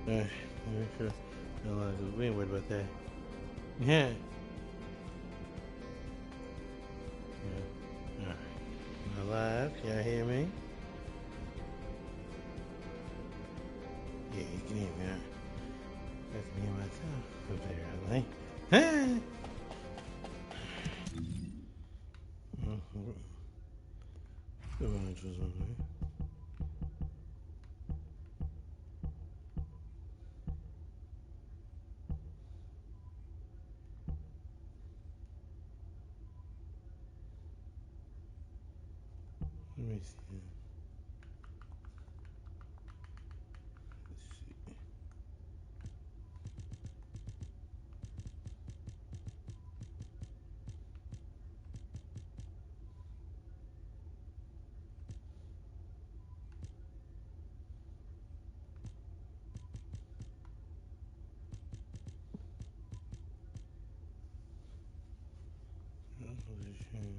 Sure. No, we ain't worried about that. Yeah. Yeah. Alright. I'm alive. Y'all hear me? Yeah, you can hear me. Alright. That's me and myself up there, I think. Hey! The lunch was on there. Let me see. Let's see. Position.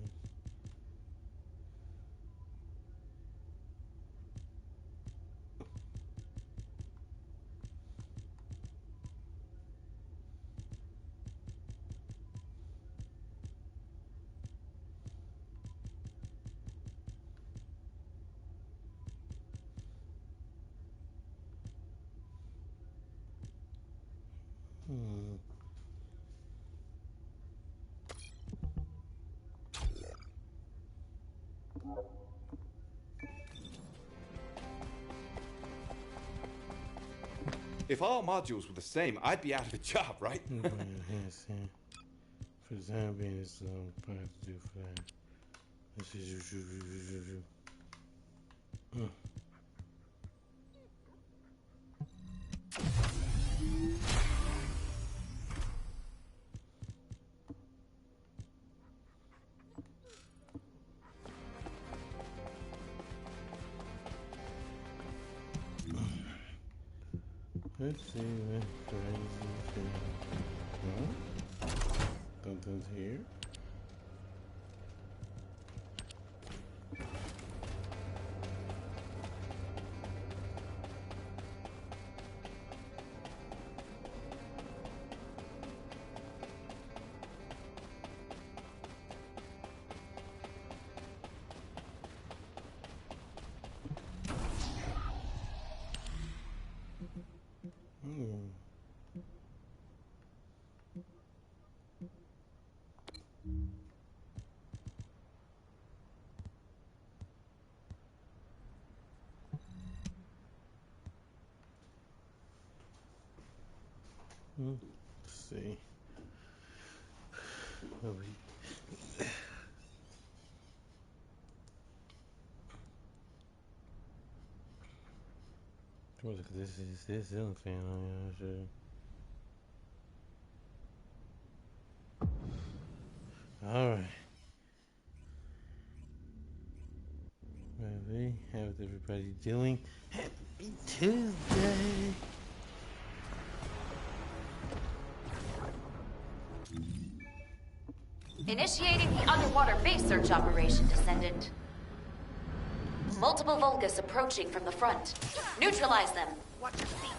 Hmm. If all modules were the same, I'd be out of a job, right? For the time being, it's probably have to do for that. This is let's see what crazy thing. Huh? Something's here. Let's see. Look at this ceiling fan on here. Alright. Maybe. How's everybody doing? Happy Tuesday! Initiating the underwater base search operation, Descendant. Multiple Vulgus approaching from the front. Neutralize them. Watch your feet.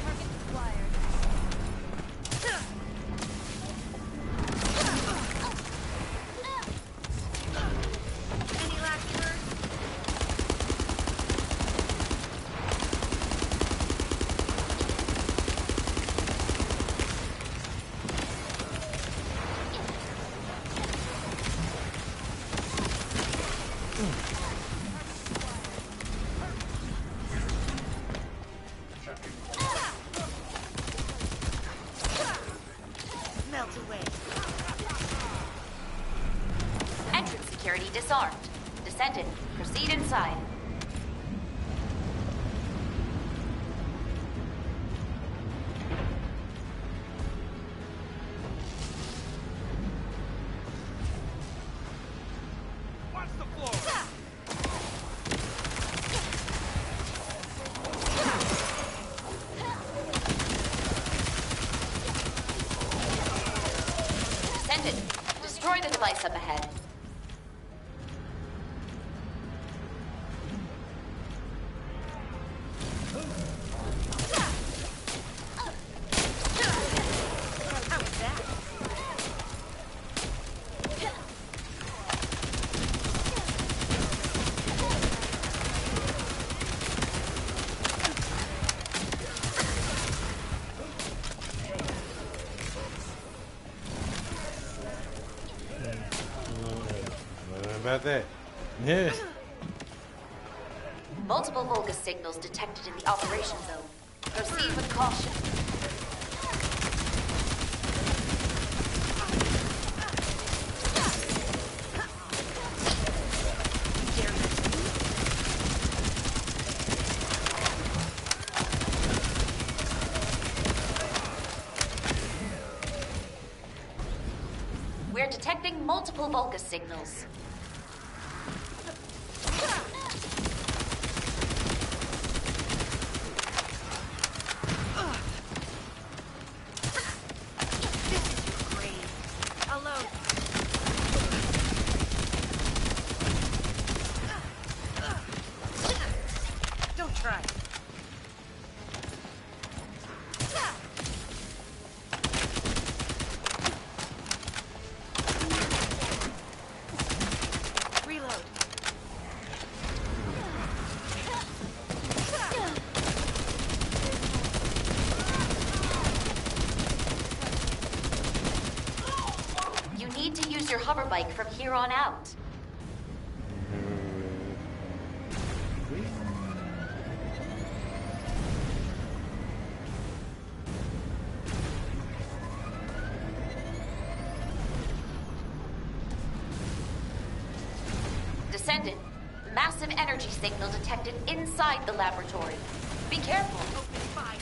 Target acquired. Any last words? Melt away. Entrance security disarmed. Descendant, proceed inside. Watch the floor! Descendant, destroy the device up ahead. about that? Yeah. Multiple Volga signals detected in the operation zone. Proceed with caution. We're detecting multiple Volga signals. Your hover bike from here on out. Descendant, massive energy signal detected inside the laboratory. Be careful. Open fire.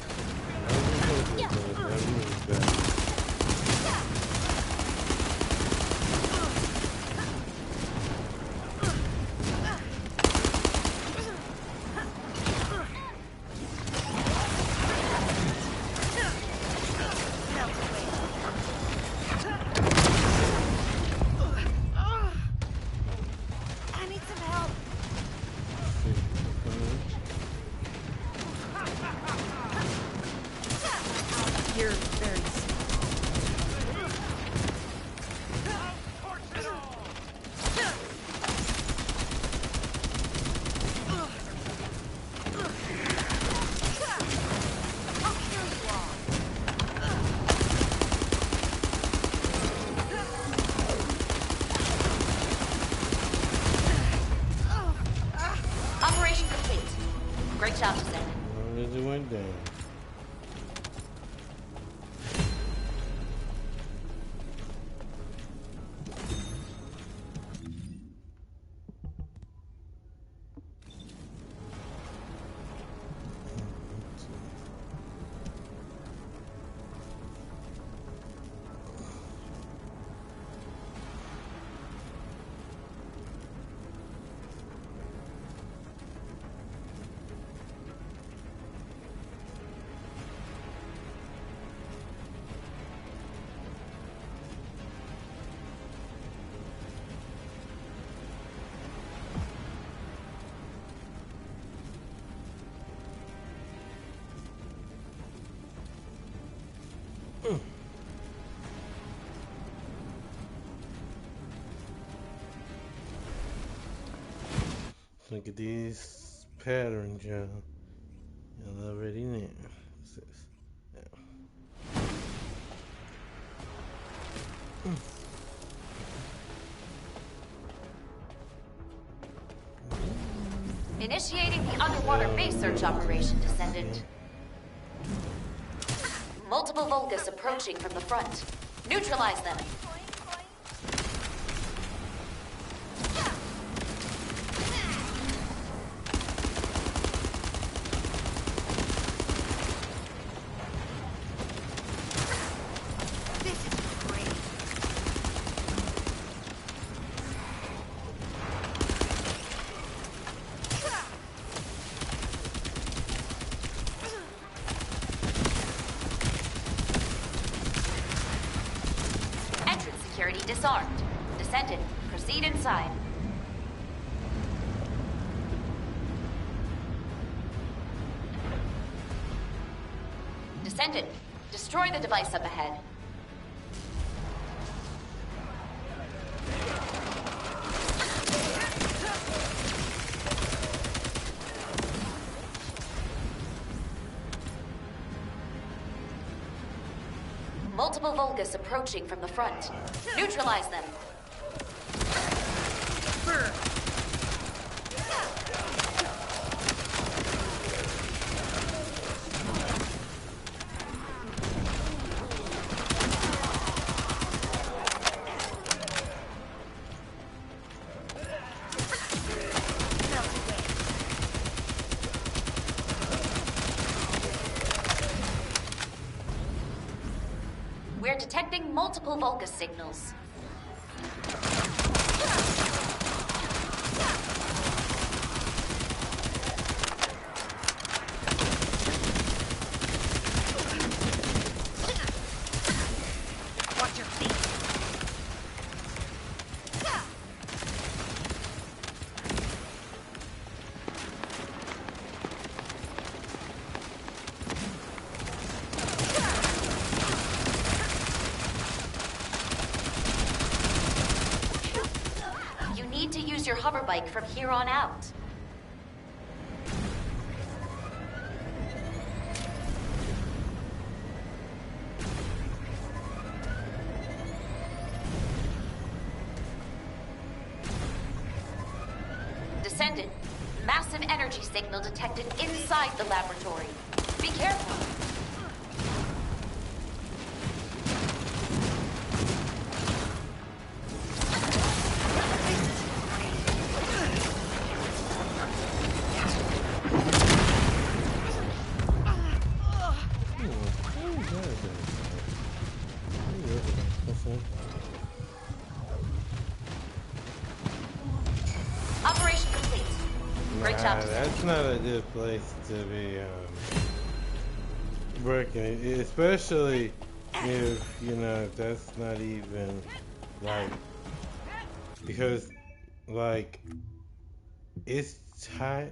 Great job, Descendant. As it went down. Look at these patterns, y'all. Y'all already know. What's this? Yeah. Initiating the underwater base search operation, Descendant. Multiple Volgas approaching from the front. Neutralize them. Security disarmed. Descendant, proceed inside. Descendant, destroy the device up ahead. Multiple Volgas approaching from the front. Neutralize them. Burn. We're detecting multiple Vulgus signals. Watch your feet. You need to use your hover bike from here on out. Descendant, massive energy signal detected inside the laboratory. Be careful. Operation complete. Great job, Descendant. That's not a good place to be working, especially if, you know, that's not even, like, because, like, it's hot.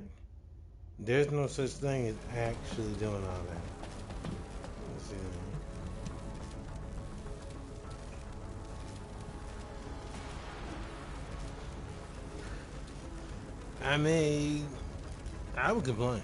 There's no such thing as actually doing all that. Let's see. I mean, I would complain.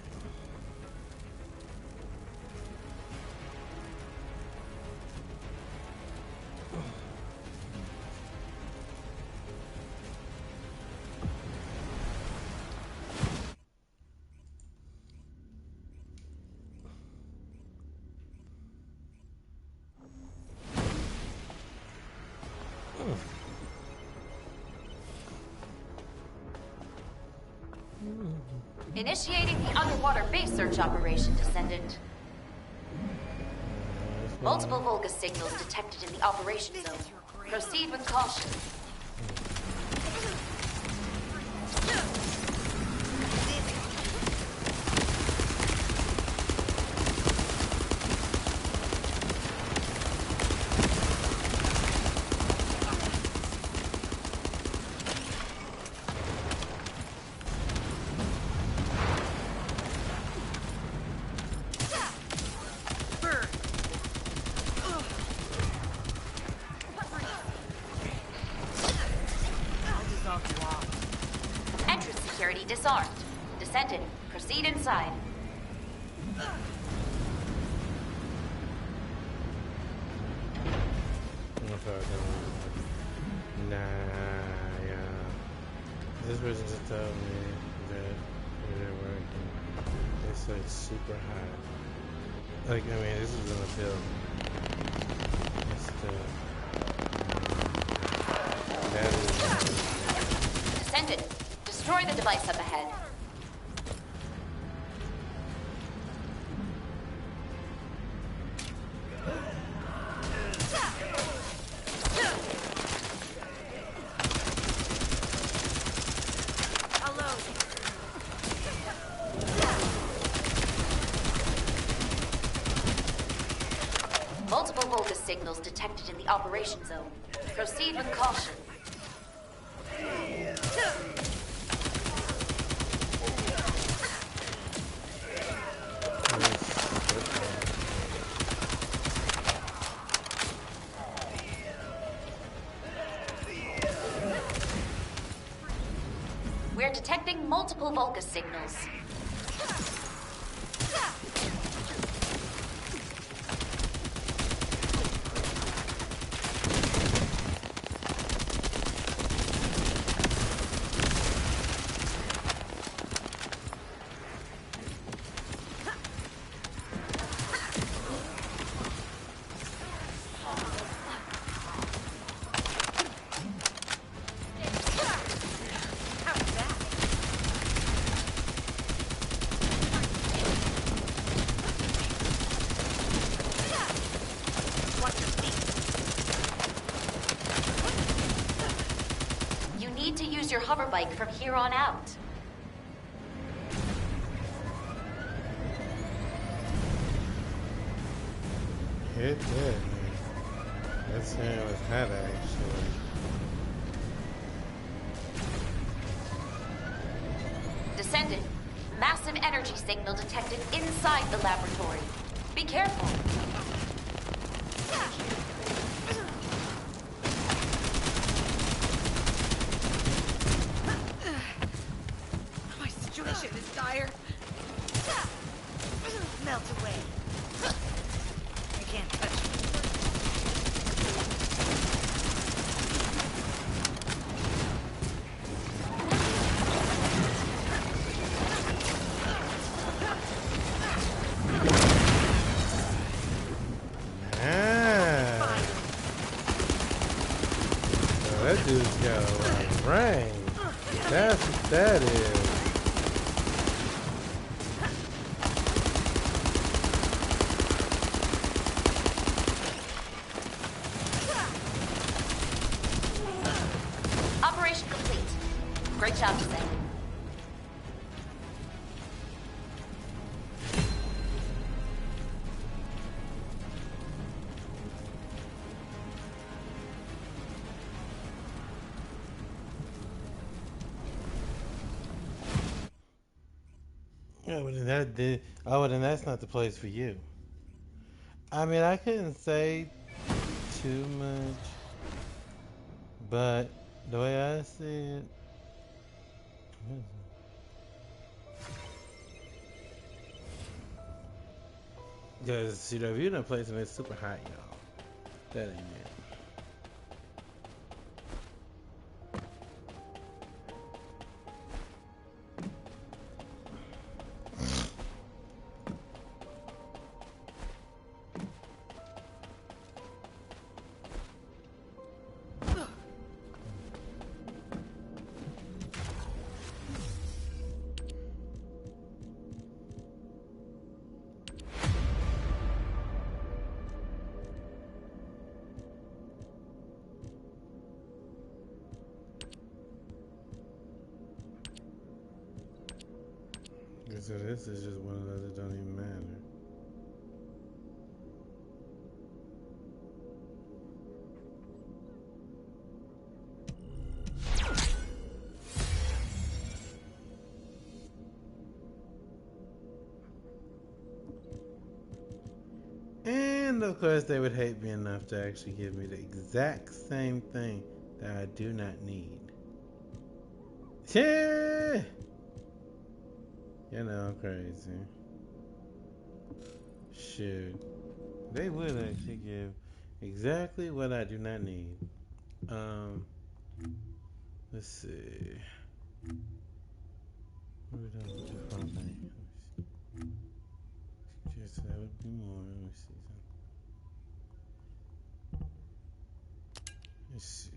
Initiating the underwater base search operation, Descendant. Multiple Vulgus signals detected in the operation zone. Proceed with caution. Entrance security disarmed. Descendant, proceed inside. Nah, yeah. This person just told me that they're working. It's like super hot. Like, I mean, this is in a building. It's the. That is. Descendant, destroy the device up ahead. Multiple Vulgus signals detected in the operation zone. Proceed with caution. We're detecting multiple Vulgus signals. use your hover bike from here on out. Hit that, man. That's him with hat actually. Descendant, massive energy signal detected inside the laboratory. Be careful. My situation is dire. Melt away. You can't touch me. That dude's got a lot of range. That's what that is. Operation complete. Great job, Descendant. Yeah, but that did. Oh, then that's not the place for you. I mean, I couldn't say too much, but the way I see it, because you know, if you're in a place and it's super hot, y'all, that ain't it. So this is just one of those that don't even matter. And of course they would hate me enough to actually give me the exact same thing that I do not need. Yeah! You know, I'm crazy. Shoot. They would actually give exactly what I do not need. Let's see. What are we doing with the front thing? Just that would be more. Let me see something. Let's see.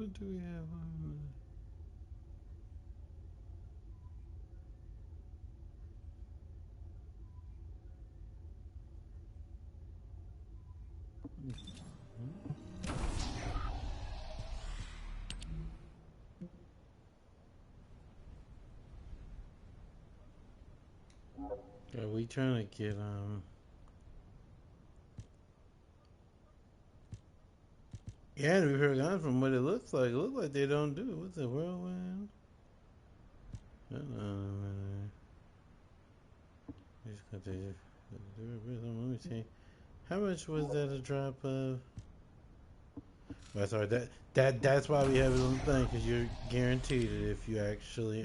What do we have on? Are we trying to get Yeah, we've heard on from what it looks like. It looks like they don't do it. What's the whirlwind? Just got the rhythm. Let me see. How much was that a drop of? Oh, sorry. That's why we have it on the thing, because you're guaranteed it if you actually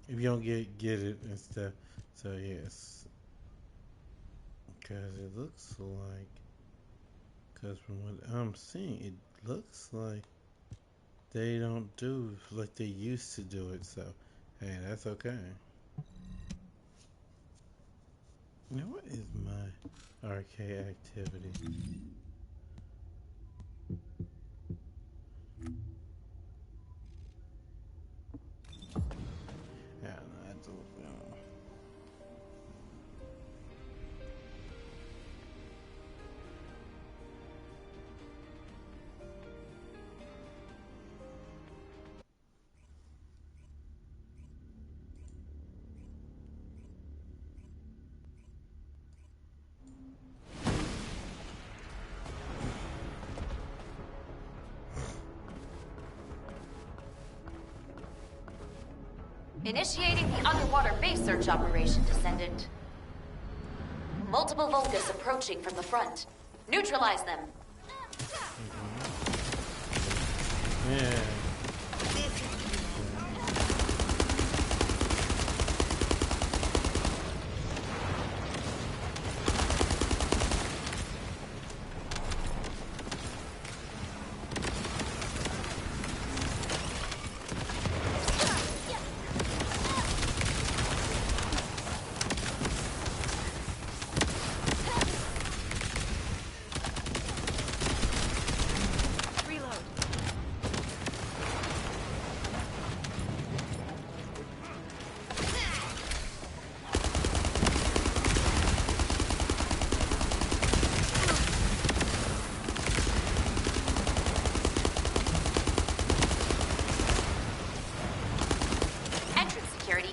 if you don't get it and stuff. So yes, because it looks like, because from what I'm seeing, it looks like they don't do like they used to do it. So hey, that's okay. Now what is my arcade activity? Yeah, no, I don't know. Initiating the underwater base search operation, Descendant. Multiple Vulgus approaching from the front. Neutralize them. Yeah.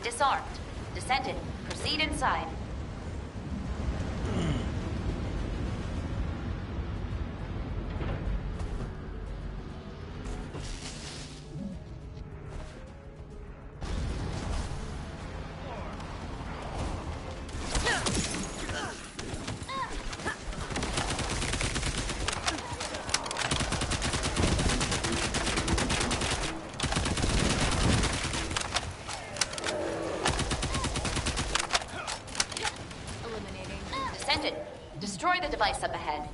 Disarmed. Descendant, proceed inside. Destroy the device up ahead.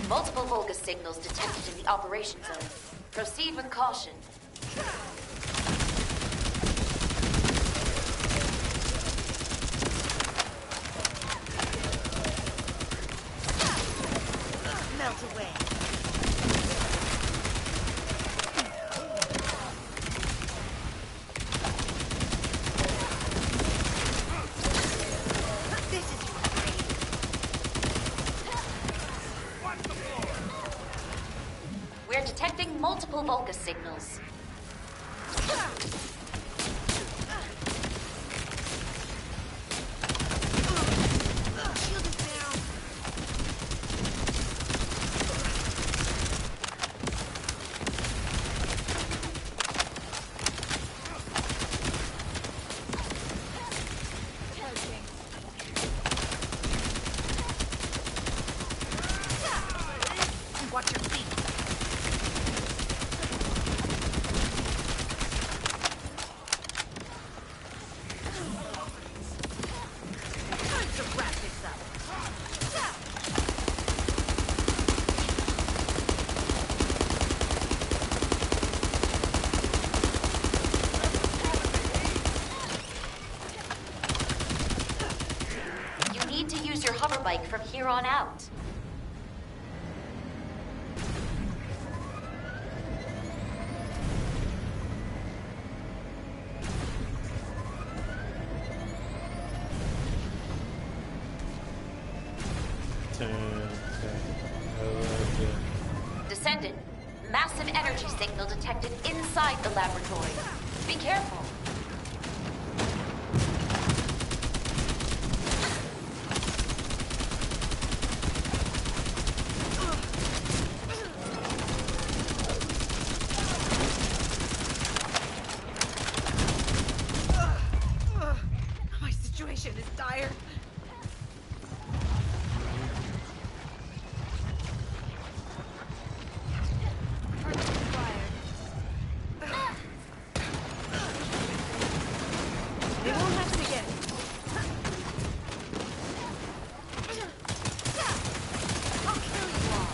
Multiple Vulgus signals detected in the operation zone. Proceed with caution. Melt away. We're detecting multiple Vulgus signals. hoverbike from here on out. Descendant, massive energy signal detected inside the laboratory. Be careful. My situation is dire. They won't have to get. I'll kill you all.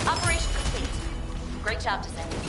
Operation complete. Great job, Descendant.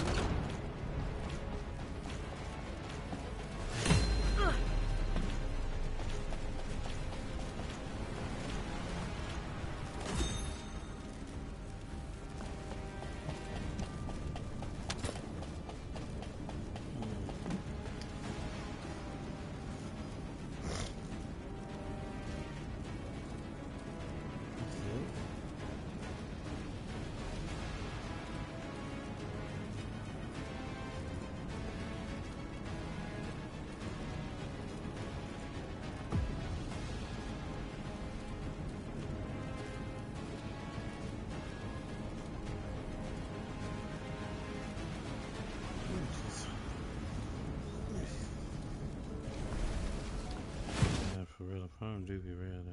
For real, farm do be real though.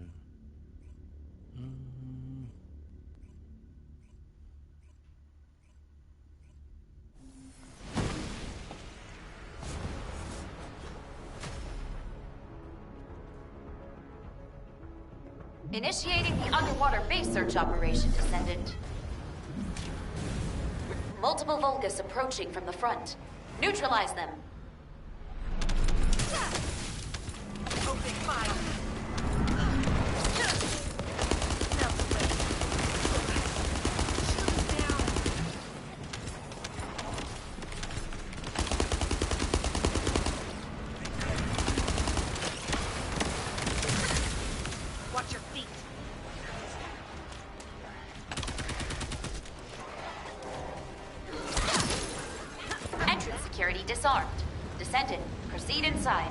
Initiating the underwater base search operation, Descendant. Multiple Vulgus approaching from the front. Neutralize them. Open fire. Watch your feet. Entrance security disarmed. Descendant, proceed inside.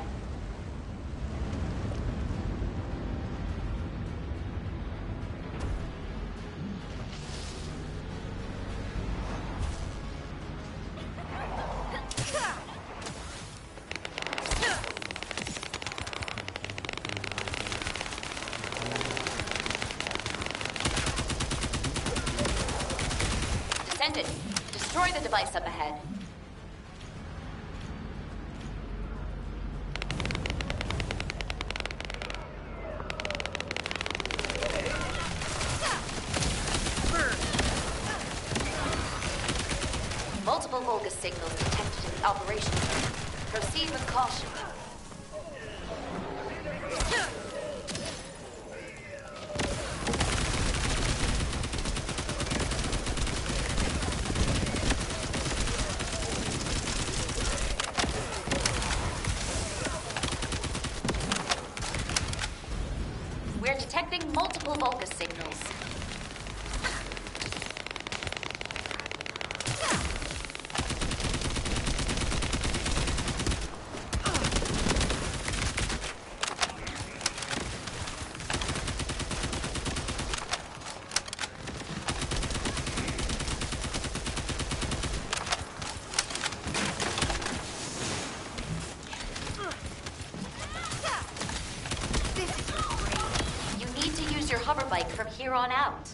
Descendant, destroy the device up ahead. Multiple Vulgus signals detected in the operation. Proceed with caution. We're detecting multiple Vulgus signals. You need to use your hoverbike from here on out.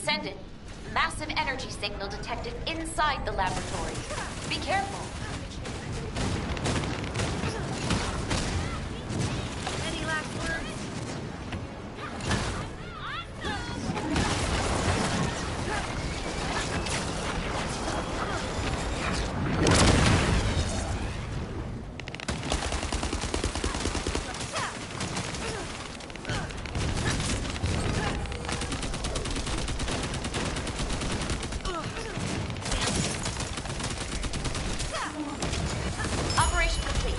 Descendant, massive energy signal detected inside the laboratory. Be careful. Any last words? Operation complete.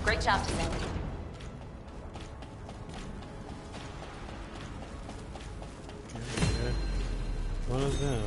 Great job, Descendant. Okay. One of them.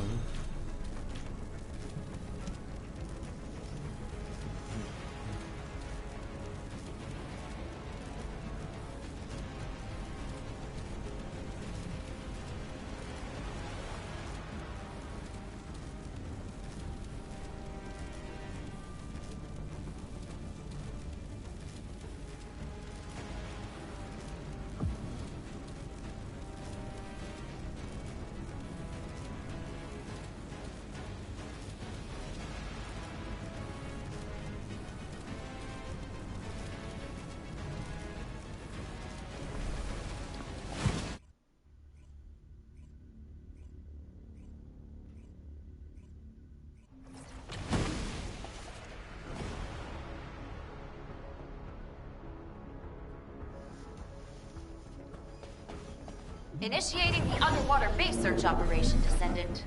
Initiating the underwater base search operation, Descendant.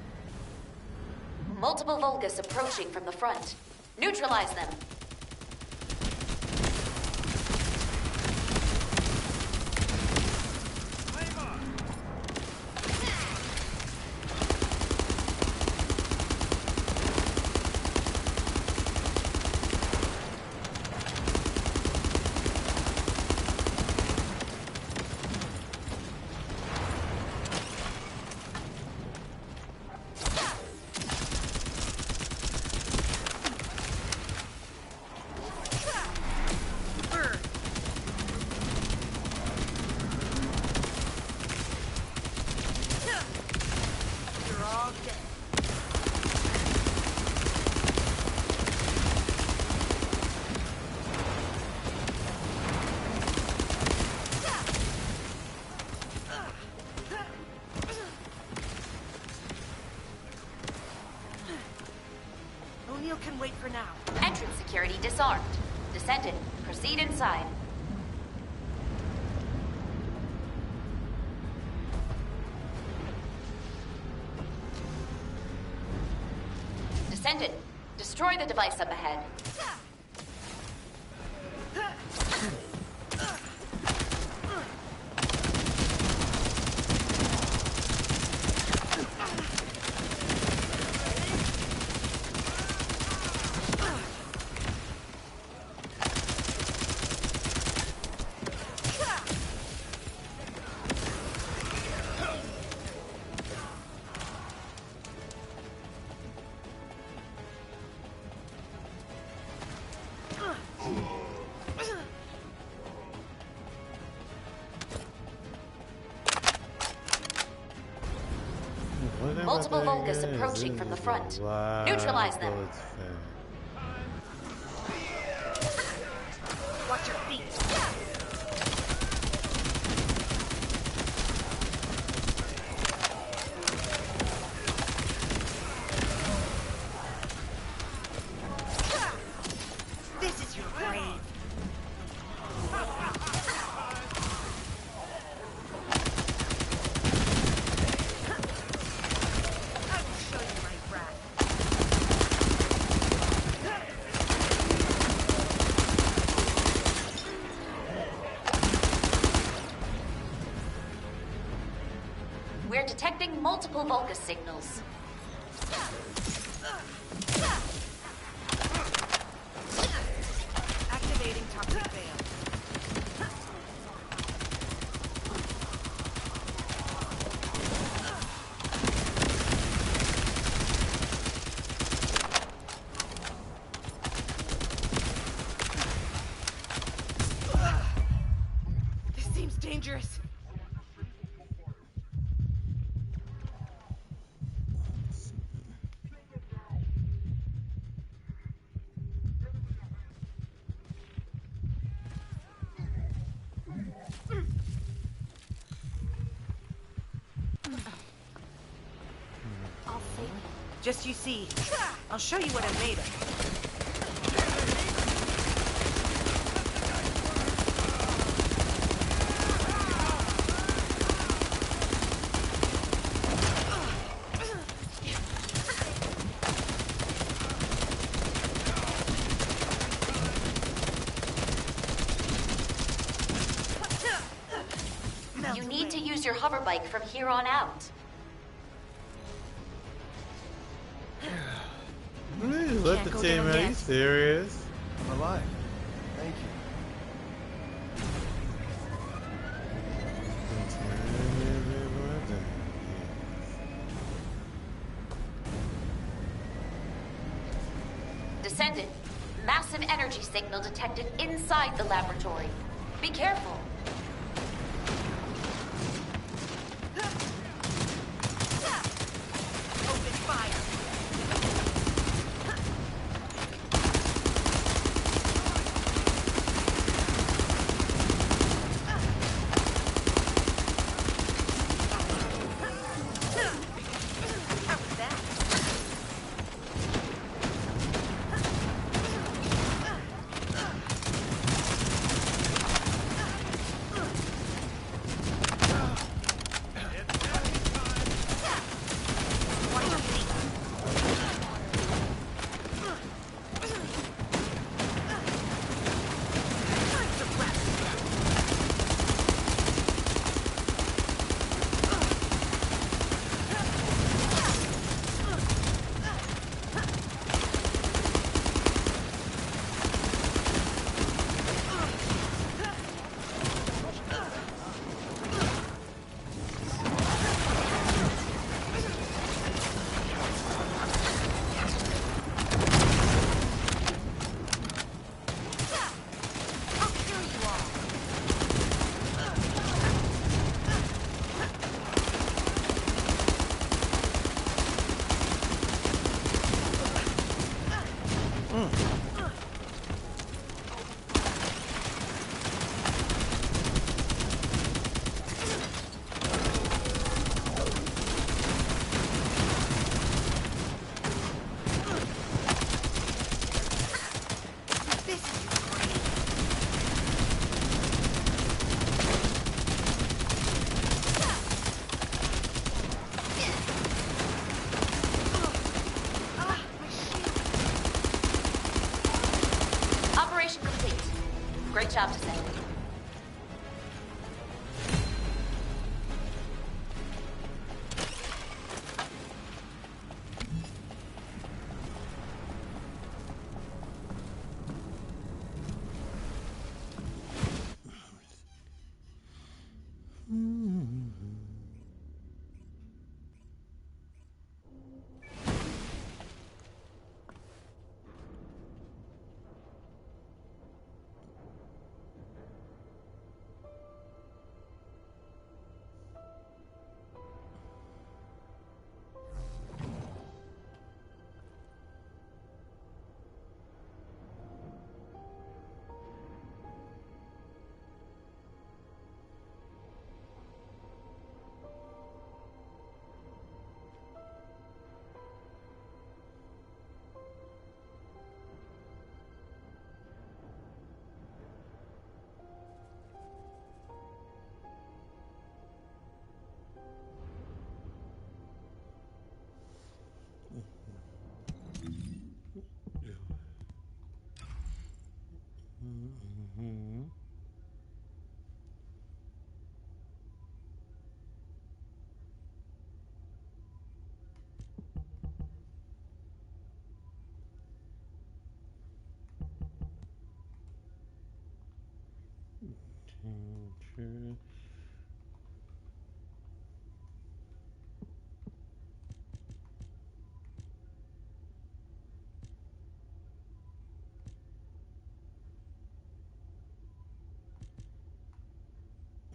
Multiple Vulgus approaching from the front. Neutralize them. You're all dead. O'Neill can wait for now. Entrance security disarmed. Descendant, proceed inside. Descendant, destroy the device up ahead. Whatever Multiple that Vulgus is, approaching this from the is a front. lot Neutralize of them. bullets fast. Watch your feet. This is your grave. I will show you my wrath. We're detecting multiple Vulgus signals. Activating toxic veil. This seems dangerous. Just you see. I'll show you what I'm made of. You need to use your hover bike from here on out. Really? Let the Can't go team down out. Are you yet. serious? I'm alive. Thank you. Descendant, massive energy signal detected inside the laboratory. Be careful. Open fire. How was that? Watch your feet. Time to rest. How pure you are. This is great. Ah, my shield. Operation complete. Great job, Descendant.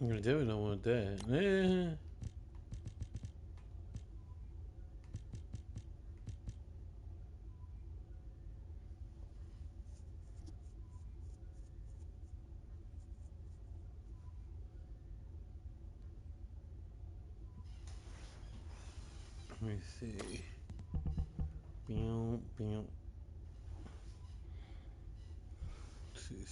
I definitely don't want that. Eh. Let me see. Boom, boom. See,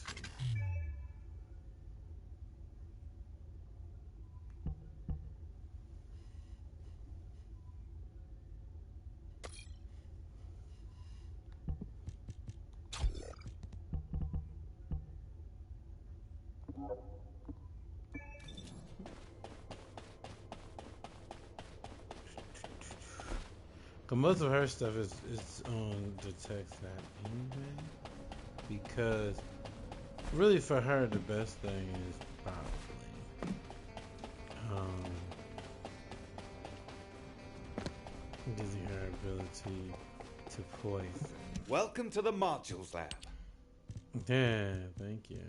cause most of her stuff is on the text app anyway. Because really, for her, the best thing is probably um, giving her ability to poison. Welcome to the modules lab. Yeah, thank you.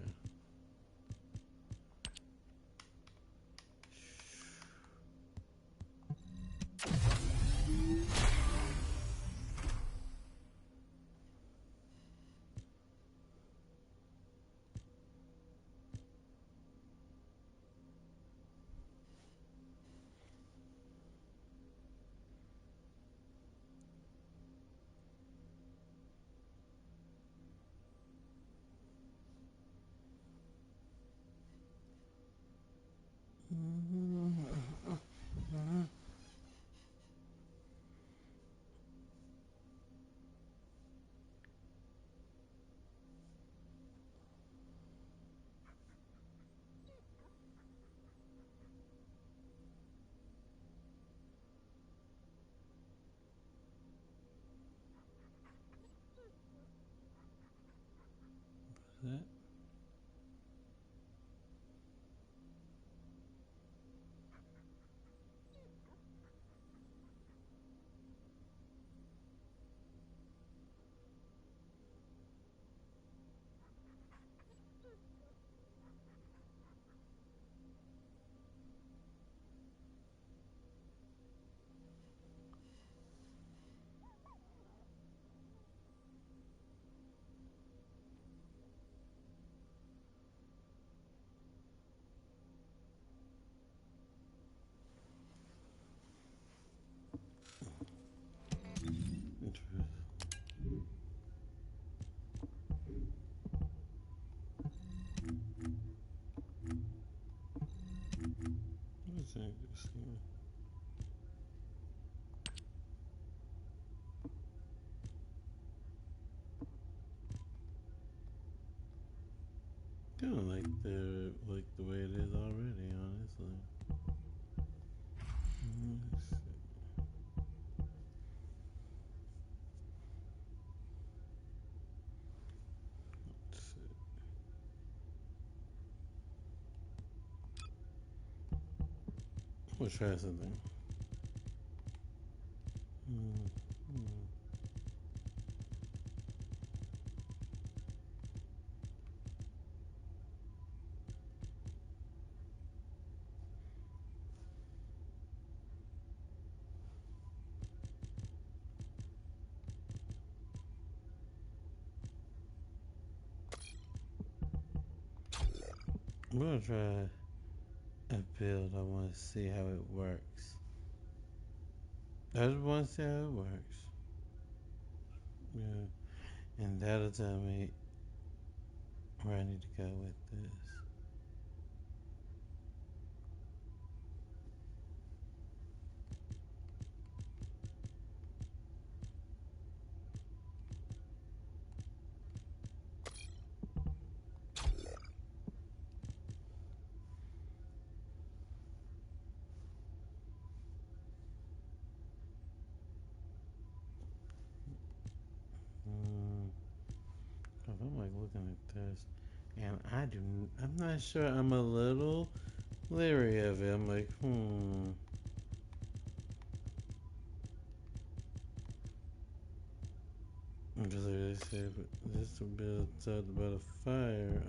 That? Interesting. What's interesting? Kind of like the way it is already, honestly. Let's see. Let's see. We'll try something. Mm, mm. I'm gonna try a build. I want to see how it works. I just want to see how it works. Yeah, and that'll tell me where I need to go with this. Mm, 'cause I'm like looking at this, and I'm not sure. I'm a little leery of it. I'm like, Because like they said, this will be talked about a fire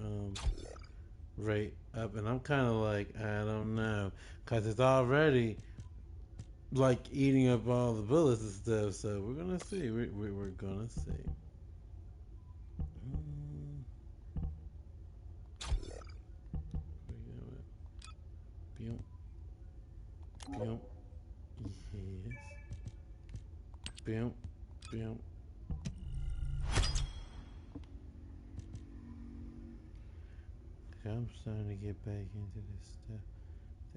rate up, and I'm kind of like, I don't know, because it's already like eating up all the bullets and stuff. So we're gonna see. We're gonna see. Mm, we got it. Boom, boom. Yes. Boom, boom. Okay, I'm starting to get back into this stuff.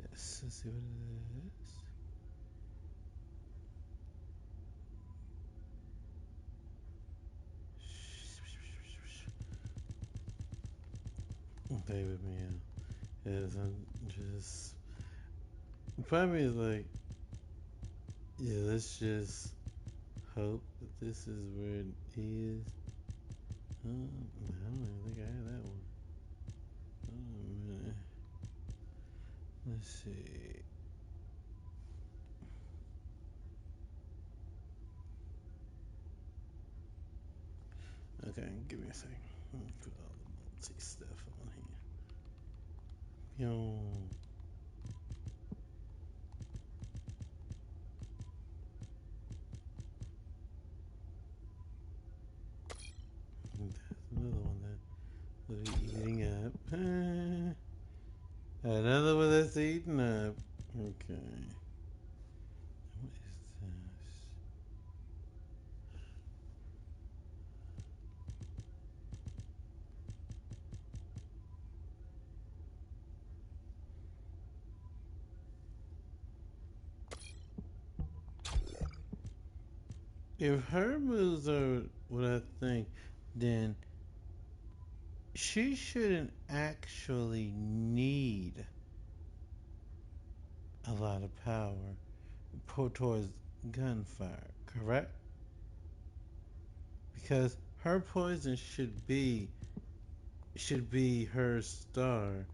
Let's see what it is. Stay with me, yeah. Yes, I'm just. Probably is like, yeah, let's just hope that this is where it is. I don't even think I had that one. Hold on a minute. Let's see. Okay, give me a second. Let me put all the multi stuff on here. Yo. That's another one that we're eating up. Another one that's eating up. Okay. What is this? If her moves are what I think, then she shouldn't actually need a lot of power towards gunfire, correct? Because her poison should be her star,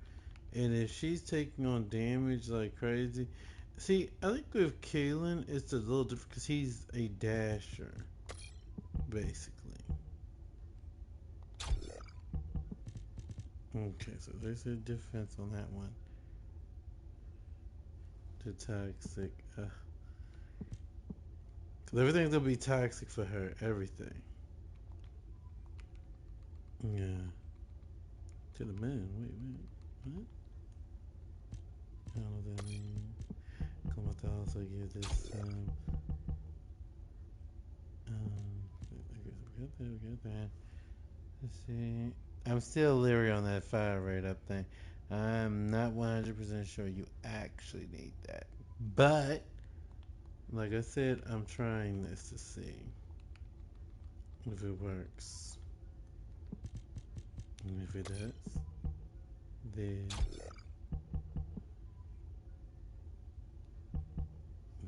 and if she's taking on damage like crazy, see, I think with Kalen it's a little different because he's a dasher, basically. Okay, so there's a difference on that one. The toxic. Cause everything's gonna be toxic for her. Everything. Yeah. To the moon. Wait. What? I don't know what that means. Come to also give this. I guess we got that. Let's see. I'm still leery on that fire rate up thing. I'm not 100% sure you actually need that. But, like I said, I'm trying this to see if it works. And if it does, then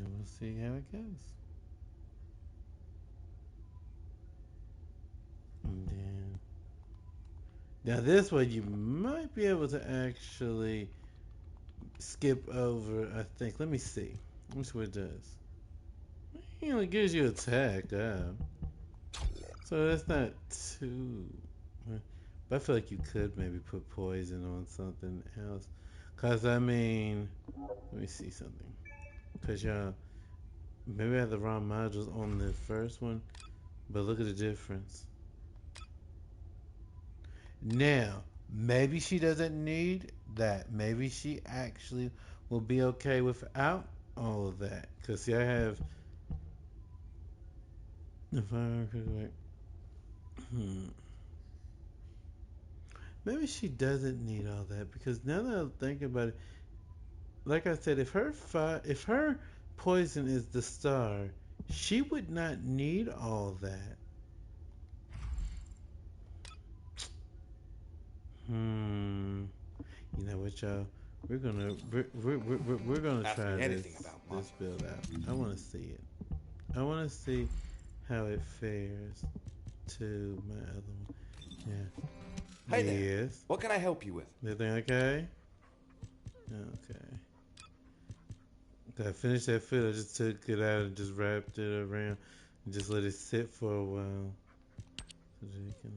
we'll see how it goes. And then, now this way you might be able to actually skip over, I think. Let me see. Let me see what it does. It only gives you attack. So that's not too. But I feel like you could maybe put poison on something else. Because, I mean, let me see something. Because, y'all, maybe I have the wrong modules on the first one. But look at the difference. Now, maybe she doesn't need that. Maybe she actually will be okay without all of that. Because, see, I have. If I correct. Maybe she doesn't need all that. Because now that I'm thinking about it, like I said, if her poison is the star, she would not need all that. You know what, y'all? We're gonna Ask try me this anything about this modules. build out. I want to see it. I want to see how it fares to my other one. Yeah. Hey there. Yes. What can I help you with? Everything okay? Okay. I finished that food. I just took it out and just wrapped it around and just let it sit for a while so that it can.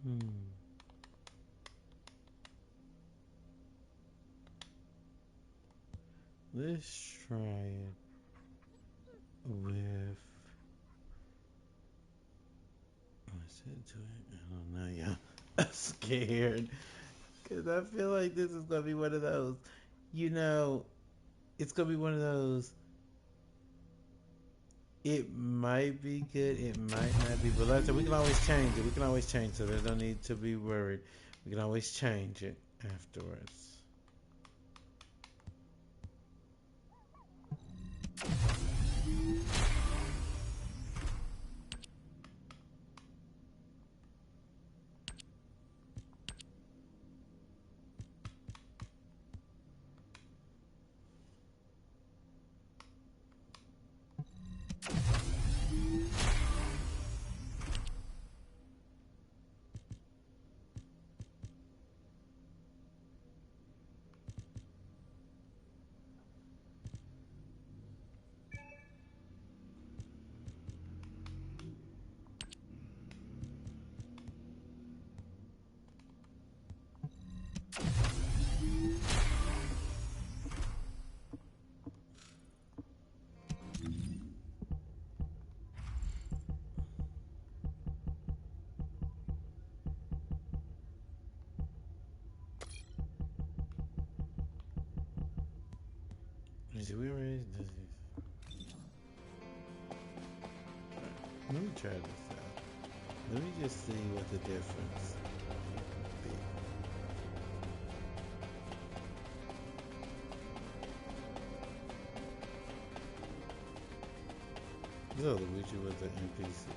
Hmm. Let's try it with said to it. I don't know, yeah. I'm scared. Because I feel like this is going to be one of those, you know, it's going to be one of those, it might be good, it might not be. But like I said, we can always change it. We can always change it, so there's no need to be worried. We can always change it afterwards. Did we already do this? Let me try this out. Let me just see what the difference would be. No, Luigi was an NPC.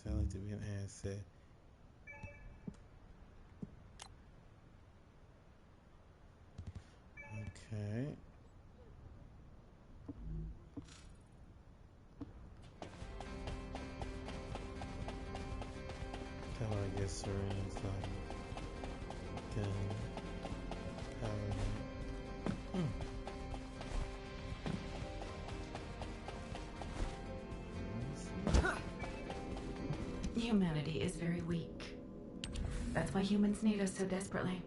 I like to be an asset. Okay. Kind of I guess Serene's like gun power. Humanity is very weak. That's why humans need us so desperately.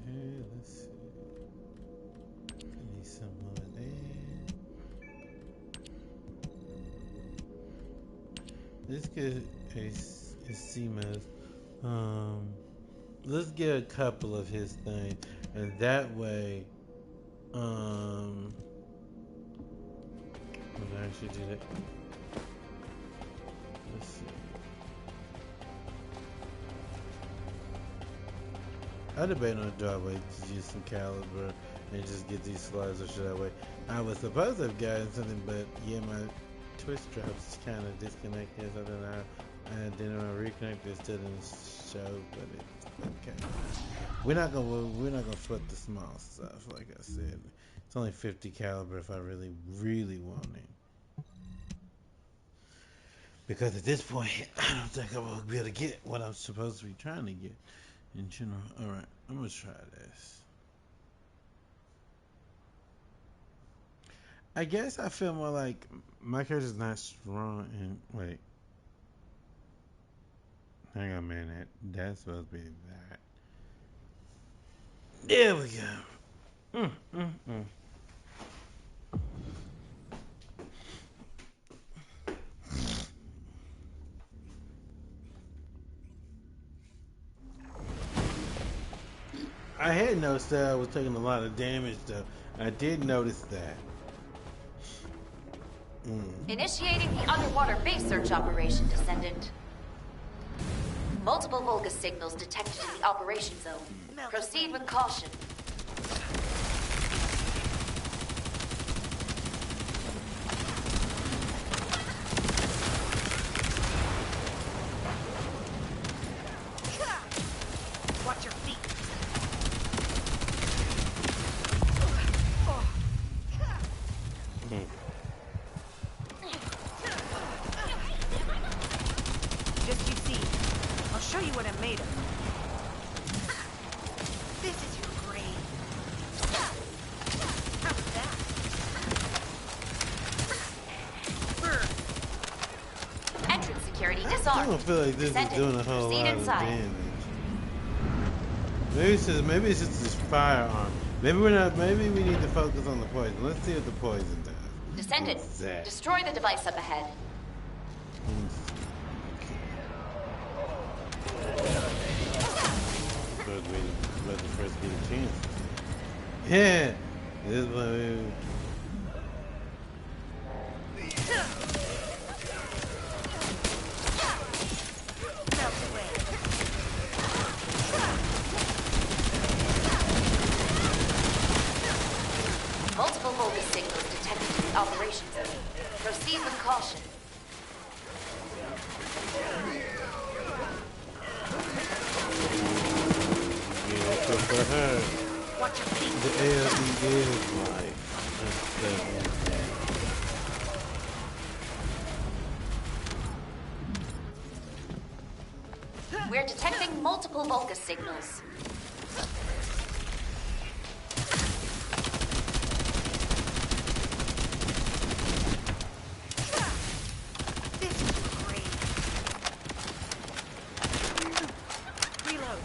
Okay, let's see. I need some more there. Let's get a CMOS. Let's get a couple of his things, and that way, when I actually do that. Let's see. I debate on do I wait to use some caliber and just get these slides, or should I wait? I was supposed to have gotten something, but yeah, my twist straps kind of disconnected, so then when I reconnect, it still didn't show, but it's okay. We're not gonna flip the small stuff, like I said. It's only 50 caliber if I really want it. Because at this point, I don't think I will be able to get what I'm supposed to be trying to get in general. Alright, I'm gonna try this. I guess I feel more like my character's not strong and wait. Hang on a minute. That's supposed to be that. There we go. I had noticed that I was taking a lot of damage though. I did notice that. Initiating the underwater base search operation, Descendant. Multiple Volga signals detected in the operation zone. Proceed with caution. Watch your feet. still don't feel like this is doing a whole lot of damage. Maybe it's just this firearm. Maybe we're not. Maybe we need to focus on the poison. Let's see what the poison does. Descendant, Exactly. destroy the device up ahead. Let the first get a chance. Yeah, this is what we. Multiple Vulgus signals detected in the operation zone. Proceed with caution. Yeah, so for her, Watch your feet. the ALE is life. We're detecting multiple Vulgus signals. This is great. Reload.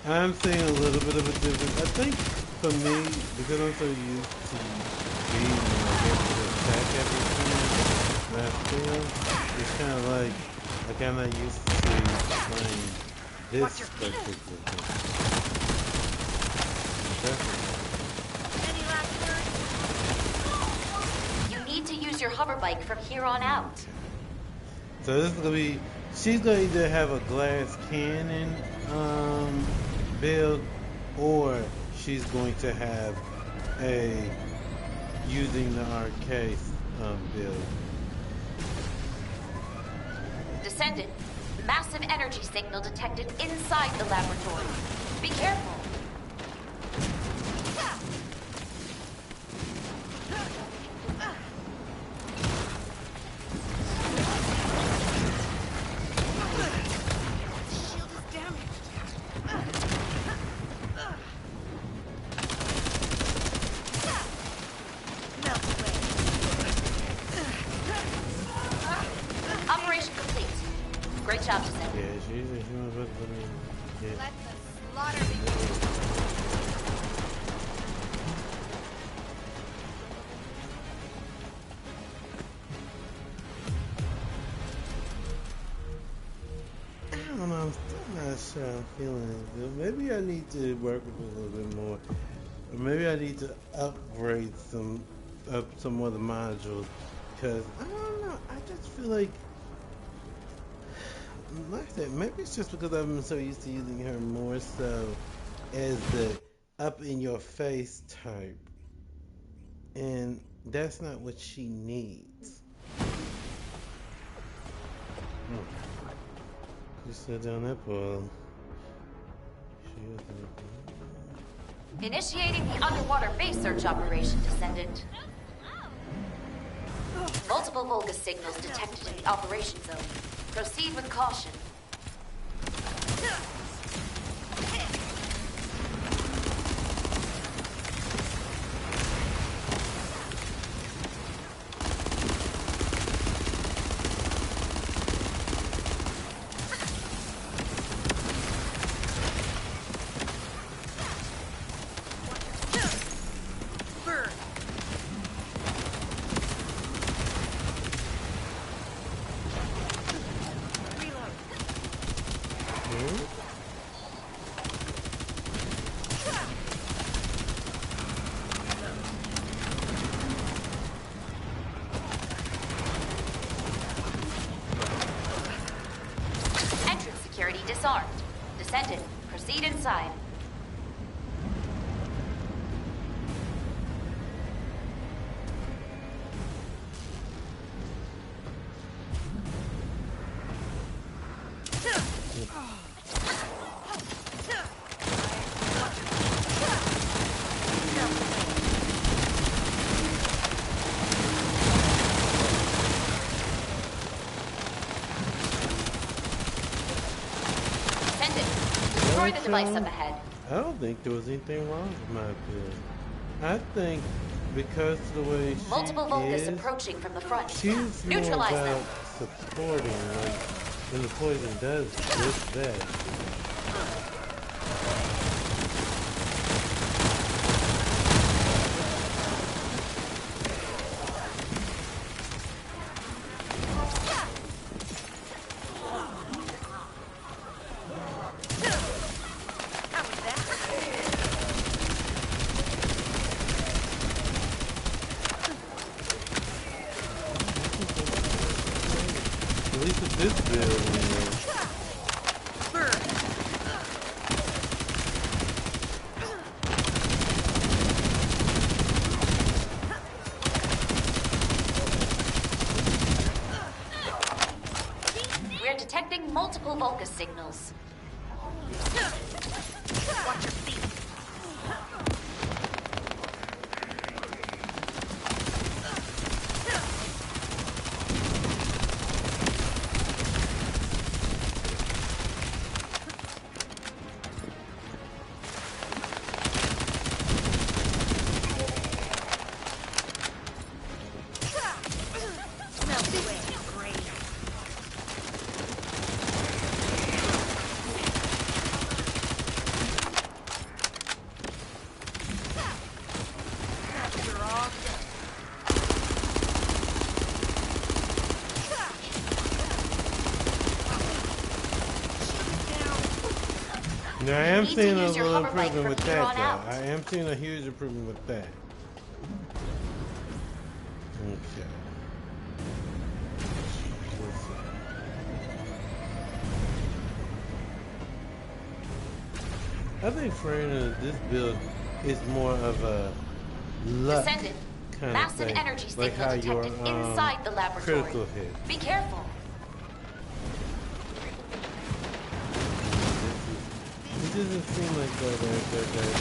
I'm seeing a little bit of a difference. I think for me, because I'm so used to being able to attack everything last field, it's kind of like I'm not used to playing this Watch your feet. particular thing. Any last words? You need to use your hover bike from here on out. So this is gonna be. She's gonna either have a glass cannon build, or she's going to have a using the arcade build. Descendant, massive energy signal detected inside the laboratory. Be careful. Shield is damaged. Melt away. Operation complete. Great job, Descendant. Yeah, she's a human, but yeah. Let the slaughter begin. I don't know. I'm still not sure I'm feeling it good. Maybe I need to work with it a little bit more. Or maybe I need to upgrade some of the modules. Because, I don't know. I just feel like that. Maybe it's just because I've been so used to using her more so as the up in your face type. And that's not what she needs. You sit down that pole. Initiating the underwater base search operation, Descendant. Multiple Vulgus signals detected in the operation zone. Proceed with caution. Burn. Reload. Entrance security disarmed. Descendant, proceed inside. Descendant, destroy the device up ahead. I don't think there was anything wrong with my build. I think because of the way Multiple she Vulgus is, approaching from the front. she's more Neutralize about them. supporting. Like And the poison does just that. At least with this build, We're detecting multiple Vulgus signals. Watch your feet. Melt away, great. You're all dead. now I am need to seeing a use your little hover bike improvement from with here that on though. out. I am seeing a huge improvement with that. Okay. I think for this build is more of a luck Descendant. kind of Massive thing, energy like signal how your detected inside the laboratory. critical hit. Be careful. It doesn't seem like that ideal.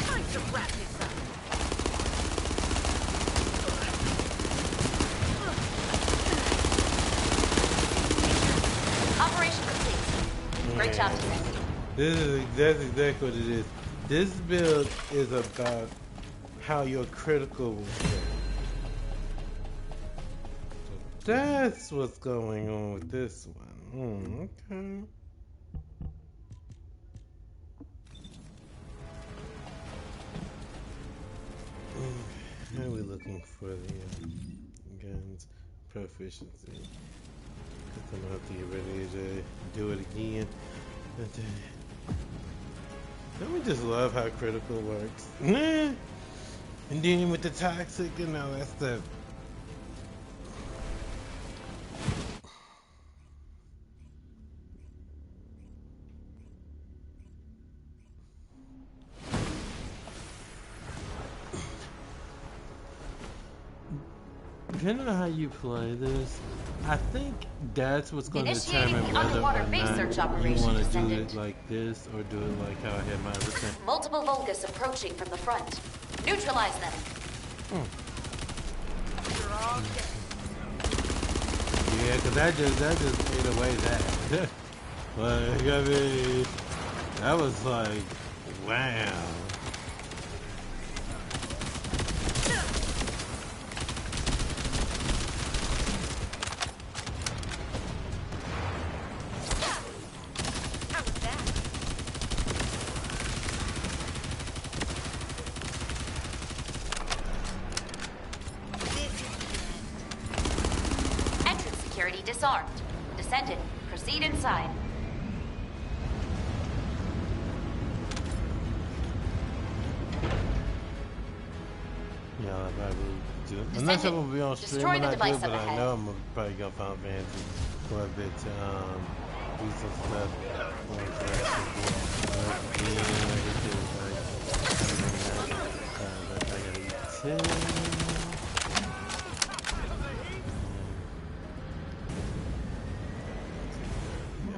Time to wrap this up. Operation complete. Great job, Descendant. That's exactly what it is. This build is about how your critical will hit. So that's what's going on with this one. Okay. How are we looking for the guns proficiency? Because I'm gonna have to get ready to do it again. Don't we just love how critical works? And then with the toxic and all that stuff. Depending on how you play this, I think that's what's going to Initiating determine the whether underwater or base search not you operation, want to do Descendant. it like this or do it like how I had my other thing. Multiple Vulgus approaching from the front. Neutralize them. You're all dead. Yeah, because that just ate away that. Like, I mean, that was like, wow. How was that? This is the end. Entrance security disarmed. Descendant, proceed inside. Yeah, I probably do. I'm not sure I'm gonna be on stream Destroy when the I do, device but up I ahead. know I'm probably gonna Final Fantasy quite a bit to do some stuff. But I gotta eat too.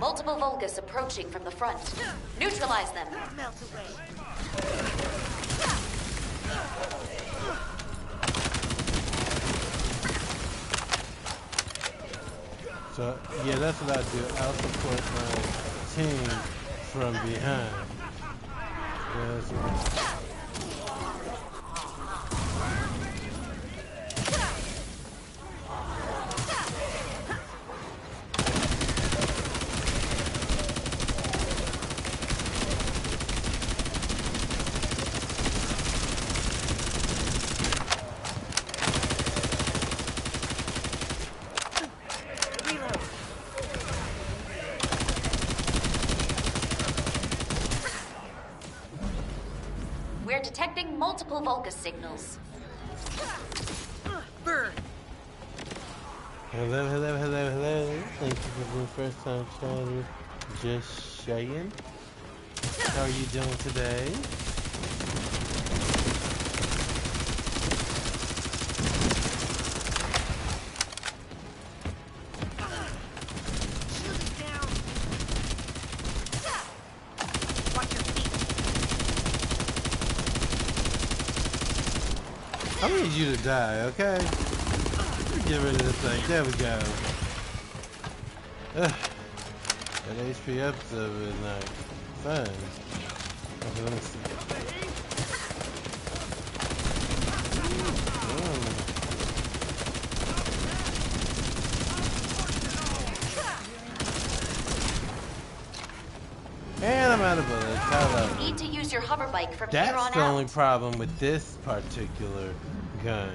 Multiple Vulgus approaching from the front. Neutralize them. Melt away. So yeah, that's what I do. I'll support my team from behind. We're detecting multiple Vulgus signals. Burn. Hello, hello, hello, hello. Thank you for being first time chatter. Just Shayin. How are you doing today? Shield is down. Watch your feet. I need you to die, okay? Get rid of this thing. There we go. Ugh. That HP episode was like fun. Okay, let me see. And I'm out of bullets. Hello. You need to use your hover bike from here That's on the only out. problem with this particular gun.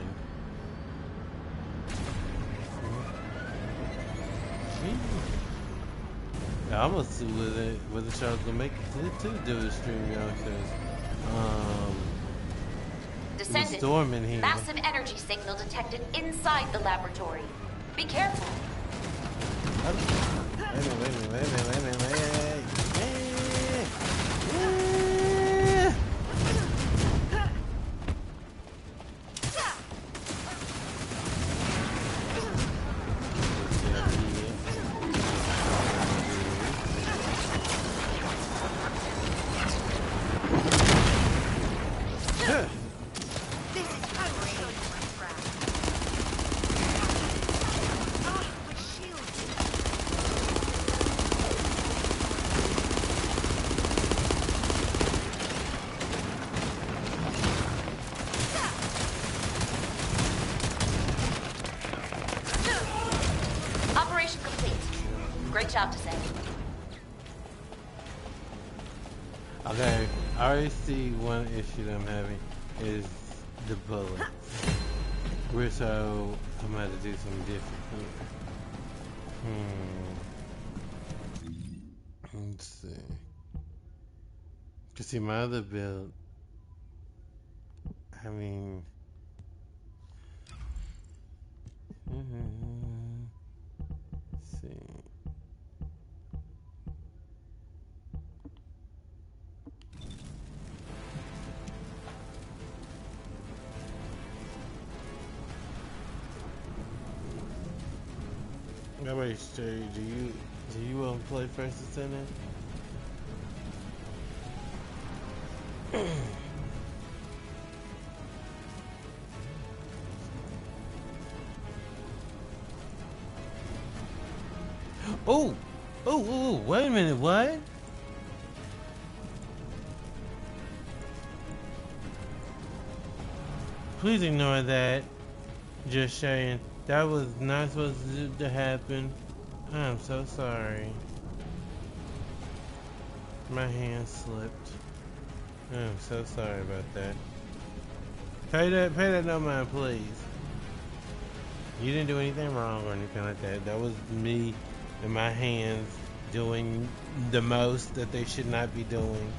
I almost see whether Charles gonna make it to do the stream, y'all, because Descendant, the storm in here. massive energy signal detected inside the laboratory. Be careful. Wait a minute. This is highway. Ah, my shield. Operation complete. Great job, Descendant. Okay, I already see one issue that I'm having is the bullets. So I'm gonna have to do something different here. Let's see. Cause see my other build, I mean, let's see. Now wait, Shay, do you want to play first Descendant? Oh, wait a minute, what? Please ignore that. Just saying, that was not supposed to happen. I'm so sorry. My hand slipped. I'm so sorry about that. Pay that no mind, please. You didn't do anything wrong or anything like that. That was me and my hands doing the most that they should not be doing.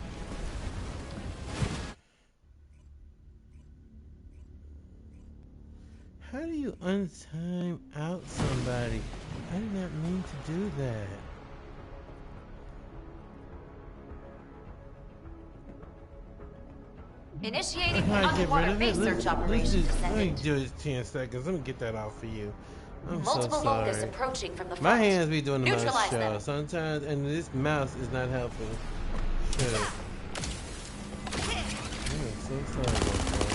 How do you untime out somebody? I did not mean to do that. Initiating Can I get rid underwater of base it? search operation, Let me Descendant. do this 10 seconds. Let me get that off for you. I'm Multiple so Vulgus sorry. approaching from the front. My hands be doing the most Neutralize show them. sometimes, and this mouse is not helping. Shit. I'm so sorry about that.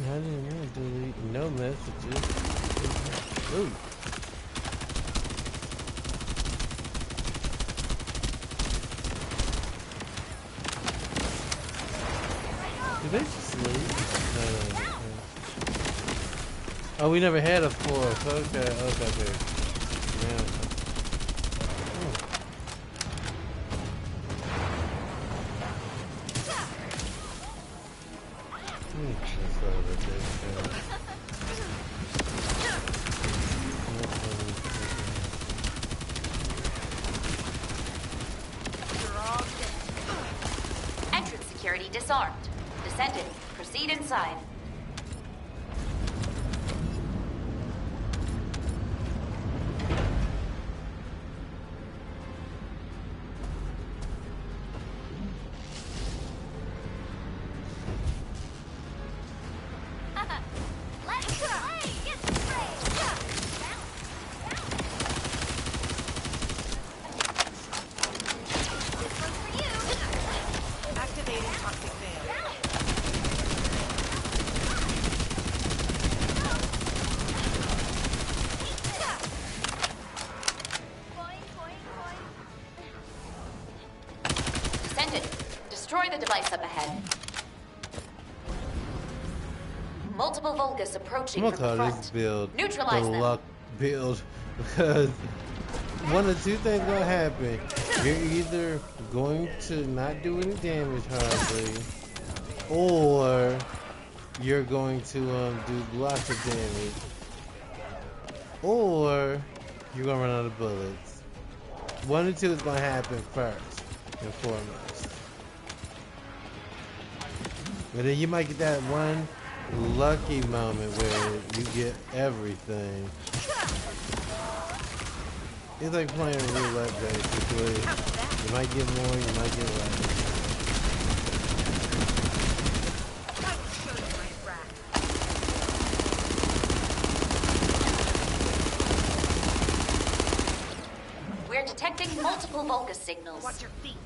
I didn't want to delete no messages. Ooh. Did they just sleep? No. Oh, we never had a fourth. Okay. Yeah. Entrance security disarmed. Descendant, proceed inside. Activating toxic veil. Descendant, destroy the device up ahead. Multiple Vulgus approaching I'm from gonna the call front. this build Neutralize the them. luck build because one of two things gonna happen. You're either going to not do any damage hardly, or you're going to do lots of damage, or you're gonna run out of bullets. One or two is gonna happen first and foremost. But then you might get that one lucky moment where you get everything. It's like playing roulette basically. You might get more, you might get less. We're detecting multiple Vulgus signals. Watch your feet.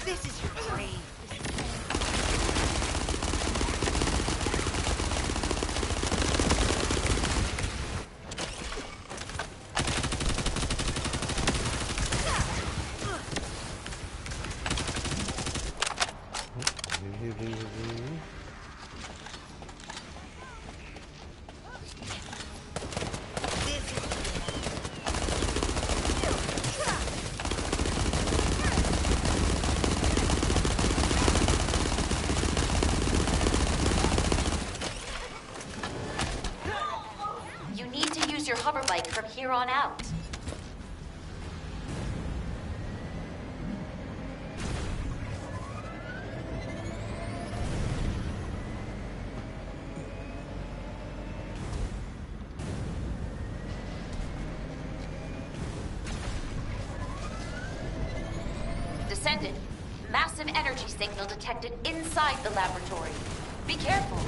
This is your grave. You need to use your hover bike from here on out. Descendant, massive energy signal detected inside the laboratory. Be careful.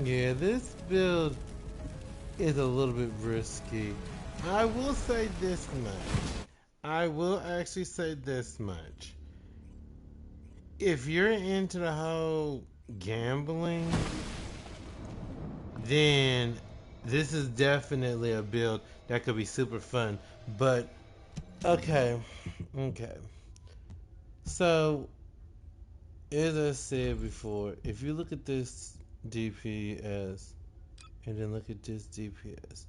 Yeah, this build is a little bit risky. I will say this much. I will actually say this much. If you're into the whole gambling, then this is definitely a build that could be super fun. But okay, okay. So as I said before, if you look at this DPS and then look at this DPS,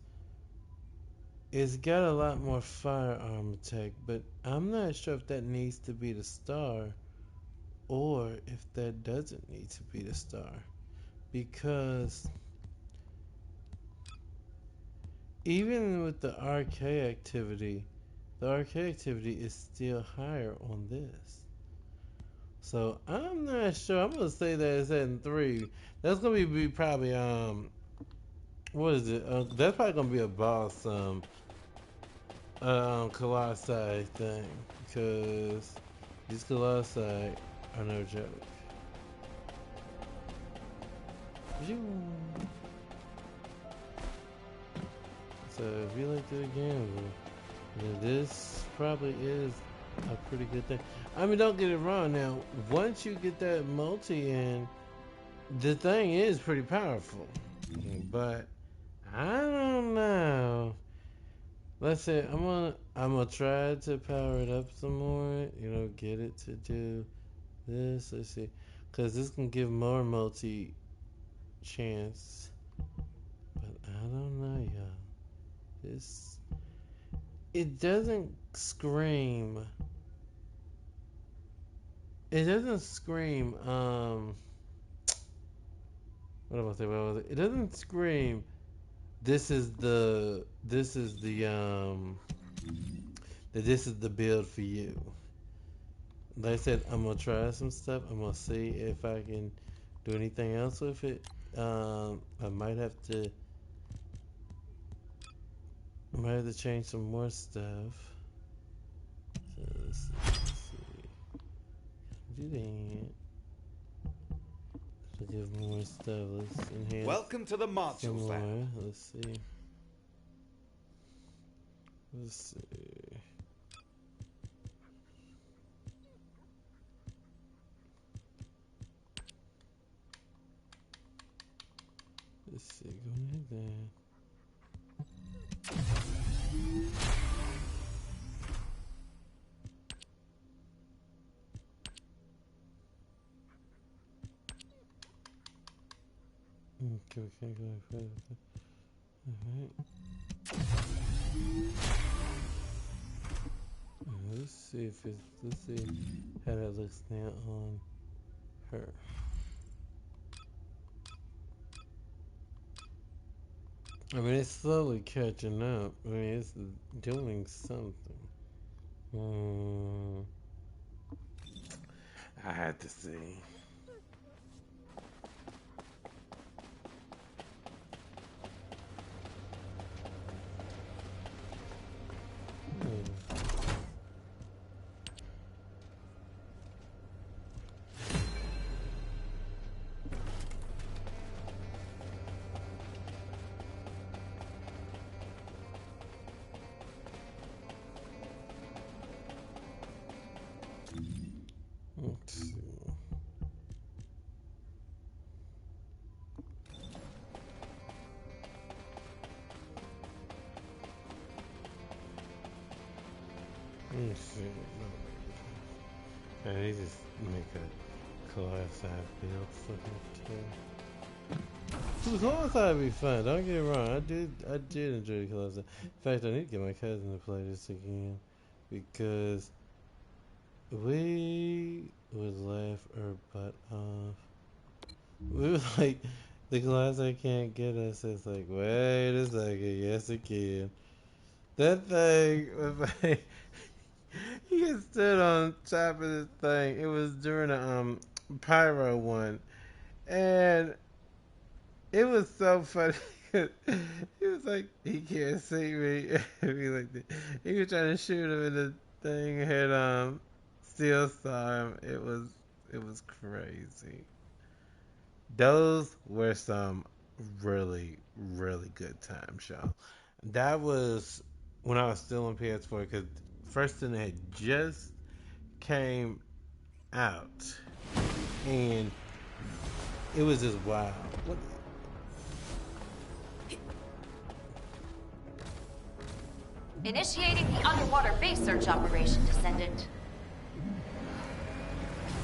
it's got a lot more firearm attack, but I'm not sure if that needs to be the star or if that doesn't need to be the star. Because even with the the RK activity is still higher on this. So I'm not sure. I'm gonna say that it's at 3. That's gonna be probably what is it? That's probably gonna be a boss Colossi thing because these Colossi are no joke. So if you like to gamble, then this probably is a pretty good thing. I mean, don't get it wrong. Now, once you get that multi in, the thing is pretty powerful. But I don't know. Let's say I'm gonna try to power it up some more. You know, get it to do this. Let's see, because this can give more multi chance. But I don't know, y'all. This it doesn't scream. It doesn't scream. What am I saying? What was it? It doesn't scream. This is the build for you. Like I said, I'm gonna try some stuff. I'm gonna see if I can do anything else with it. I might have to change some more stuff. So let's see. Do that. To give more stuff. Let's enhance. Welcome to the Some Marshall's more. Lab. Let's see. Let's see. Let's see. Go like that. Okay, we can't go any further. Alright. Let's see if it's. Let's see how that looks now on her. I mean, it's slowly catching up. I mean, it's doing something. Hmm. I had to see. Hmm. Let's see. Let's see. I need to make a class I build for him too. The class would be fun. Don't get it wrong. I did enjoy the class. In fact, I need to get my cousin to play this again because we would laugh our butt off. We were like, the class I can't get us. It's like, wait a second, yes it can. That thing was like, he had stood on top of this thing. It was during a pyro one, and it was so funny. He was like, he can't see me. He like that. He was trying to shoot him, and the thing had still saw him. It was crazy. Those were some really, really good times, y'all. That was when I was still on PS4 because first thing had just came out, and it was just wild. What? Initiating the underwater base search operation, Descendant.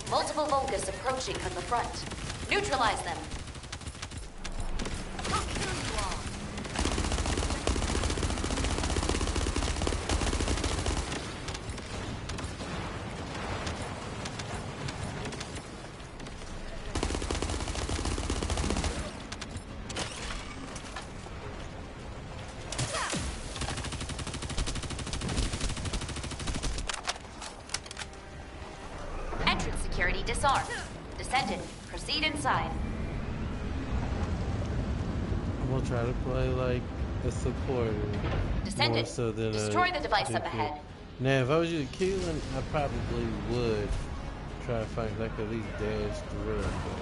Multiple Vulgus approaching from the front. Neutralize them. I'll kill you all. Entrance security disarmed. Descendant, proceed inside. I'm gonna try to play like a supporter more Descendant, so than destroy a the device up defender. ahead. Now, if I was you killing, I probably would try to find like at least dash through it, but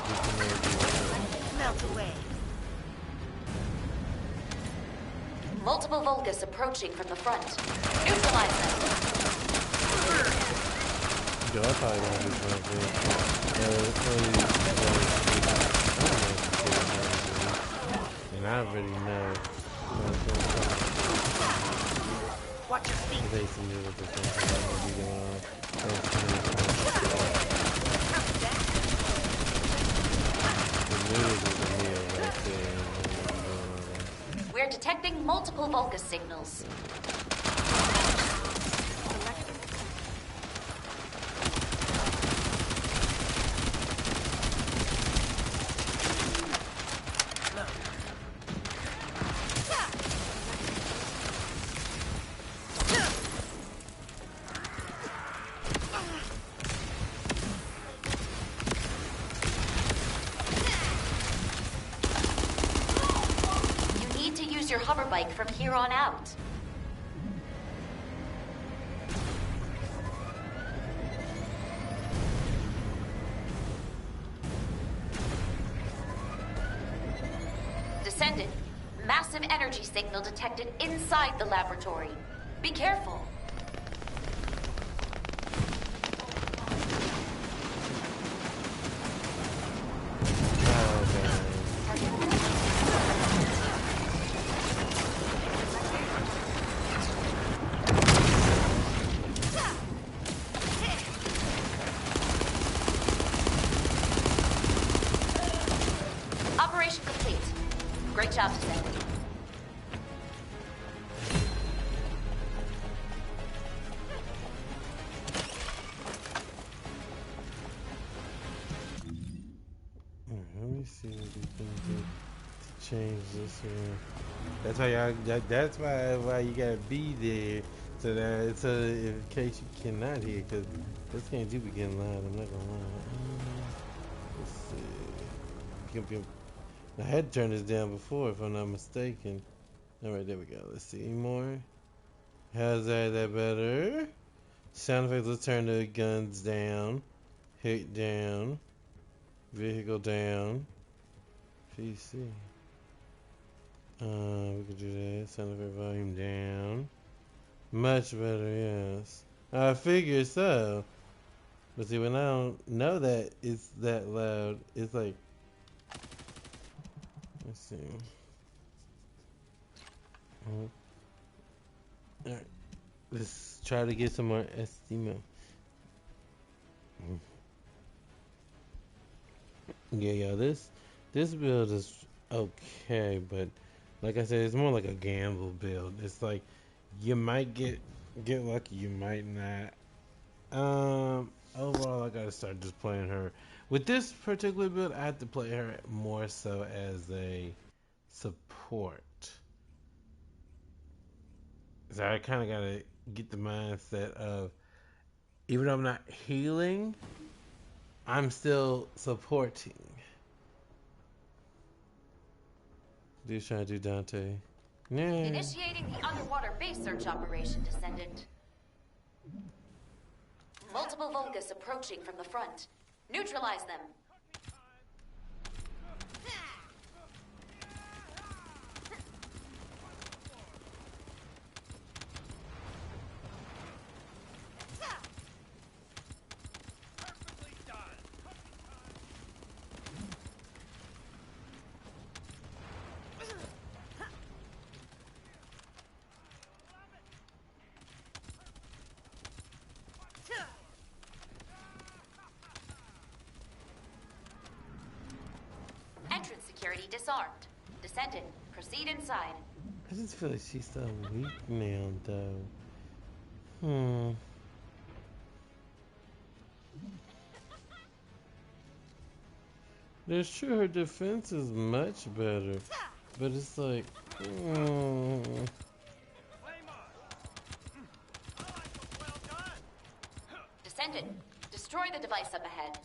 we can never do that. Melt away. Multiple Vulgus approaching from the front. Neutralize them. Yo, I probably won't do something. And I already know. Watch your feet. They see me with the thing I'm gonna be doing. The noodles is a meal right there. We're detecting multiple Vulgus signals. You need to use your hover bike from here on out. Descendant, massive energy signal detected inside the laboratory. Be careful. Operation complete. Great job, Descendant. Let me see what we can do to change this one. That's why y'all. That's why you gotta be there so that in case you cannot hear, because this game do be getting loud. I'm not gonna lie. Let's see. I had turned this down before, if I'm not mistaken. All right, there we go. Let's see more. How's that better? Sound effects. Let's turn the guns down. Hit down. Vehicle down. PC. We could do that. Sound effect volume down. Much better, yes. I figure so. But see, when I don't know that it's that loud, it's like. Let's see. Alright. Let's try to get some more estima. Yeah, this build is okay, but like I said, it's more like a gamble build. It's like you might get lucky, you might not. Overall, I gotta start just playing her. With this particular build, I have to play her more so as a support. So I kind of gotta get the mindset of, even though I'm not healing, I'm still supporting. Dude's trying to do Dante. Nah. Initiating the underwater base search operation, Descendant. Multiple Vulgus approaching from the front. Neutralize them. disarmed. Descendant, proceed inside. I just feel like she's so weak now, though. There's true her defense is much better, but it's like, Descendant, destroy the device up ahead.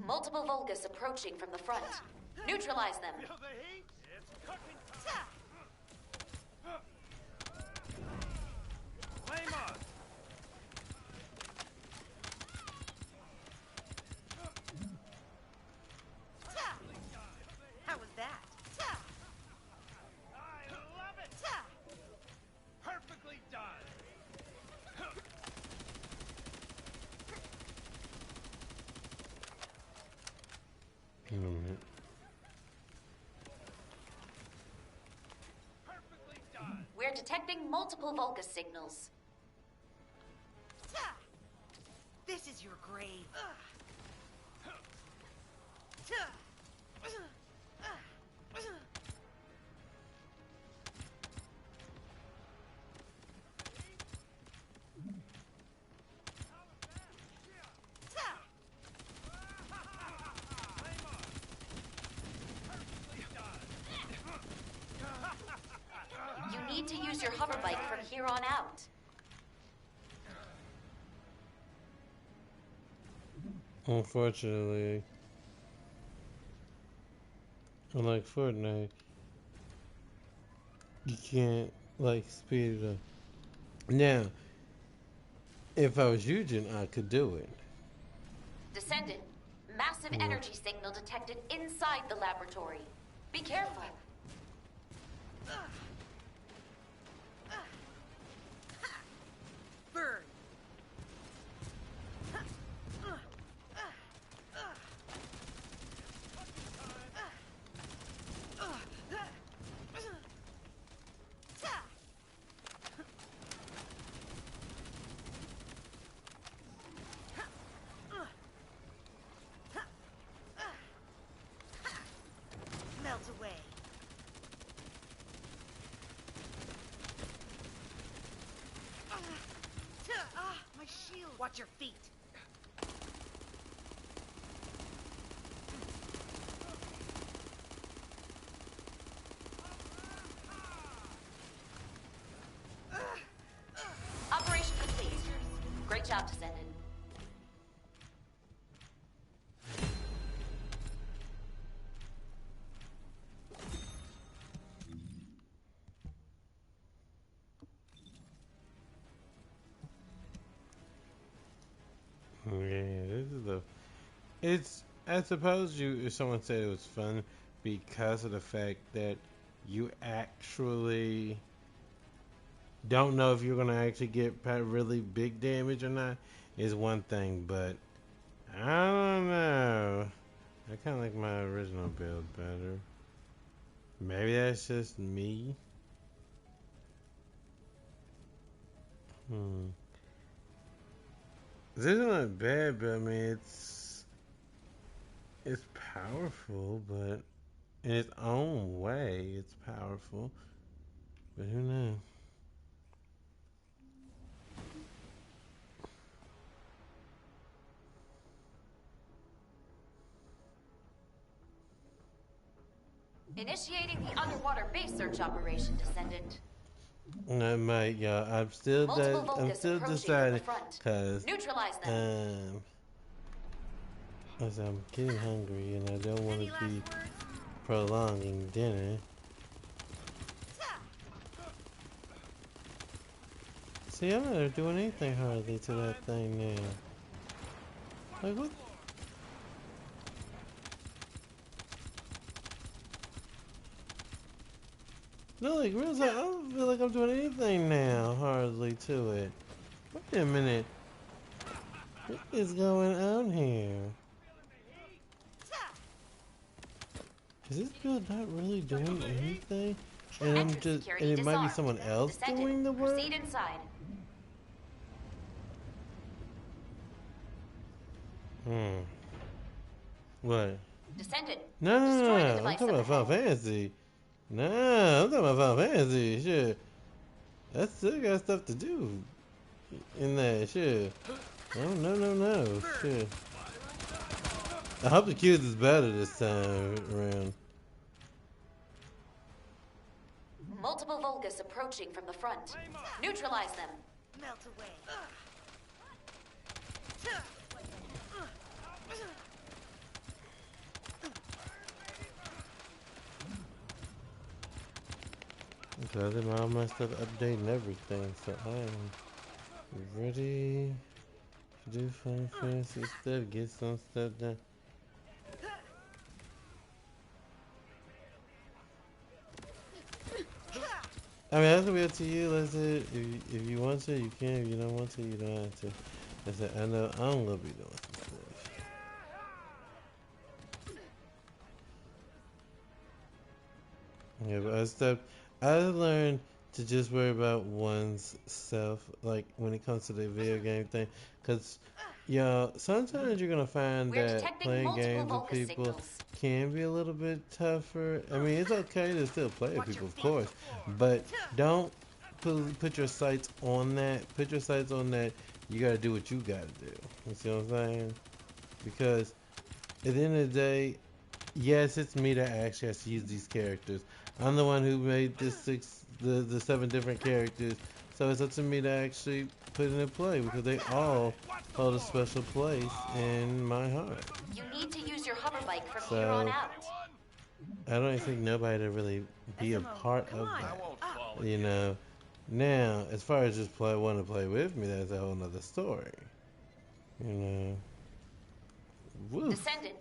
Multiple Vulgus approaching from the front. Neutralize them. Feel the heat? It's cooking time. Flame on. How was that? I love it. Perfectly done. Perfectly done. We're detecting multiple Vulgus signals. This is your grave. You need to use your hover bike from here on out. unfortunately, unlike Fortnite, you can't, like, speed it up. Now, if I was Eugen, I could do it. Descendant, massive energy signal detected inside the laboratory. Be careful. Burn. Melt away. My shield. Watch your feet. Operation complete. Great job, Descendant. Yeah, this is the. It's. I suppose if someone said it was fun because of the fact that you actually don't know if you're gonna actually get really big damage or not is one thing, but I don't know. I kind of like my original build better. Maybe that's just me. This is not bad, but I mean it's powerful, but in its own way, it's powerful. But who knows? Initiating the underwater base search operation, Descendant. I might, y'all. I'm still Multiple Vulgus approaching from the deciding front. because Neutralize them. as I'm getting hungry and I don't want Any to last be words? prolonging dinner. See, I'm not doing anything hardly to that thing now. Like what? No, like real talk, I don't feel like I'm doing anything now hardly to it. Wait a minute. What is going on here? Is this build not really doing anything? And I'm Entrance just, security and it might be disarmed. someone else Descendant, doing the work? proceed inside. What? Descendant, No, no, destroy the no. I'm device talking up about Final ahead. Fantasy. No, I'm talking about Final Fantasy. Shit. That's still got stuff to do in that. Shit. Oh, no, no, no. Shit. I hope the Q's is better this time around. Multiple Vulgus approaching from the front. Neutralize them. Melt away. Because I'm all my stuff updating everything, so I am ready to do Final Fantasy stuff, get some stuff done. I mean, that's gonna be up to you. That's it. If you want to, you can. If you don't want to, you don't have to. That's it. I know I'm gonna be doing some stuff. Yeah, but I learned to just worry about one's self, like when it comes to the video game thing, because sometimes you're gonna find We're that detecting playing multiple games with Vulgus people signals. can be a little bit tougher. I mean, it's okay to still play with Watch people, your of feet. course, but don't put your sights on that. Put your sights on that. You gotta do what you gotta do. You see what I'm saying? Because at the end of the day, yes, it's me that actually has to use these characters. I'm the one who made the 7 different characters, so it's up to me to actually put it in play because they all hold a special place in my heart. You need to use your hover bike from here on So out. I don't think nobody to really be a SMO, part come of on. that. You know. Now, as far as just want to play with me, that's a whole nother story. You know. Woof. Descendant,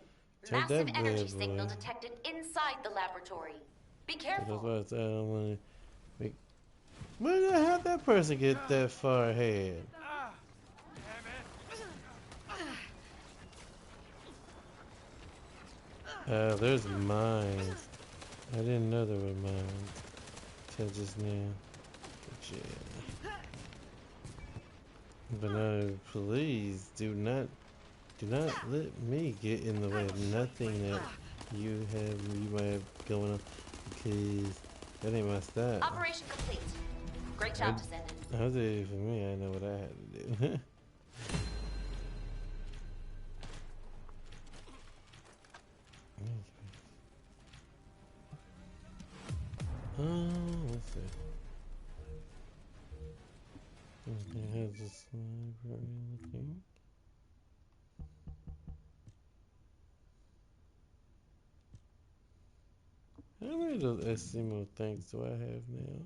Take massive that, energy bad signal boy. detected inside the laboratory. Be So that's careful. why I said I don't want to make. Where the hell that person get that far ahead? Ah, damn it. There's mines. I didn't know there were mines till just now. But yeah. But no, please do not let me get in the way of nothing that you might have going on, because that ain't my style. Operation complete. Great job, Descendant. I was it for me. I know what I had to do. Let's see. It has a sniper looking. How many of those SCMO things do I have now?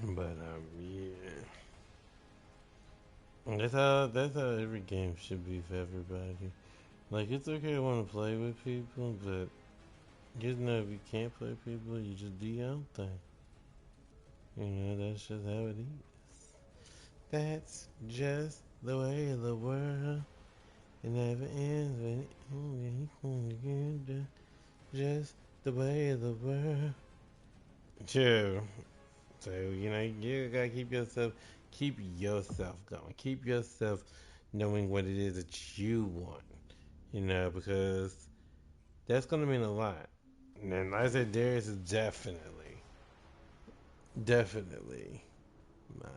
But yeah. That's how every game should be for everybody. Like, it's okay to want to play with people, but just know if you can't play with people, you just do your own thing. You know, that's just how it is. That's just the way of the world. It never ends when it just the way of the world. True. So, you know, you gotta keep yourself going. Keep yourself knowing what it is that you want. You know, because that's gonna mean a lot. And like I said, Darius is definitely my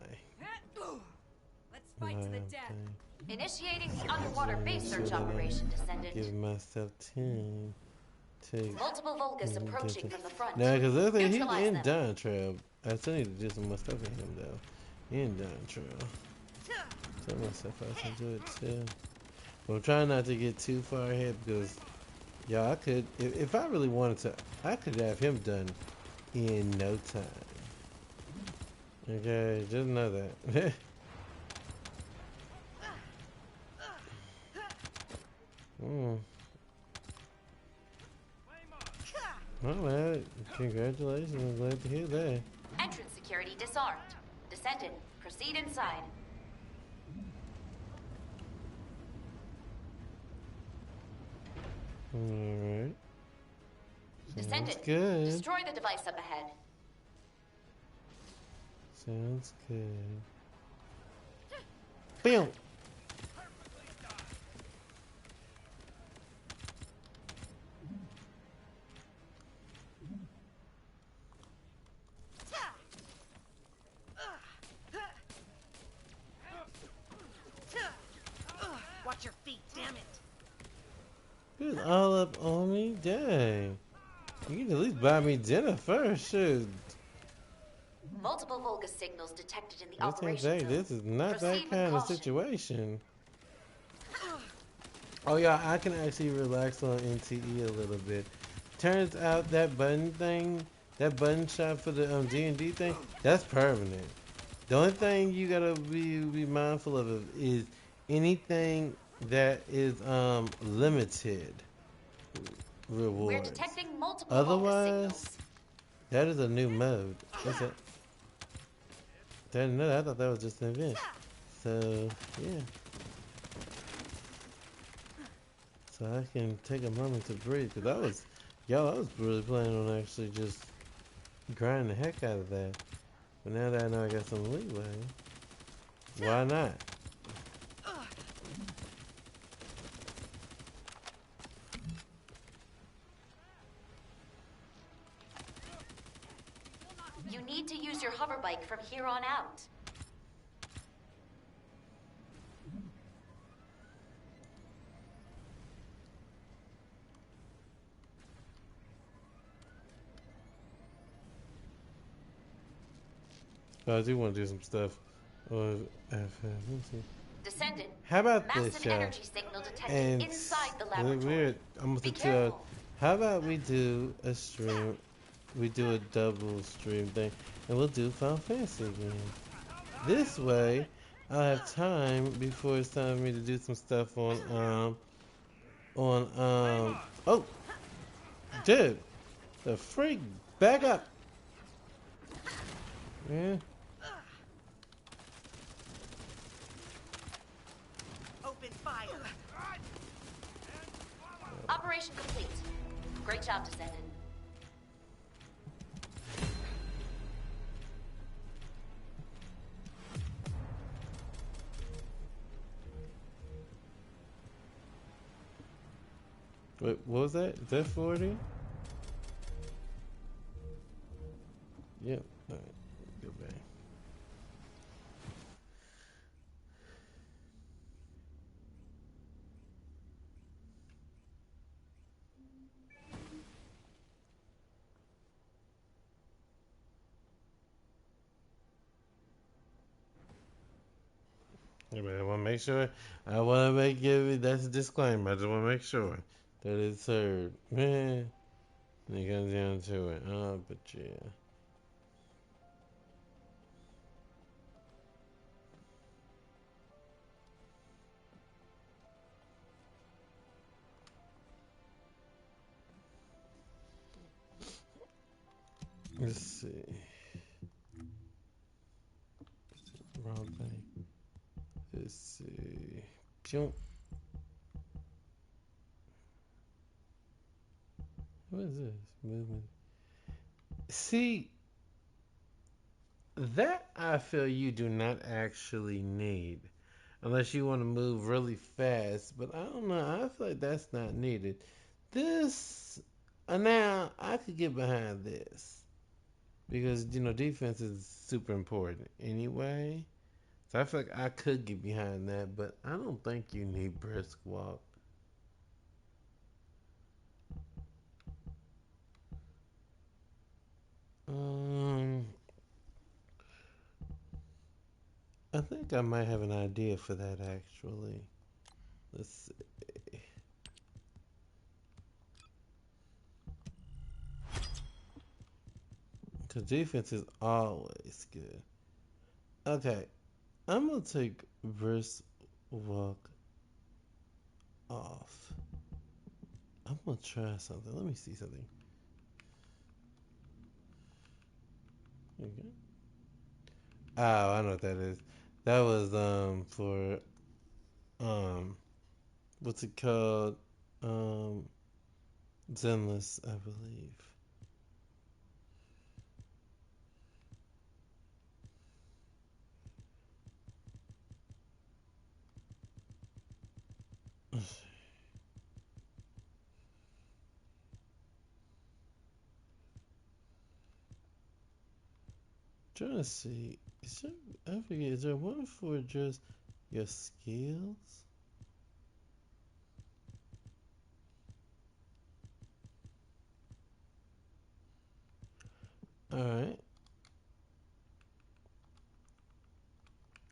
Let's fight to the death. thing. Initiating the underwater base Make sure search that operation, Give Descendant. myself time to Multiple Vulgus approaching from the front. now, because look like he's Neutralize in them. Dawn Trail. I still need to do some more stuff with him though. In Dawn Trail. Tell myself I can do it too. But I'm trying not to get too far ahead because I could if I really wanted to, I could have him done in no time. Okay, just know that. Alright, congratulations, I'm glad to hear that. Entrance security disarmed. Descendant, proceed inside. Alright. Sounds Descendant, good. destroy the device up ahead. Sounds good. Bam! Watch your feet, damn it. It's all up on me. Dang. You can at least buy me dinner first. Shoot. Multiple Vulgus signals detected in the This ain't operation that. zone. This is not Proceed that with kind of caution. situation. Oh yeah, I can actually relax on NTE a little bit. Turns out that button thing, that button shot for the D&D thing, that's permanent. The only thing you gotta be mindful of is anything that is limited We're rewards. detecting multiple Vulgus Otherwise, signals. that is a new mode. What's that? Didn't know that. I thought that was just an event. So yeah. So I can take a moment to breathe, because I was really planning on actually just grinding the heck out of that. But now that I know I got some leeway, why not? You need to use your hover bike from here on out. But I do want to do some stuff. Let me see. Descendant, How about this, massive y'all? energy signal detected And inside the we're laboratory. almost Be at 2 hours. careful. How about we do a stream? We do a double stream thing, and we'll do Final Fantasy again. This way, I'll have time before it's time for me to do some stuff oh, dude, the freak, back up. Yeah. Open fire. Operation complete. Great job, Descendant. Wait, what was that? Is that 40? Yep. Alright, go back. Yeah, but I want to make sure. I want to make it. That's a disclaimer. I just want to make sure that it's heard. Man, it comes down to it. Oh, but yeah. Let's see. Wrong thing. Let's see. Pew. What is this? Movement. See, that I feel you do not actually need. Unless you want to move really fast. But I don't know. I feel like that's not needed. This. Now, I could get behind this. Because, defense is super important anyway. So I feel like I could get behind that. But I don't think you need brisk walk. Um, I think I might have an idea for that actually. Let's see. Because defense is always good. Okay, I'm gonna take brisk walk off. I'm gonna try something. Let me see something. Okay. Oh, I know what that is. That was for um what's it called? Um Zenless, I believe. Trying to see. Is there, I forget. Is there one for just your skills? All right.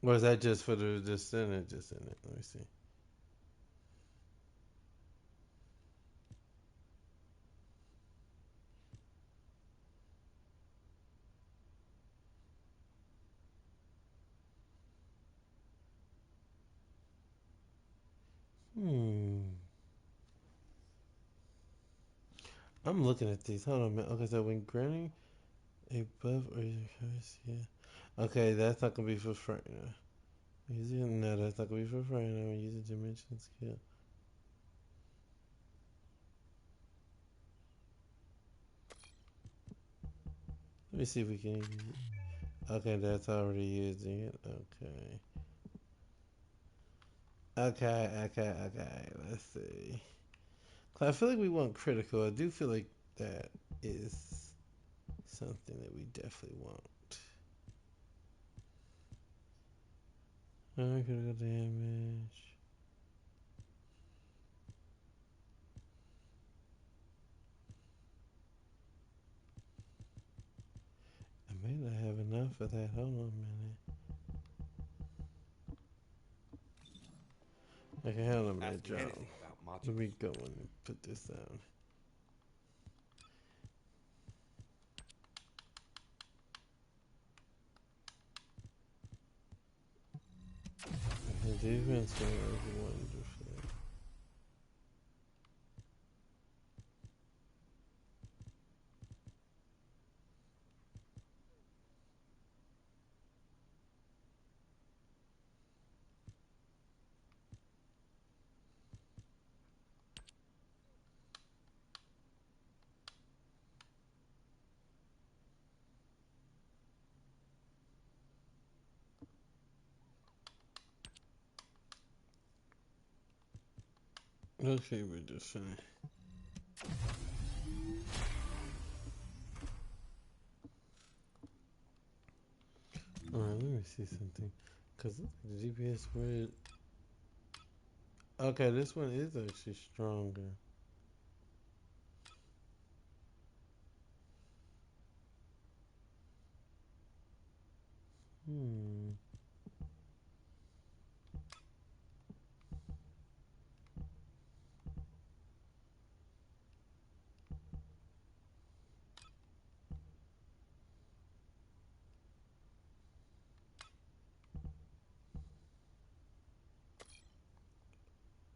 Or is that just for the Descendant? Descendant. Let me see. I'm looking at these. Hold on a minute. Okay, so when granting a buff or your curse, yeah. Okay, that's not gonna be for Frightener. No, that's not gonna be for Frightener. When using dimension skill. Let me see if we can. Okay, that's already using it. Okay. Okay. Let's see. I feel like we want critical. I do feel like that is something that we definitely want. Critical damage. I may not have enough of that. Hold on a minute. Okay, hold on a minute, Ask me John. anything about Let modules. me go and put this down. The defense is wonderful. Okay, we're just fine. Alright, let me see something. Because the GPS spread. Okay, this one is actually stronger. Hmm.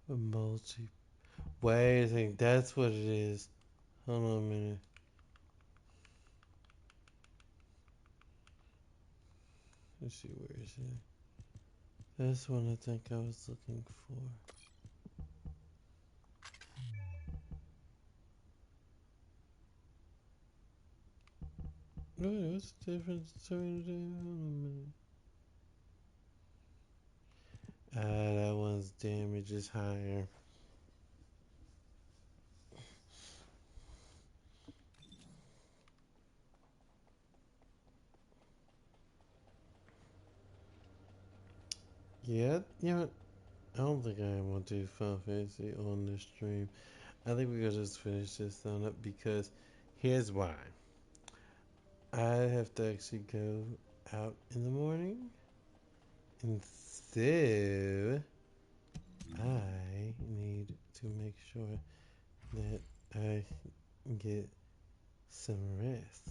A multi. Wait a second, that's what it is. Hold on a minute. Let's see, where is it? That's one I think I was looking for. Wait, what's the difference between the two? Hold on a minute. That one's damage is higher. Yeah, you know, I don't think I want to do Final Fantasy on this stream. I think we're gonna just finish this on up because here's why. I have to actually go out in the morning, and so I need to make sure that I get some rest.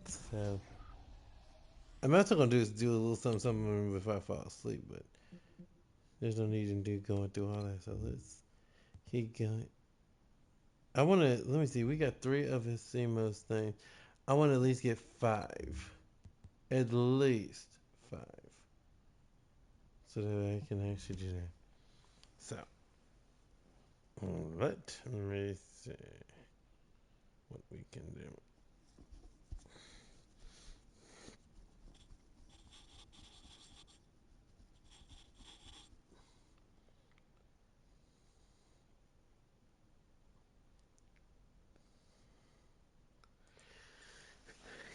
So I'm also gonna do a little something before I fall asleep, but there's no need in going through all that. So let's keep going. I want to let me see. We got 3 of his CMOS things. I want to at least get 5, at least 5. so that I can actually do that. So, let me see what we can do.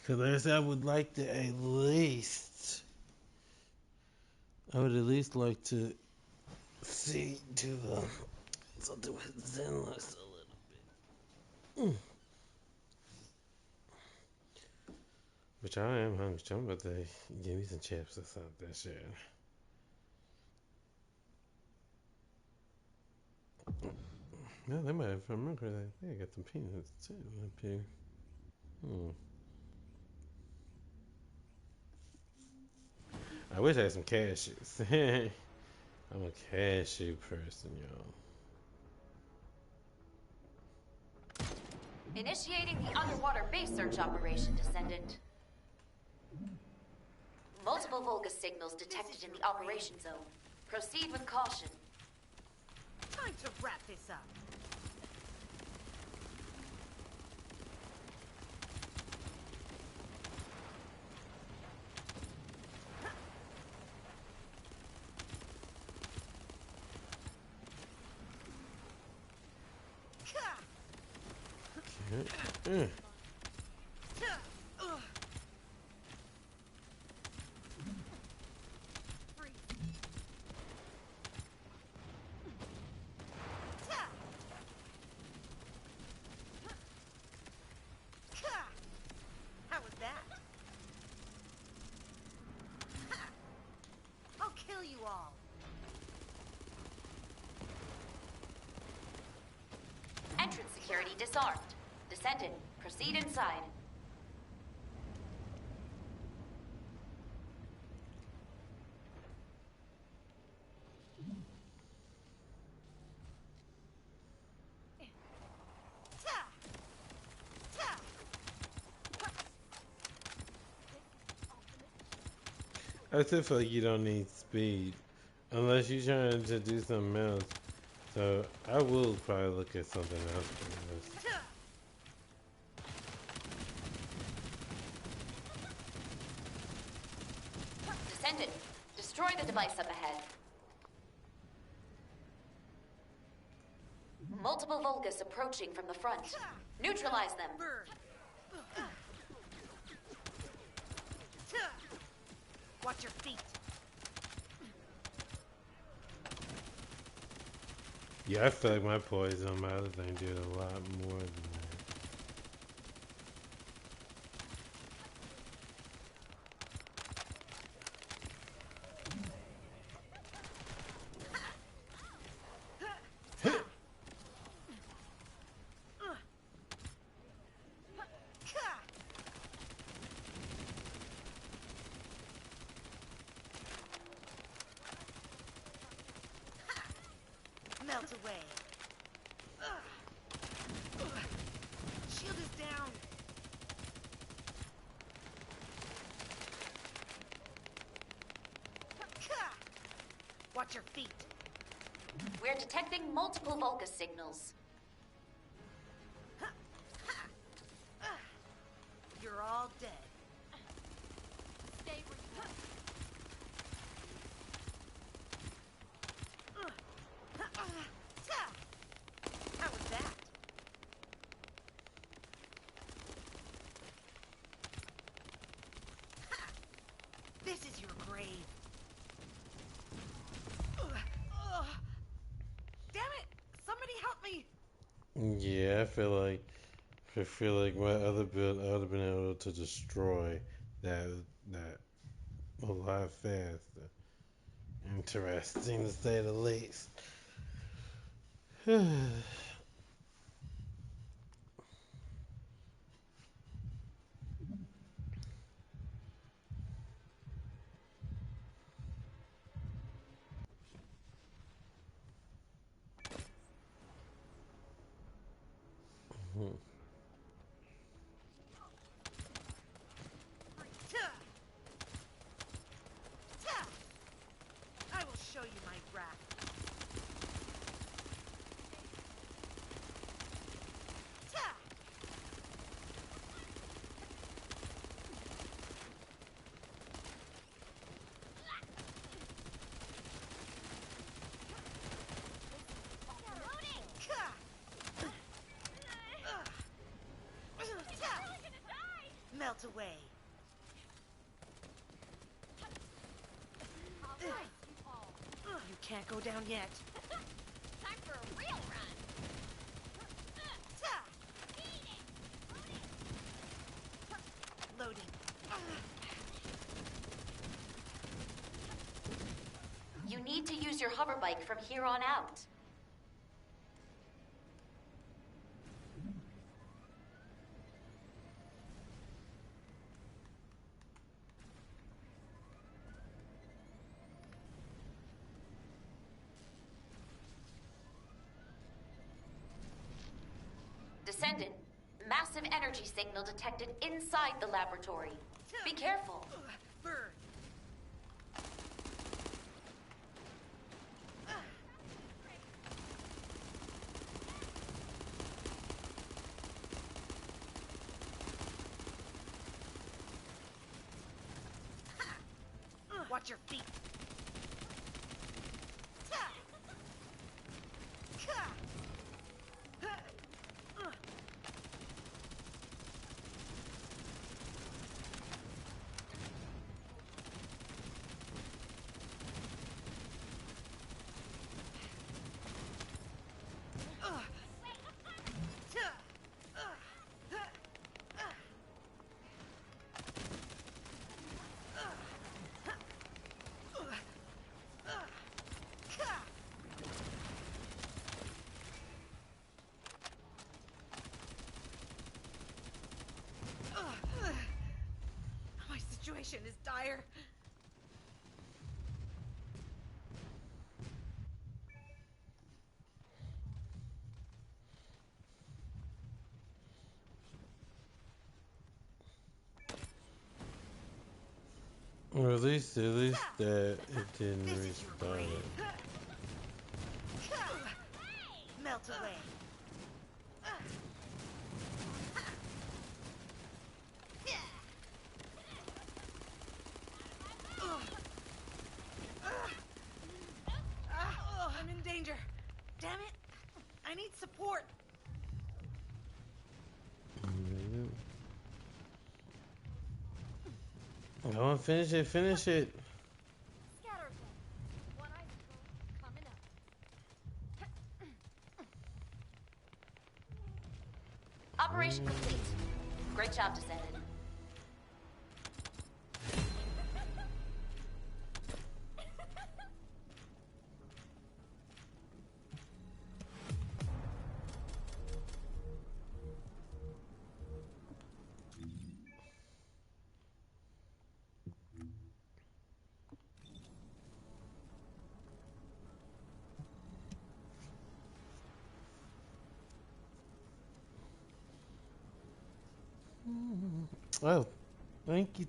Because I would like to at least, I would at least like to see, do something with Zenless a little bit. Which I am hungry. I'm about to give me some chips or something. Shit. No, they might have, if I remember correctly, I think I got some peanuts too up here. I wish I had some cashews. I'm a cashew person, y'all. Initiating the underwater base search operation, Descendant. Multiple Vulgus signals detected in the operation zone. Proceed with caution. Time to wrap this up. How was that? I'll kill you all. Entrance security disarmed. Descendant, proceed inside. I still feel like you don't need speed unless you're trying to do something else. So I will probably look at something else for this. Descendant, destroy the device up ahead. Multiple Vulgus approaching from the front. Neutralize them. Burn. Watch your feet. Yeah, I feel like my poison on my other thing did a lot more than that. Melt away. Shield is down. Watch your feet. We're detecting multiple Vulgus signals. You're all dead. Stay where you are. How was that? This is your grave. Damn it! Somebody help me! Yeah, I feel like my other build I would have been able to destroy that a lot faster. Interesting to say the least. I will away. You can't go down yet. Time for a real run. Loading. You need to use your hover bike from here on out. Descendant, massive energy signal detected inside the laboratory. Be careful. Burn. Watch your feet. My situation is dire. Or at least that it didn't This is your restart grave. it. Melt away. I'm in danger. Damn it. I need support. Go on, finish it, finish it. Operation complete. Great job, Descendant. Oh, thank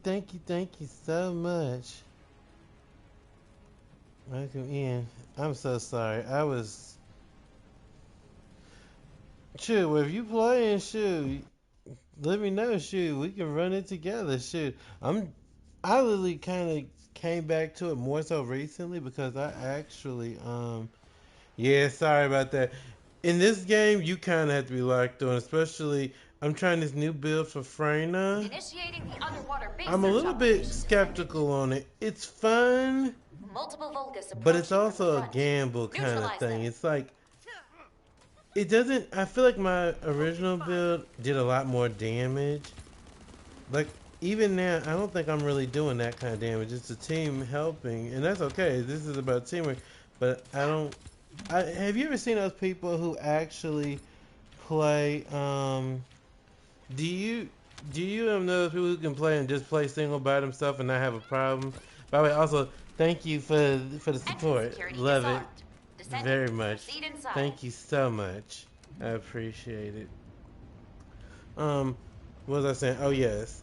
you so much. Welcome in. I'm so sorry. I was. Shoot, well, if you playing, shoot, let me know. Shoot, we can run it together. Shoot, I literally kind of came back to it more so recently because I actually, yeah, sorry about that. In this game, you kind of have to be locked on, especially. I'm trying this new build for Freyna. Initiating the underwater base I'm a search little bit operation, skeptical on it. It's fun, multiple Vulgus but it's approaching from the also a front. gamble kind of Neutralize thing. them. It's like it doesn't. I feel like my original build did a lot more damage. Like even now, I don't think I'm really doing that kind of damage. It's a team helping, and that's okay. This is about teamwork. But I don't. Have you ever seen those people who actually play? Do you know those people who can play and just play single by themselves and not have a problem? By the way, also thank you for the Entrance support. security Love it disarmed. Descendant, very much. proceed inside. Thank you so much. I appreciate it. What was I saying? Oh yes.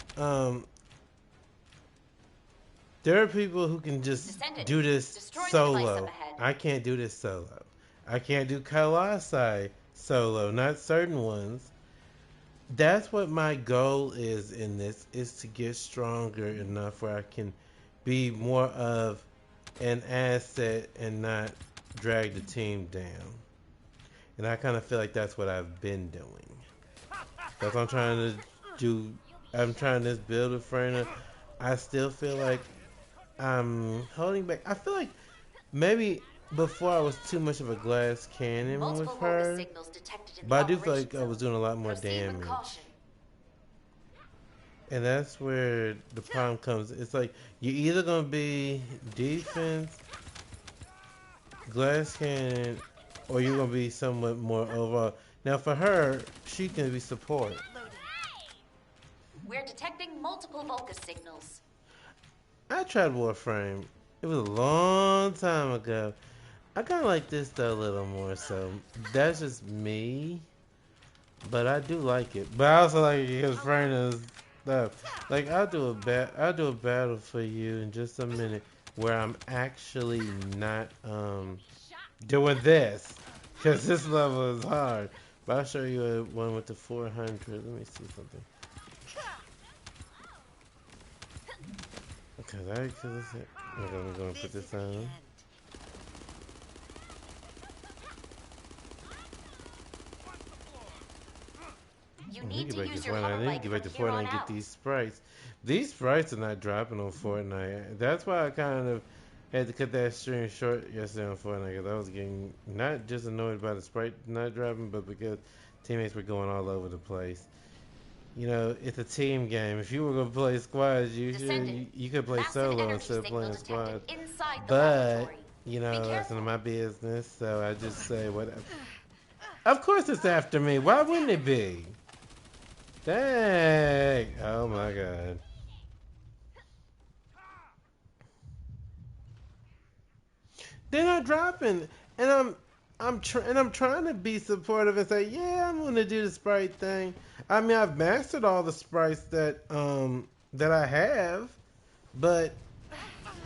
There are people who can just Descendant, do this destroy the device up solo. ahead. I can't do this solo. I can't do Colossi solo. Not certain ones. That's what my goal is in this, is to get stronger enough where I can be more of an asset and not drag the team down. And I kind of feel like that's what I've been doing. That's what I'm trying to do I'm trying this build with Freyna, I still feel like I'm holding back. I feel like maybe before I was too much of a glass cannon with Multiple Vulgus her, signals detected in the but I do feel operation like I was zone. doing a lot more Proceed with damage. caution. And that's where the problem comes. It's like you're either gonna be defense, glass cannon, or you're gonna be somewhat more overall. Now for her, she can be support. We're detecting multiple Vulgus signals. I tried Warframe. It was a long time ago. I kind of like this though a little more. So that's just me, but I do like it. But I also like it because Frena's stuff. Like I'll do a battle for you in just a minute where I'm actually not doing this because this level is hard. But I'll show you one with the 400. Let me see something. Okay, that kills it. Okay, I'm gonna put this on. You I need need to to get back to use your Fortnite. hover I need bike to get back from to here Fortnite on and get out. these sprites. These sprites are not dropping on Fortnite. That's why I kind of had to cut that stream short yesterday on Fortnite because I was getting not just annoyed by the sprite not dropping, but because teammates were going all over the place. You know, it's a team game. If you were gonna play squads, Descendant. you could play Massive solo energy instead of signal playing detected squads. inside the But laboratory. you Be know, that's none careful. of my business. So I just say whatever. Of course, it's after me. Why wouldn't it be? Dang! Oh my god. They're not dropping, and I'm trying to be supportive and say, yeah, I'm gonna do the sprite thing. I mean, I've mastered all the sprites that I have, but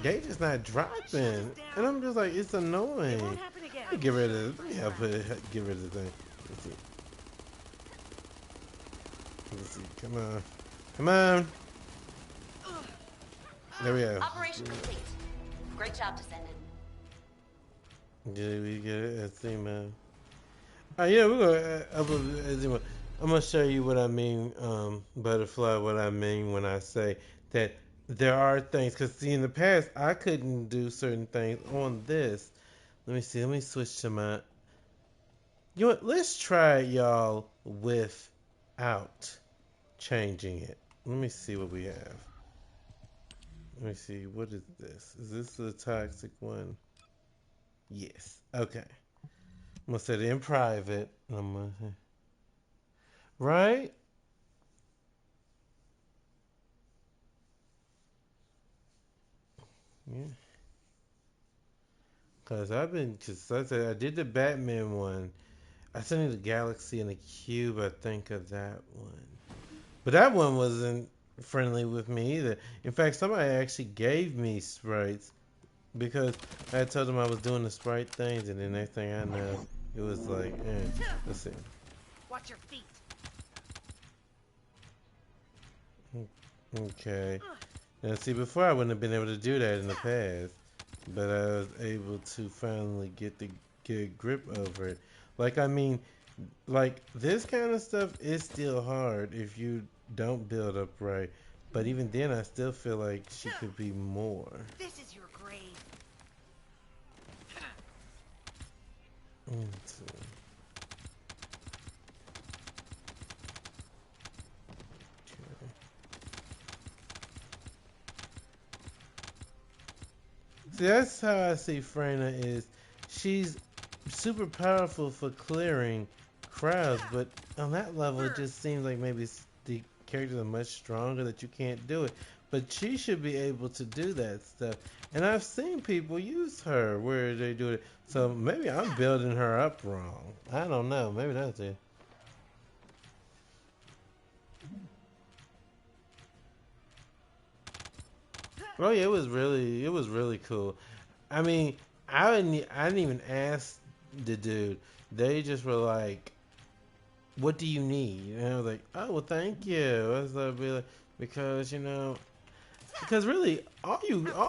they just not dropping, and I'm just like, it's It won't annoying. happen again. Let me get rid of Let me help it, get rid of the thing. Let's see. Let's see. Come on, come on. There we go. Operation complete. Great job, Descendant. Did we get it? Let's see, man. Yeah, we're gonna upload. I'm gonna show you what I mean, butterfly. What I mean when I say that there are things. Cause see, in the past, I couldn't do certain things on this. Let me see. Let me switch to my. You know what? Let's try it, y'all, without changing it. Let me see what we have. Let me see. What is this? Is this the toxic one? Yes. Okay. I'm gonna set it in private. Right? Yeah. Cause like I said, I did the Batman one. I sent you the Galaxy and the Cube. I think of that one, but that one wasn't friendly with me either. In fact, somebody actually gave me sprites because I told them I was doing the sprite things, and the next thing I know, it was like, let's see. Watch your feet. Okay. Now, see, before I wouldn't have been able to do that in the past, but I was able to finally get a grip over it. Like, I mean, like this kind of stuff is still hard if you don't build up right. But even then, I still feel like she could be more. This is your grave. Let's see. See, that's how I see Freyna is. She's super powerful for clearing crowds, but on that level, it just seems like maybe the characters are much stronger that you can't do it. But she should be able to do that stuff. And I've seen people use her where they do it. So maybe I'm building her up wrong. I don't know. Maybe that's it. Oh yeah, it was really cool. I mean, I didn't even ask the dude. They just were like, "What do you need?" And I was like, "Oh, well, thank you." I was like, because because really, all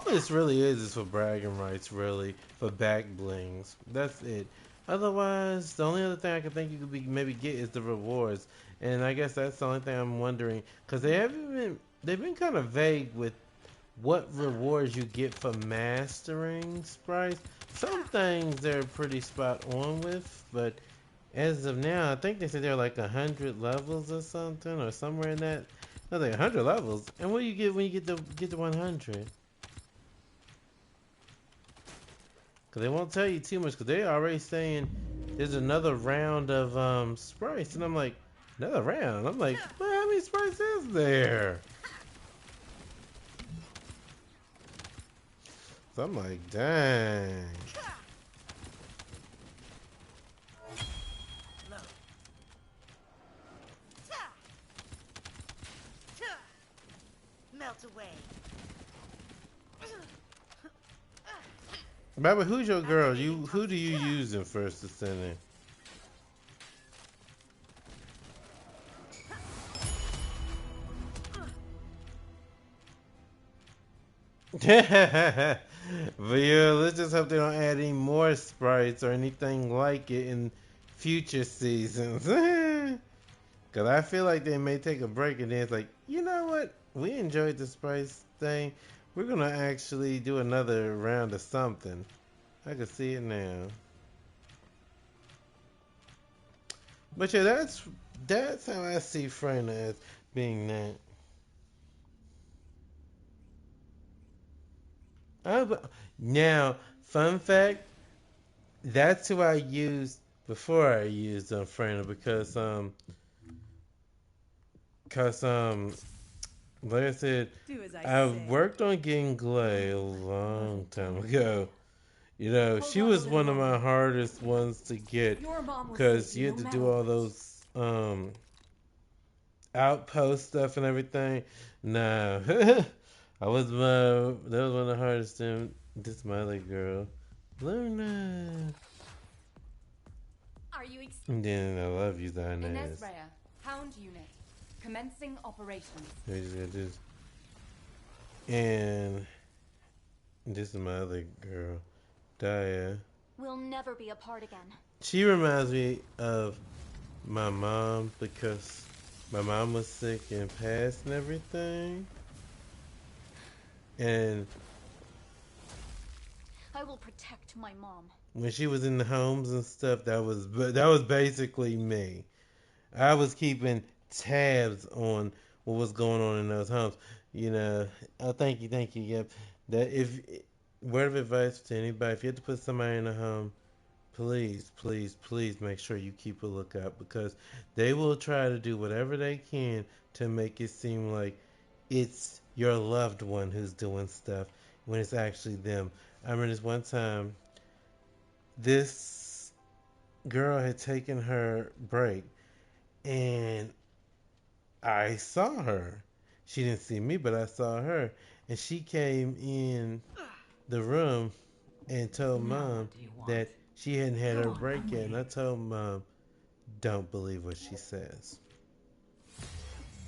this really is for bragging rights, really for back blings. That's it. Otherwise, the only other thing I could think you could be maybe get is the rewards, and I guess that's the only thing I'm wondering because they've been kind of vague with what rewards you get for mastering sprites. Some things they're pretty spot on with, but as of now, I think they said they're like 100 levels or something, or somewhere in that. I was like 100 levels, and what do you get when you get to 100? Because they won't tell you too much, because they're already saying there's another round of sprites, and I'm like, another round? I'm like, well, how many sprites is there? So I'm like, dang. Low. Melt away. Baba, who's your girl? Who do you use in First Descendant? But yeah, let's just hope they don't add any more sprites or anything like it in future seasons. Cause I feel like they may take a break and then it's like, you know what? We enjoyed the sprites thing. We're gonna actually do another round of something. I can see it now. But yeah, that's how I see Freyna as being that. Now, fun fact, that's who I used before I used Freyna because like I said, Do as I say. worked on getting Glay a long time ago. You know, Hold she on a was little one of my longer. hardest ones to get Your mom will because save you you had no to matter do all what. those outpost stuff and everything. Nah, that was one of the hardest. This my other girl, Luna. Are you And then I love you, Inez. Inesrea, Hound Unit, commencing operations. We just got this. And this is my other girl, Daya. We'll never be apart again. She reminds me of my mom because my mom was sick and passed and everything. And I will protect my mom. when she was in the homes and stuff, that was basically me. I was keeping tabs on what was going on in those homes. You know, oh, thank you. Yep. That if word of advice to anybody, if you have to put somebody in a home, please make sure you keep a lookout because they will try to do whatever they can to make it seem like it's your loved one who's doing stuff when it's actually them. I remember this one time, this girl had taken her break and I saw her. She didn't see me, but I saw her. And she came in the room and told Now mom what do you want? that she hadn't had Go her on, break I'm yet. And waiting. I told mom, don't believe what she says.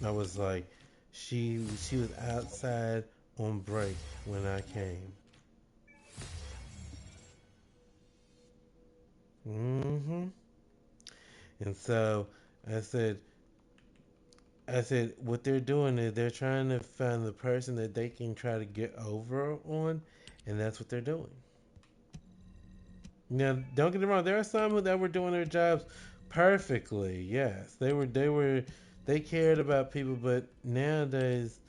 I was like, she was outside on break when I came. hmm And so I said, what they're doing is they're trying to find the person that they can try to get over on, and that's what they're doing. Now, don't get me wrong. There are some that were doing their jobs perfectly. Yes, they cared about people. But nowadays,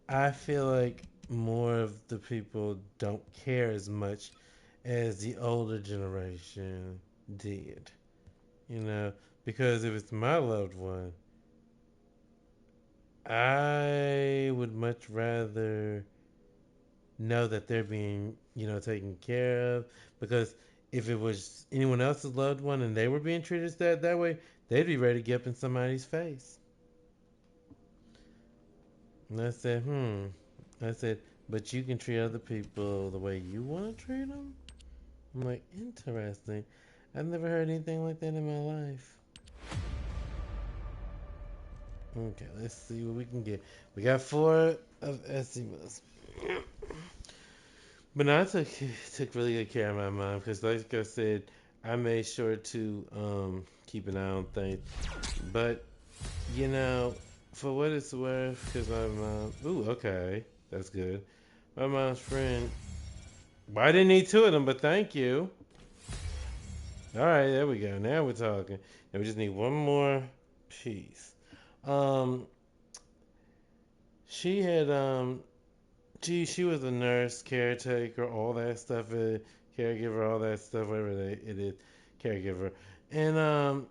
I feel like more of the people don't care as much as the older generation did. You know, because if it's my loved one, I would much rather know that they're being, taken care of. Because if it was anyone else's loved one and they were being treated that way, they'd be ready to get up in somebody's face. And I said, I said, but you can treat other people the way you want to treat them? I'm like, interesting. I've never heard anything like that in my life. Okay, let's see what we can get. We got 4 of estimates. But no, I took really good care of my mom because, like I said, I made sure to keep an eye on things. But you know, for what it's worth, because my mom. Ooh, okay, that's good. My mom's friend. Well, I didn't need two of them, but thank you. All right, there we go. Now we're talking. And we just need one more piece. Um, she had she was a nurse, caretaker, all that stuff, caregiver, all that stuff, whatever it is, caregiver, and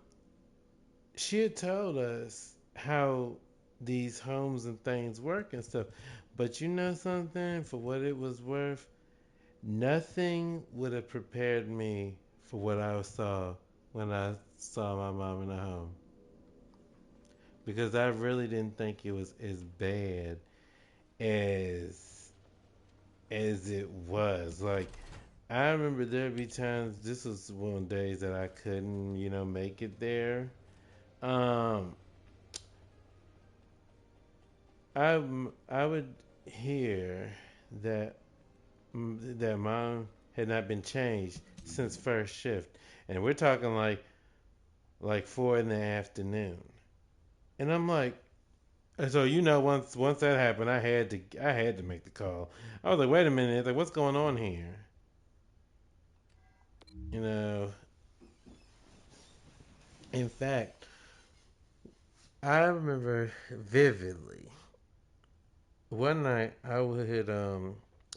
she had told us how these homes and things work and stuff. But you know something, for what it was worth, nothing would have prepared me for what I saw when I saw my mom in the home. Because I really didn't think it was as bad as it was. Like I remember there'd be times. This was one of the days that I couldn't, make it there. Um, I would hear that that mom had not been changed since first shift, and we're talking like 4 in the afternoon. And I'm like, and so once that happened, I had to make the call. I was like, wait a minute, like what's going on here? You know, in fact, I remember vividly one night I had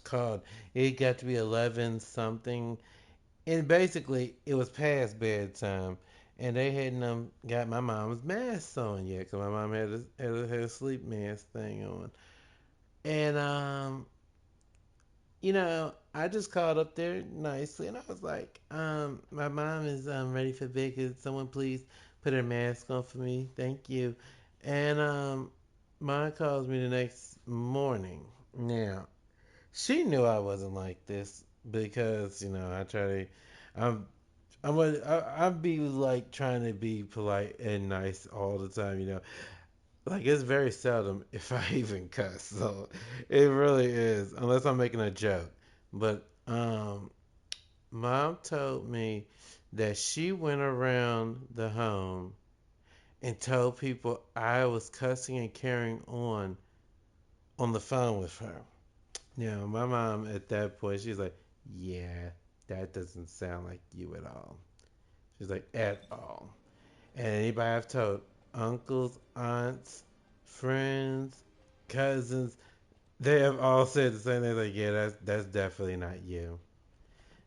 called. It got to be 11 something, and basically it was past bedtime, and they hadn't got my mom's mask on yet because my mom had a sleep mask thing on, and I just called up there nicely and I was like, my mom is ready for bed. Could someone please put her mask on for me? Thank you. And mom calls me the next morning. Now, she knew I wasn't like this because, I try to, I'm, I'd be like trying to be polite and nice all the time. Like it's very seldom if I even cuss. So it really is, unless I'm making a joke. But mom told me that she went around the home and told people I was cussing and carrying on the phone with her. Now, my mom at that point, she's like, "Yeah, that doesn't sound like you at all." She's like, "At all." And anybody I've told, uncles, aunts, friends, cousins, they have all said the same thing. Like, yeah, that's definitely not you.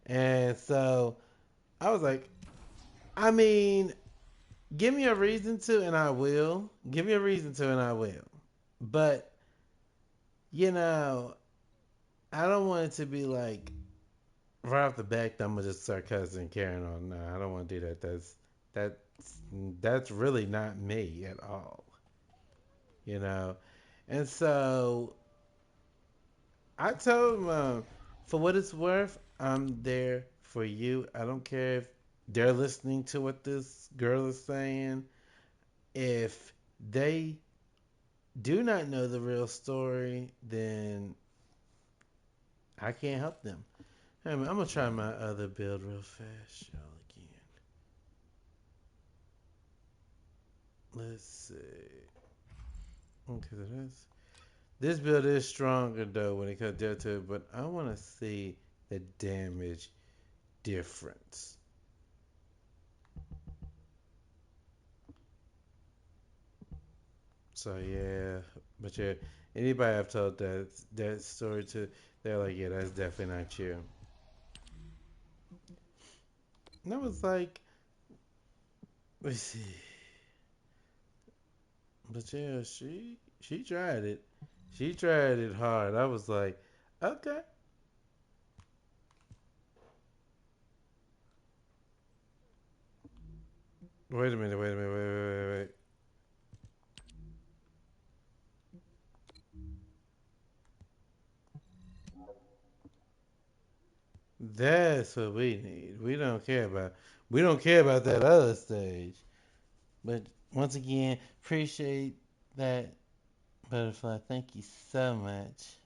And so I was like, I mean, give me a reason to, and I will. Give me a reason to, and I will. But you know, I don't want it to be like right off the back. That I'm gonna just start cussing and carrying on. No, I don't want to do that. That's that's really not me at all. You know, and so I told him, for what it's worth, I'm there for you. I don't care if they're listening to what this girl is saying. If they do not know the real story, then I can't help them. Hey, man, I'm gonna try my other build real fast, y'all. Again, let's see. Okay, this build is stronger though when it comes down to it, but I want to see the damage difference. So yeah, but yeah, anybody I've told that story to, they're like, yeah, that's definitely not you. And I was like, let's see, but yeah, she tried it. She tried it hard. I was like, okay. Wait a minute, wait a minute, wait. That's what we need. We don't care about that other stage. But once again, appreciate that butterfly. Thank you so much.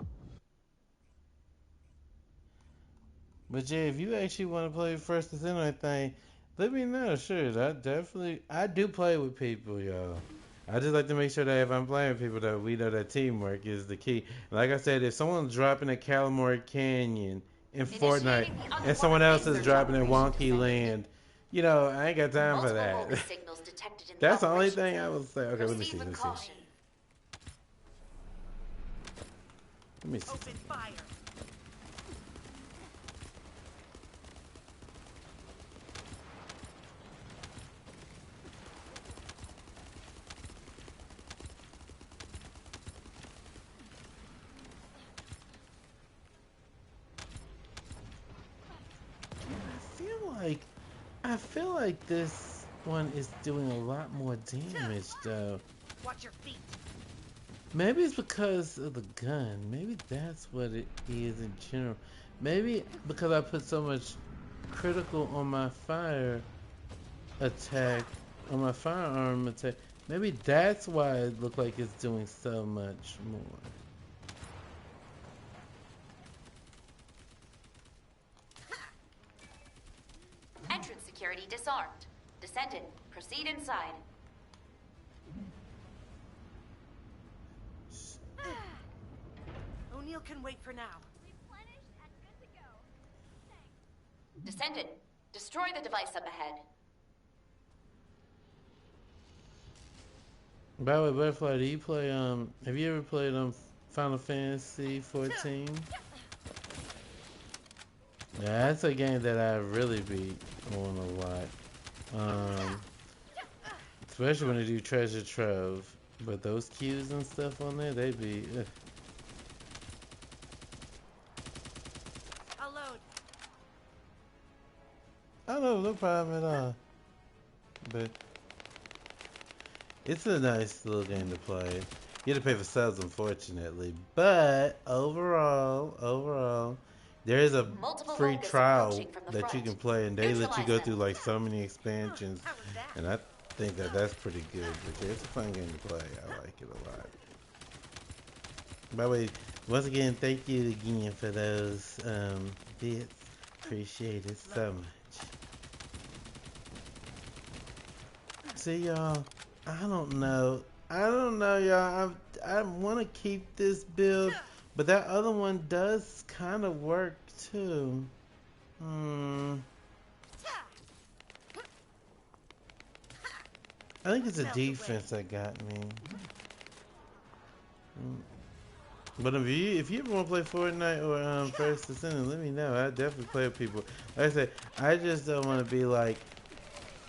But yeah, if you actually want to play first Descendant thing, let me know. Sure, I do play with people, y'all. I just like to make sure that if I'm playing with people, that we know that teamwork is the key. Like I said, if someone's dropping a Calamari Canyon in Fortnite Initiating the and underwater someone else base is search dropping in operation, Wonky Descendant. Land, I ain't got time for Multiple that. Vulgus signals detected in the That's the only operation thing I zone. would say. Okay, let me Proceed see. with Let me see. caution. Let me see. Open fire. I feel like this one is doing a lot more damage though. Watch your feet. Maybe it's because of the gun. Maybe that's what it is in general. Maybe because I put so much critical on my fire attack, on my firearm attack. Maybe that's why it looked like it's doing so much more. Entrance security disarmed. Descendant, proceed inside. O'Neill can wait for now. Descendant, destroy the device up ahead. By the way, Butterfly, do you play have you ever played Final Fantasy 14? Yeah, that's a game that I really beat on a lot. Especially when they do Treasure Trove. But those cues and stuff on there, they be I'll load. I know, no problem at all. But it's a nice little game to play. You have to pay for subs, unfortunately. But overall, there is a Multiple free Vulgus trial approaching from the that you front. can play, and they let you Neutralize go them. through like so many expansions, How was that? and I think that that's pretty good. But yeah, it's a fun game to play. I like it a lot. By the way, once again, thank you again for those bits. Appreciate it so much. See, y'all, I don't know, y'all. I want to keep this build, but that other one does kind of work too. I think it's a defense that got me. But if you ever want to play Fortnite or First Descendant, let me know. I definitely play with people. Like I said, I just don't want to be like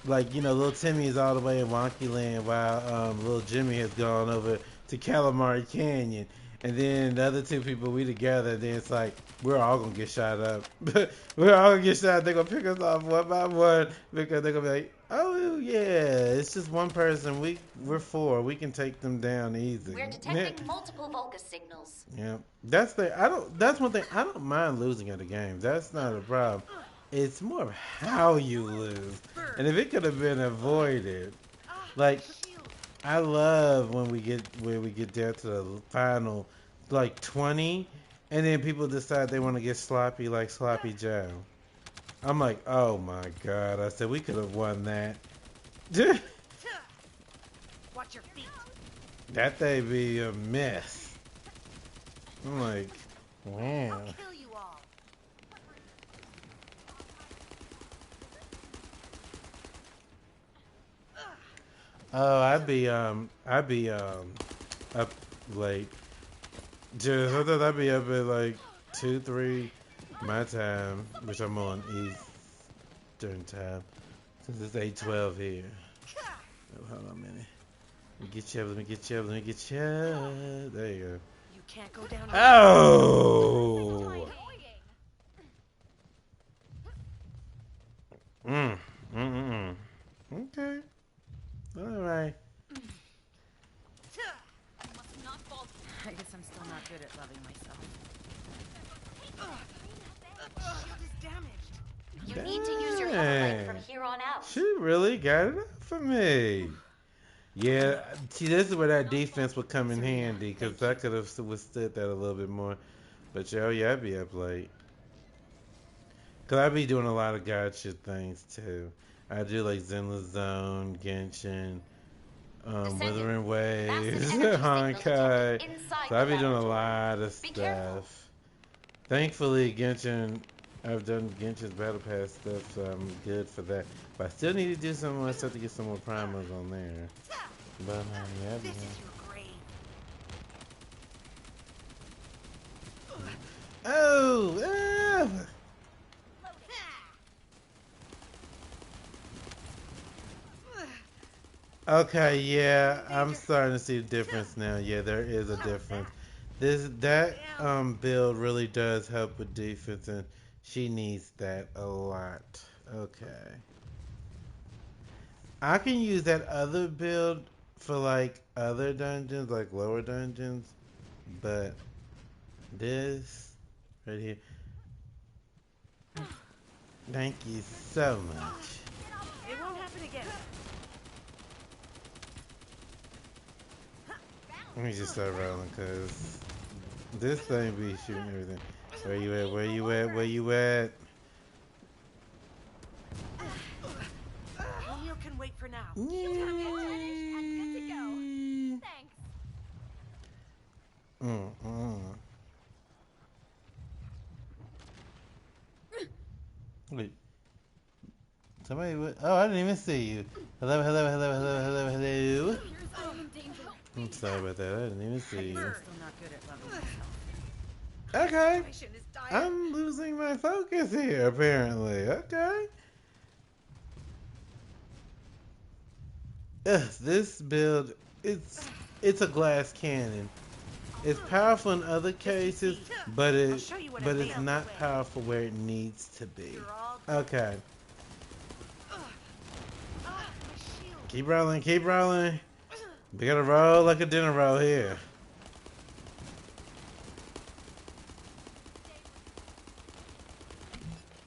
little Timmy is all the way in Wonky Land while little Jimmy has gone over to Calamari Canyon, and then the other two people we together. Then it's like we're all gonna get shot up. We're all gonna get shot. They're gonna pick us off one by one because they're gonna be like, "Oh yeah, it's just one person. We're four. We can take them down easy." We're detecting multiple Vulgus signals. Yeah, That's one thing. I don't mind losing at a game. That's not a problem. It's more of how you lose, and if it could have been avoided. Like, I love when we get down to the final, like 20, and then people decide they want to get sloppy like Sloppy Joe. I'm like, oh my god! I said we could have won that. Watch your feet. That thing be a mess. I'm like, wow. I'll kill you all. Oh, I'd be up late. Just I thought I'd be up at like 2, 3 my time, which I'm on Eastern time. Since it's 8:12 here. Oh, hold on a minute. Let me get you up. There you go. You can't go down. Oh. Okay. All right. I guess I'm still not good at loving myself. Shield is damaged. You need to use your hoverlight from here on out. She really got it up for me. Yeah, see, this is where that defense would come in handy, because I could have withstood that a little bit more. But yeah, I'd be up late. Because I'd be doing a lot of God shit things, too. I do like Zenless Zone, Genshin, Descendant. Withering Massive Waves, energy signal Honkai. detected inside So the I be doing a laboratory. lot of Be careful. stuff. Thankfully, Genshin, I've done Genshin's Battle Pass stuff, so I'm good for that. But I still need to do some more stuff to get some more primals on there. But yeah, This is your grave. oh, okay, yeah, I'm starting to see the difference now. Yeah, there is a difference. That build really does help with defense, and she needs that a lot. Okay. I can use that other build for like other dungeons, like lower dungeons, but this right here. Thank you so much. It won't happen again. Let me just start rolling, cause this thing be shooting everything. Where you at? Where you at? Where you at? Romeo can wait for now. Mm-mm. Wait. Somebody. Oh, I didn't even see you. Hello, hello, hello, hello, hello, hello. I'm sorry about that. I didn't even see you. I'm still not good at loving myself. Okay. Situation is dire. I'm losing my focus here, apparently. Okay. Ugh, this build, it's a glass cannon. It's powerful in other cases, but it's not powerful where it needs to be. Okay. Keep rolling, keep rolling. We gotta roll like a dinner roll here.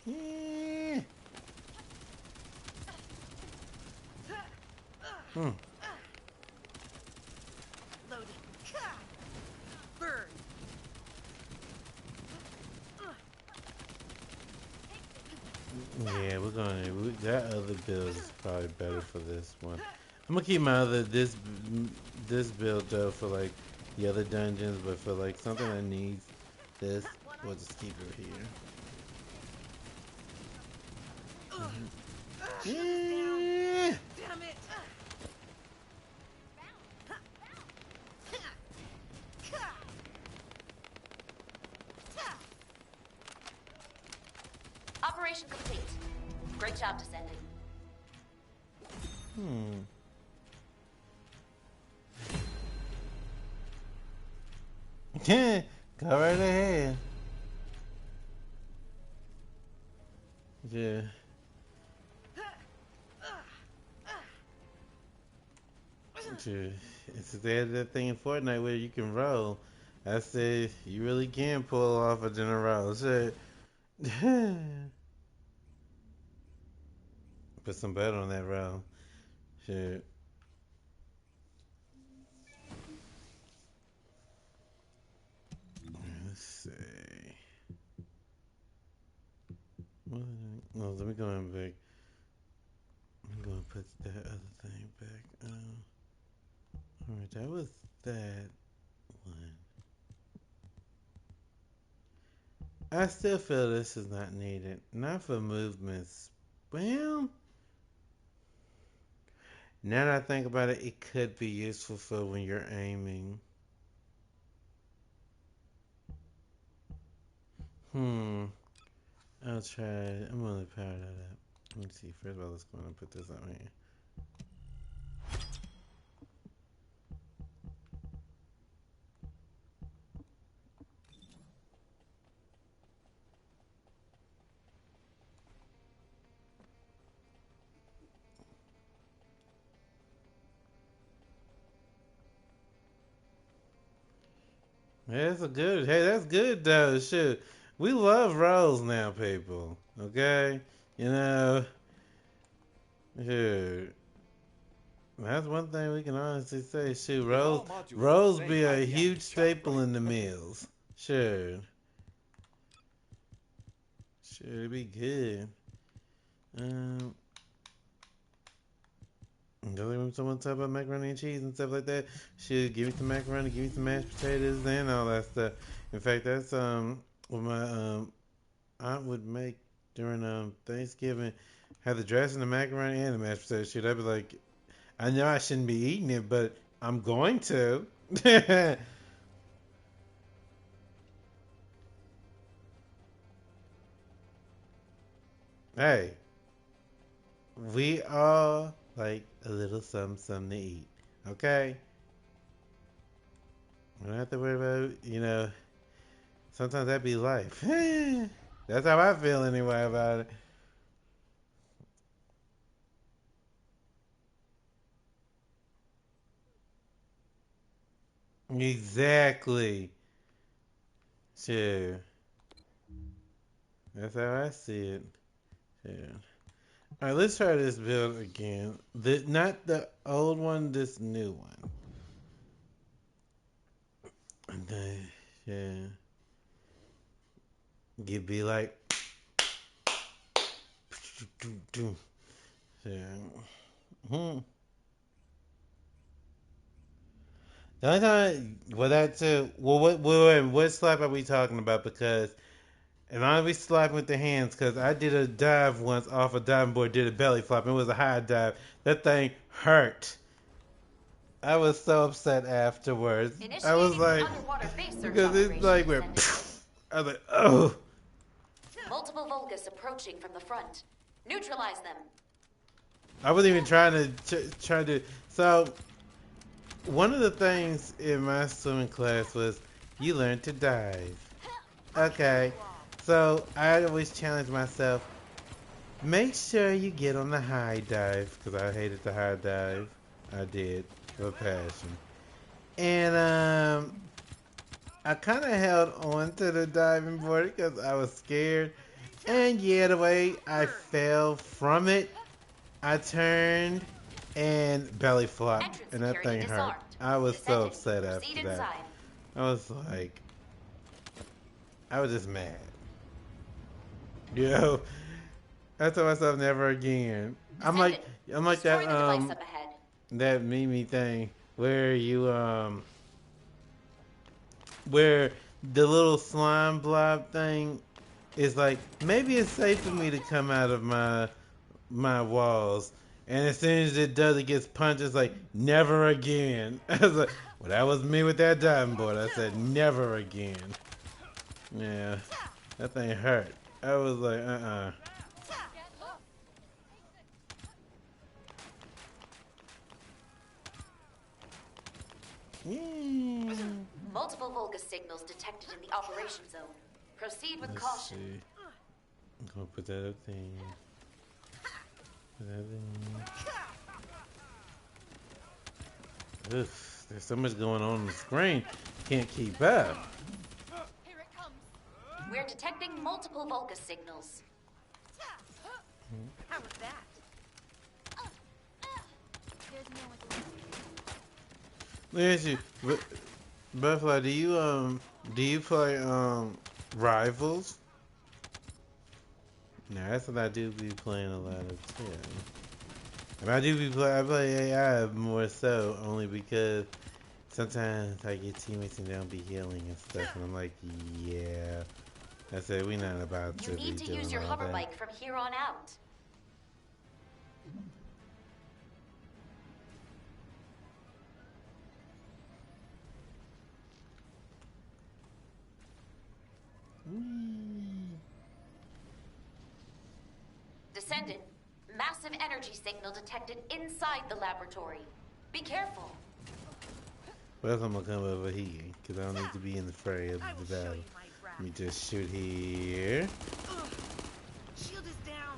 Yeah. Hmm. Loading. Burn. Yeah, that other build is probably better for this one. I'm gonna keep my this build though for like the other dungeons, but for like something that needs this, we'll just keep it here. Yeah. Damn it. Operation complete. Great job, Descendant. Go right ahead. Yeah. It's they had that thing in Fortnite where you can roll. I said you really can pull off a general. Shit. Put some butter on that roll. Shit. Let's see. Well, let me go in back. I'm gonna put that other thing back. Alright, that was that one. I still feel this is not needed. Not for movements. Well, now that I think about it, it could be useful for when you're aiming. I'll try it. I'm gonna power that up. Let me see. First of all, let's go and put this on here. That's good though. Shoot. We love rolls now, people. Okay? You know, shoot. That's one thing we can honestly say. Shoot, If all modules were the rolls same, be a I'd be out of huge a job, staple right? in the meals. Sure. Sure, it'd be good. Um, Just like when someone talk about macaroni and cheese and stuff like that, she'll give me some macaroni, give me some mashed potatoes, and all that stuff. In fact, that's what my aunt would make during Thanksgiving. Have the dressing, the macaroni, and the mashed potatoes. Shit, I'd be like, I know I shouldn't be eating it, but I'm going to. Hey, we all like a little something to eat. Okay? We don't have to worry about, sometimes that be life. That's how I feel anyway about it. Exactly. Sure. That's how I see it. Yeah. Alright, let's try this build again. Not the old one, this new one. And then, yeah. You'd be like, yeah. Hmm. The only time, well, that's well, what slap are we talking about? Because if I'm be slapping with the hands, because I did a dive once off a diving board, did a belly flop, and it was a high dive. That thing hurt. I was so upset afterwards. I was Initiating the like, underwater base search because it's operation, like where, Descendant. I was like, oh. Multiple Vulgus approaching from the front. Neutralize them. I wasn't even trying to. So one of the things in my swimming class was you learn to dive. Okay, so I always challenge myself. Make sure you get on the high dive because I hated the high dive. I did with passion, and I kind of held on to the diving board because I was scared. And yeah, the way I fell from it, I turned and belly flopped, Entrance and that security thing hurt. disarmed. I was so Descendant, upset proceed after that. inside. I was like, I was just mad. You know, I told myself never again. Descendant, I'm like destroy the device up ahead. that Mimi thing where you where the little slime blob thing is like maybe it's safe for me to come out of my walls. And as soon as it does, it gets punched. It's like, never again. I was like, well, that was me with that diving board. I said, never again. Yeah, that thing hurt. I was like, Yeah. Multiple Vulgus signals detected in the operation zone. Proceed with Let's caution. see. I'm gonna put that up there. Put that there. Ugh, there's so much going on the screen. Can't keep up. Here it comes. We're detecting multiple Vulgus signals. How was that? There's no one to Let me ask you, Butterfly, do you play Rivals? No, that's what I do be playing a lot of too. And I play AI more so only because sometimes I get teammates and they don't be healing and stuff, and I'm like, yeah. I said we not about to You be need to doing use your all hover that. bike from here on out. Descendant, massive energy signal detected inside the laboratory. Be careful. Well, I'm gonna come over here because I don't need to be in the fray of I will the show battle. you my wrath. Let me just shoot here. Ugh. Shield is down.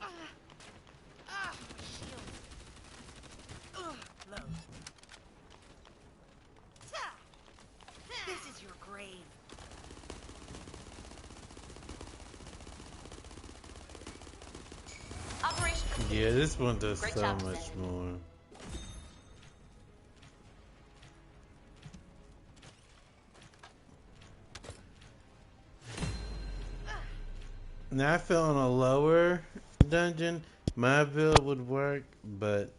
My shield. Low. This is your grave. Operation complete. Yeah, this one does Great so job, much Descendant. more. Now I feel on a lower dungeon, my build would work, but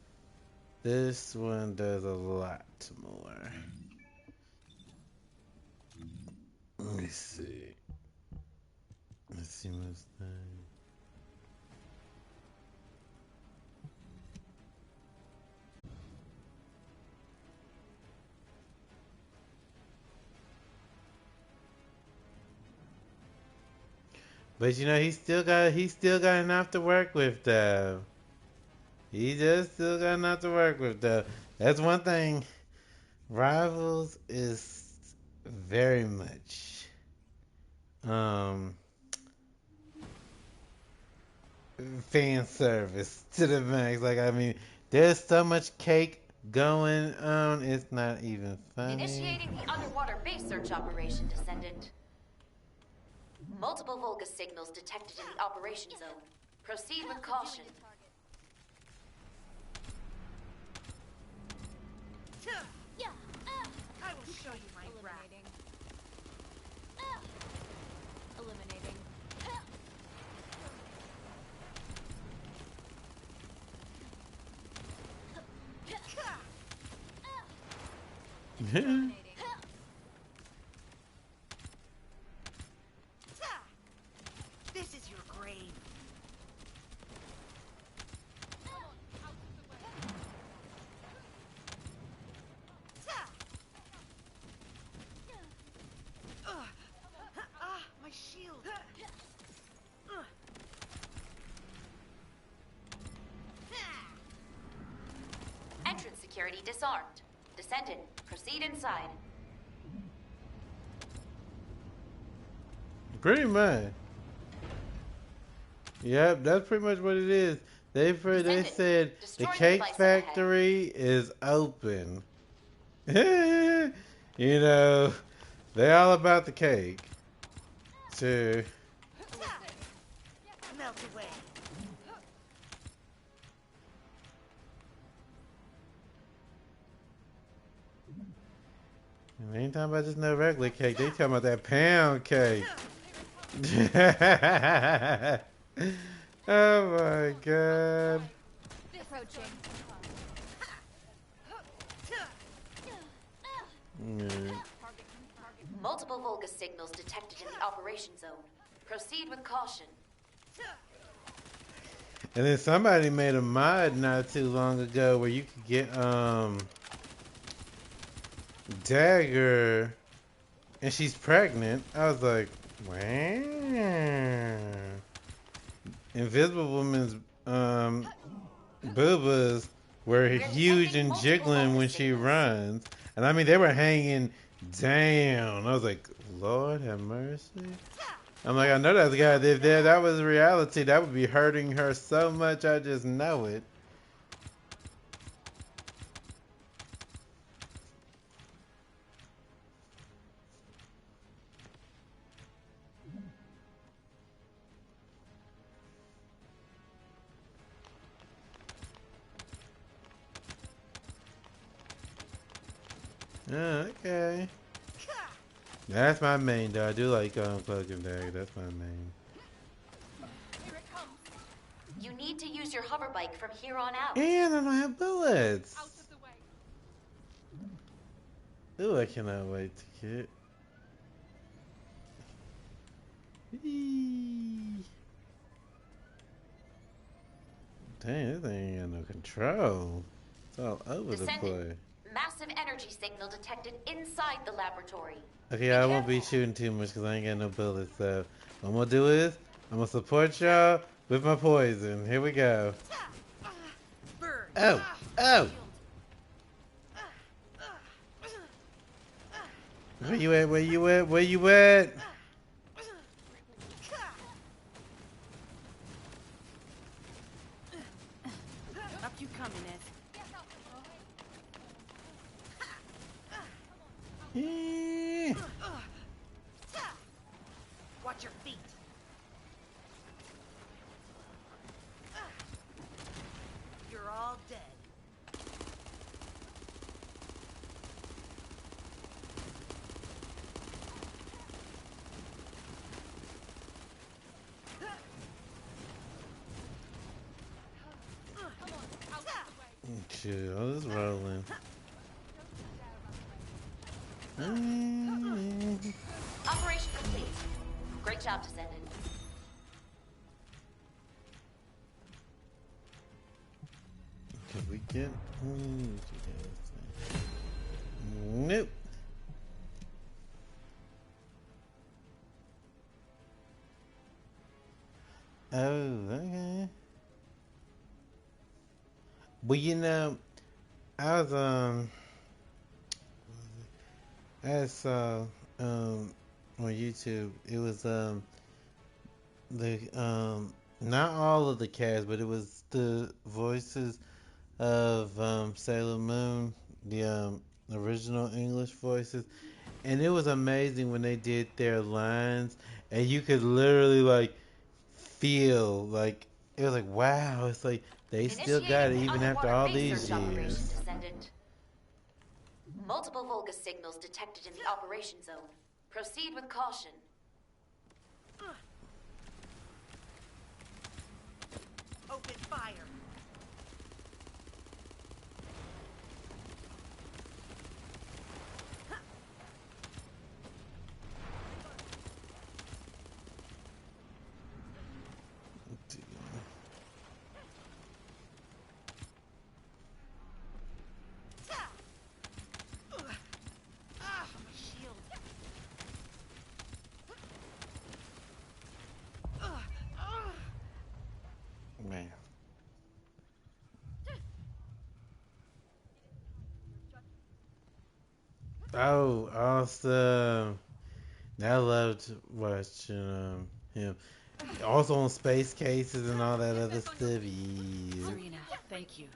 this one does a lot more. Let me see. Let's see what's there. But you know, he still got enough to work with though. He just still got enough to work with though. That's one thing. Rivals is very much um fan service to the max. Like I mean, there's so much cake going on. It's not even funny. Initiating the underwater base search operation, Descendant. Multiple Vulgus signals detected in the operation zone. Proceed with caution. I will show you my wrath. Eliminating. This is your grave. My shield. Entrance security disarmed. Descendant, proceed inside. Pretty much. Yep, that's pretty much what it is. They said the cake factory is open. You know, they all about the cake. Too. Melt away. And they ain't talking about just no regular cake. They talking about that pound cake. Oh my god. Approaching. Mm. Multiple Vulgus signals detected in the operation zone. Proceed with caution. And then somebody made a mod not too long ago where you could get Dagger and she's pregnant. I was like, wow. Invisible Woman's boobas were huge and jiggling when she runs. And I mean, they were hanging down. I was like, Lord have mercy. I'm like, I know that guy. If that was reality, that would be hurting her so much. I just know it. Okay. That's my main, though. I do like Cloak and Dagger. That's my main. You need to use your hover bike from here on out. And I don't have bullets. Ooh, I cannot wait to get. Eee. Dang, this thing ain't got no control. It's all over the place. Massive energy signal detected inside the laboratory. Okay, I won't be shooting too much because I ain't got no bullets. So what I'm gonna do is I'm gonna support y'all with my poison. Here we go. Oh, oh. Where you at? Where you at? Where you at? Up you coming, Ed. Eh. Watch your feet. You're all dead. shoot. Oh, it's rolling. Operation complete. Great job, Descendant. Can we get? Nope. Oh, okay. Well, you know, I was I saw on YouTube. It was the not all of the cast, but it was the voices of Sailor Moon, the original English voices, and it was amazing when they did their lines, and you could literally like feel like it was like wow, it's like they still got it Initiating the even after underwater all base these search operation, years. Descendant. Multiple Volga signals detected in the operation zone. Proceed with caution. Open fire. Shield. Man. Oh, awesome. I loved watching him. Also on space cases and all that other stuff. Yeah. Serena, thank you.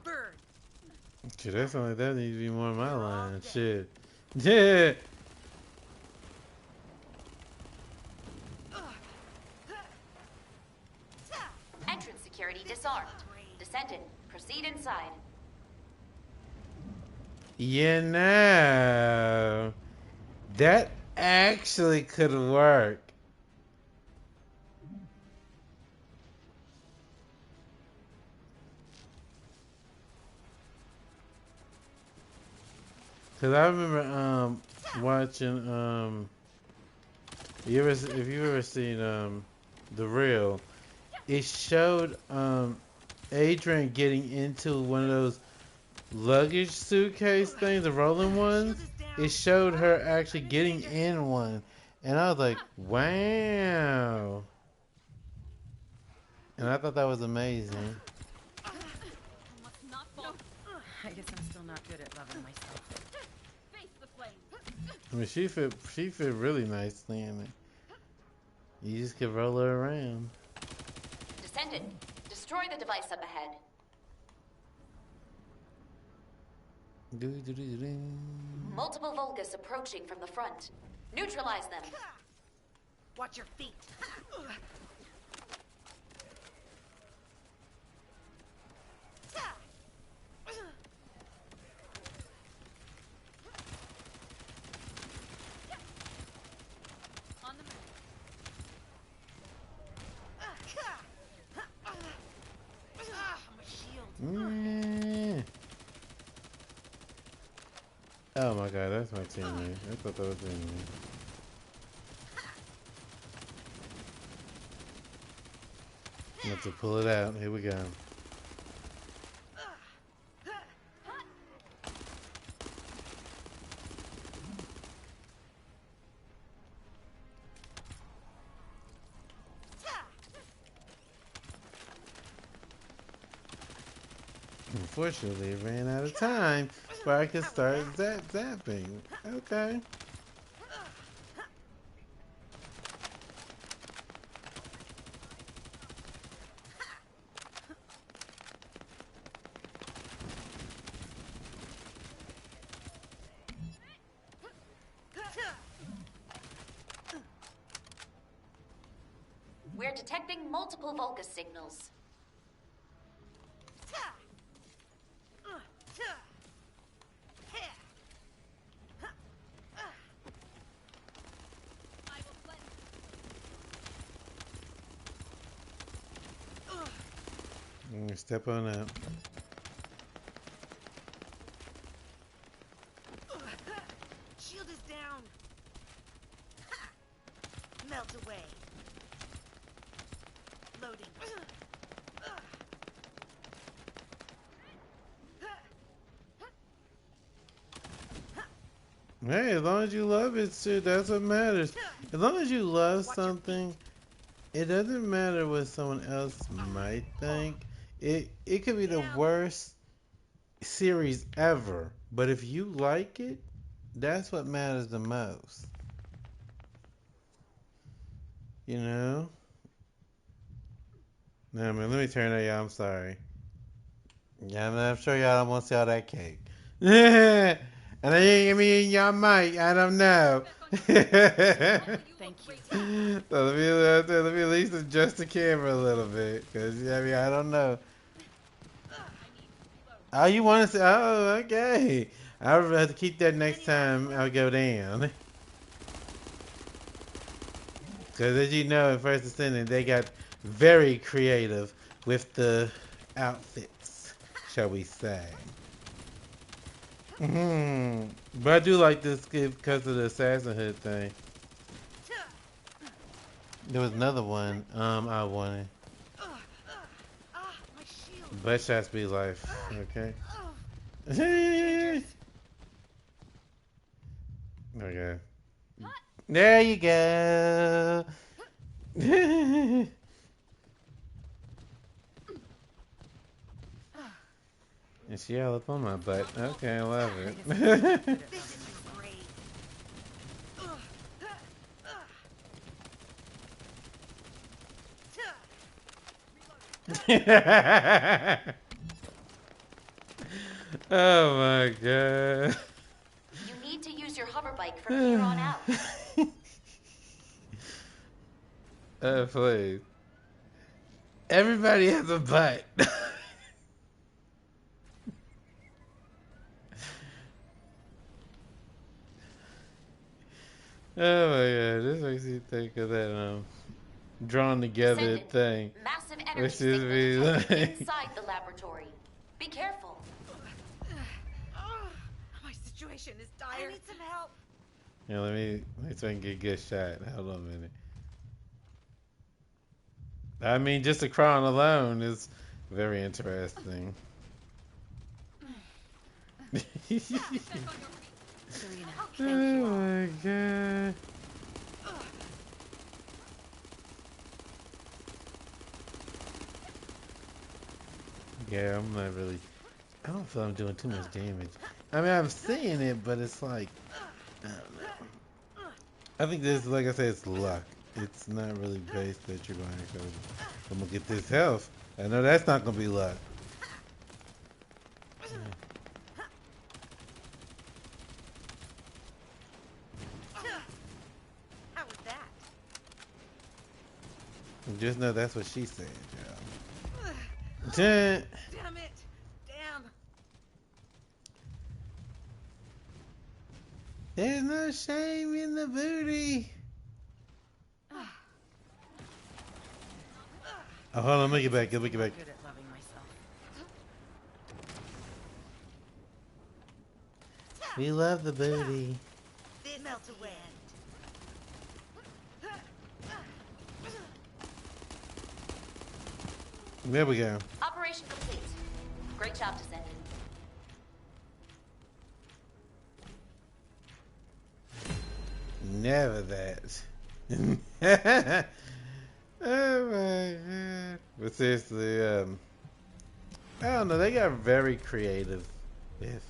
Bird. Shit, that sounds like that needs to be more of my line. Shit. Yeah. Entrance security disarmed. Descendant, proceed inside. You know, that actually could work. Cause I remember watching if you ever seen The Real, it showed Adrian getting into one of those luggage suitcase things, the rolling ones. It showed her actually getting in one, and I was like, wow. And I thought that was amazing. I guess I'm still not good at loving myself. I mean, she fit really nicely in it. You just could roll her around. Descendant, destroy the device up ahead. Do. Multiple Volgas approaching from the front. Neutralize them. Watch your feet. On the move. I'm a shield. Oh my god, that's my teammate. I thought that was me. I'm have to pull it out. Here we go. Unfortunately, it ran out of time before I could start zapping. Okay. We're detecting multiple Vulgus signals. Step on up. Shield is down. Melt away. Loading. Hey, as long as you love it, shit, that's what matters. As long as you love something, it doesn't matter what someone else might think. It could be the worst series ever, but if you like it, that's what matters the most. You know? No, man, let me turn that, y'all. I'm sorry. Yeah, I'm sure y'all don't want to see all that cake. And then you give me y'all mic. I don't know. Thank you. So let me at least adjust the camera a little bit, cause I mean I don't know. Oh, you want to say? Oh, okay. I'll have to keep that next time I go down. Cause as you know, in First Descendant, they got very creative with the outfits, shall we say? But I do like this because of the assassin hood thing. There was another one I wanted. My shield. Butt shots be life. Okay. Okay. There you go. And she all up on my butt. Okay, I love it. This is great. Oh my god. You need to use your hover bike from here on out. Please. Everybody has a butt. Oh my god, this makes me think of that drawn together Descendant, thing. massive energy Which is signal be detected like inside the laboratory. Be careful. My situation is dire. I need some help. Yeah, let me see if I can get a good shot. Hold on a minute. I mean, just the crown alone is very interesting. Oh my god. Yeah, I'm not really. I don't feel I'm doing too much damage. I mean, I'm seeing it, but it's like, I don't know. I think this, like I said, it's luck. It's not really based that you're going to go. I'm gonna get this health. I know that's not gonna be luck. How was that? Just know that's what she said, y'all. Damn it. Damn. There's no shame in the booty. Oh, hold on, make it back. Make it back. Good at loving myself. We love the booty. This melt away. There we go. Operation complete. Great job, Descendant. Never that. Oh my god. But seriously, I don't know. They got very creative with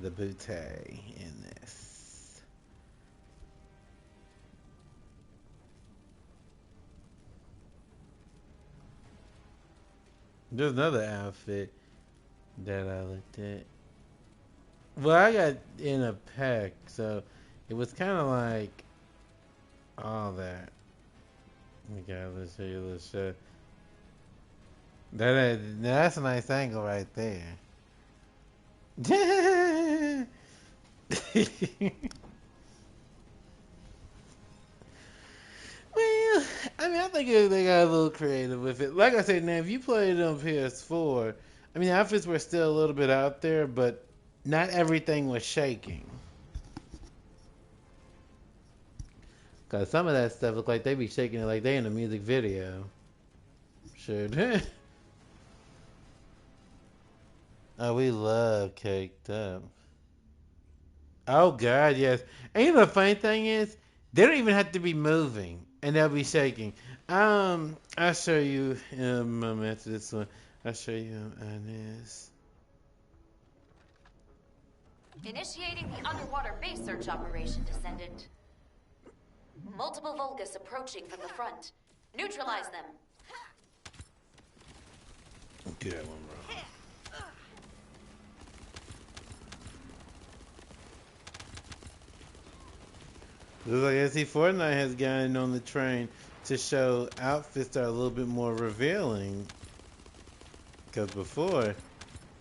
the bootay in this. There's another outfit that I looked at. Well, I got in a pack, so it was kind of like all that. Okay, let's show you a little shot. That's a nice angle right there. Well, I mean, I think they got a little creative with it. Like I said, now if you played it on PS4, I mean, the outfits were still a little bit out there, but not everything was shaking. Cause some of that stuff look like they be shaking it like they in a music video. Sure do. Oh, we love caked up. Oh God, yes. And you know the funny thing is, they don't even have to be moving, and they'll be shaking. I'll show you in a moment after this one. I'll show you on this. Initiating the underwater base search operation, Descendant. Multiple Vulgus approaching from the front. Neutralize them. Do that one, bro. Looks like SC Fortnite has gotten on the train to show outfits that are a little bit more revealing. Because before,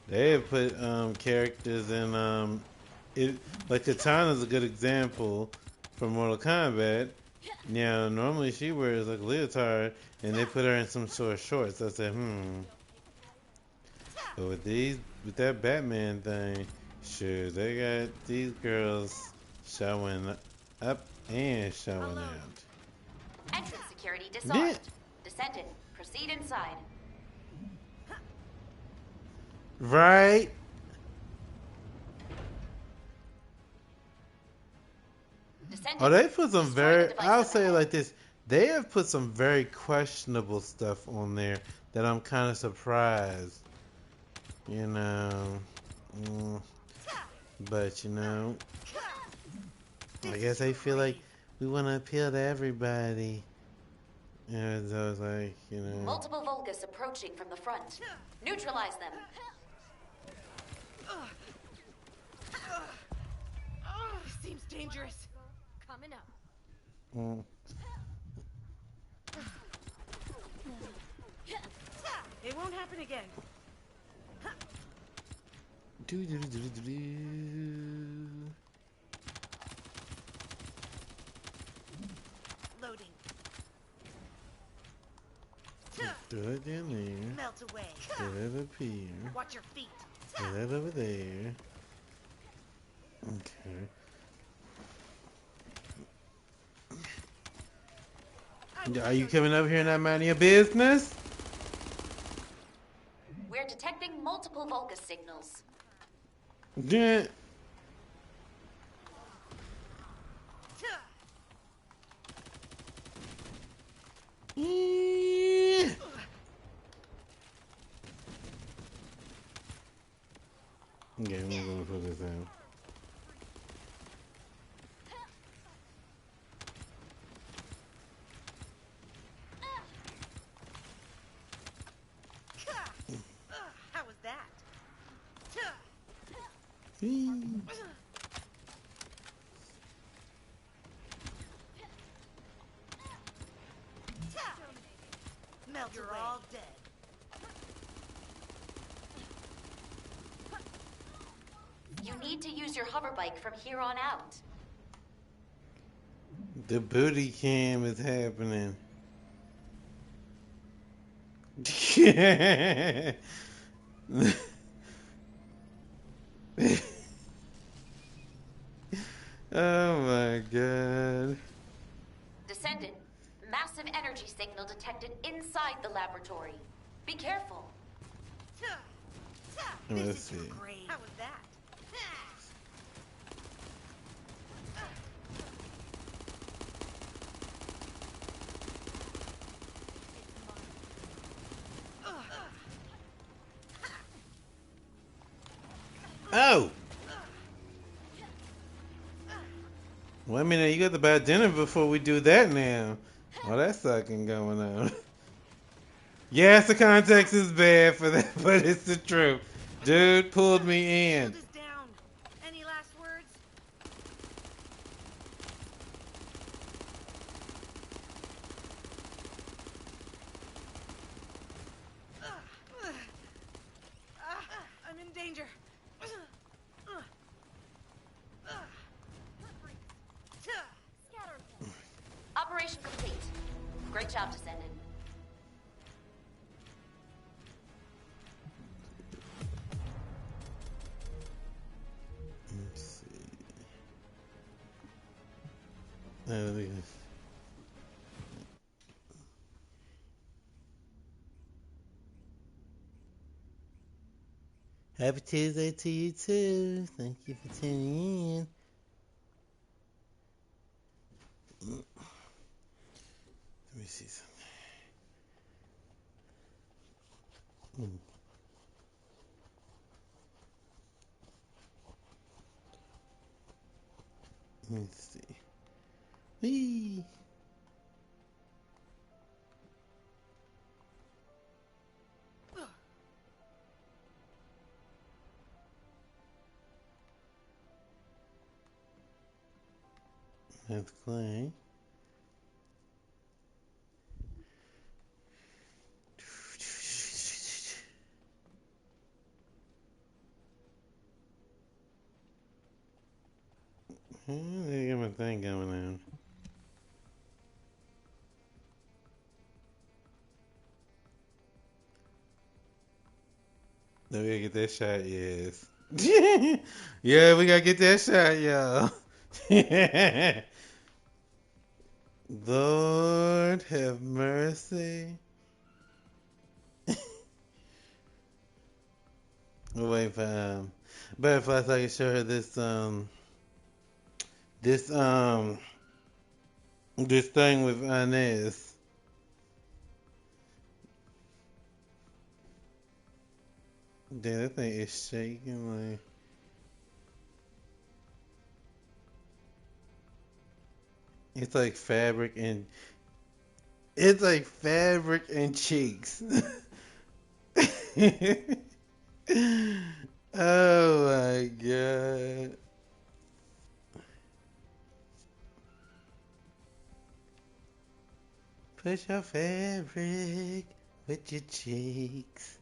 they have put characters in like Katana's a good example from Mortal Kombat. Now normally she wears like a leotard, and they put her in some sort of shorts. I said, But with that Batman thing, sure they got these girls showing up and showing out. Entrance security disarmed. Descendant, proceed inside. Right? Descendant, Oh, they put some destroy the very, device I'll up say it ahead. like this. They have put some very questionable stuff on there that I'm kind of surprised. You know. Mm, but, you know, I guess they feel like we want to appeal to everybody. And so it's like, you know. Multiple Vulgus approaching from the front. Neutralize them. Seems dangerous. Coming up. Mm. It won't happen again. Loading. Throw it down there. Melt away. Throw it up here. Watch your feet. Throw that over there. Okay. Are you coming over here and not minding your business? We're detecting multiple Vulgus signals. Yeah. Yeah. Okay, I'm gonna put this down. How was that? Melt You're away. All dead. You need to use your hover bike from here on out. The booty cam is happening. Oh my god. Descendant, massive energy signal detected inside the laboratory. Be careful. Let's see. Great. How was that? Oh! Well, I mean, you got to buy dinner before we do that now. Oh, that's sucking going on. Yes, the context is bad for that, but it's the truth. Dude pulled me in. Hold us down. Any last words? Watch out, Descendant. Let's see. Look at this. Happy Tuesday to you too. Thank you for tuning in. Let me see something. Let's see. Whee! That's Clay. They got my thing going on. Then we gotta get that shot, yes. Yeah, we gotta get that shot, y'all. Lord have mercy. We'll wait for Butterfly so I can show her this this thing with Inez. Damn, that thing is shaking like. It's like fabric and cheeks. Oh my god. Push your fabric with your cheeks.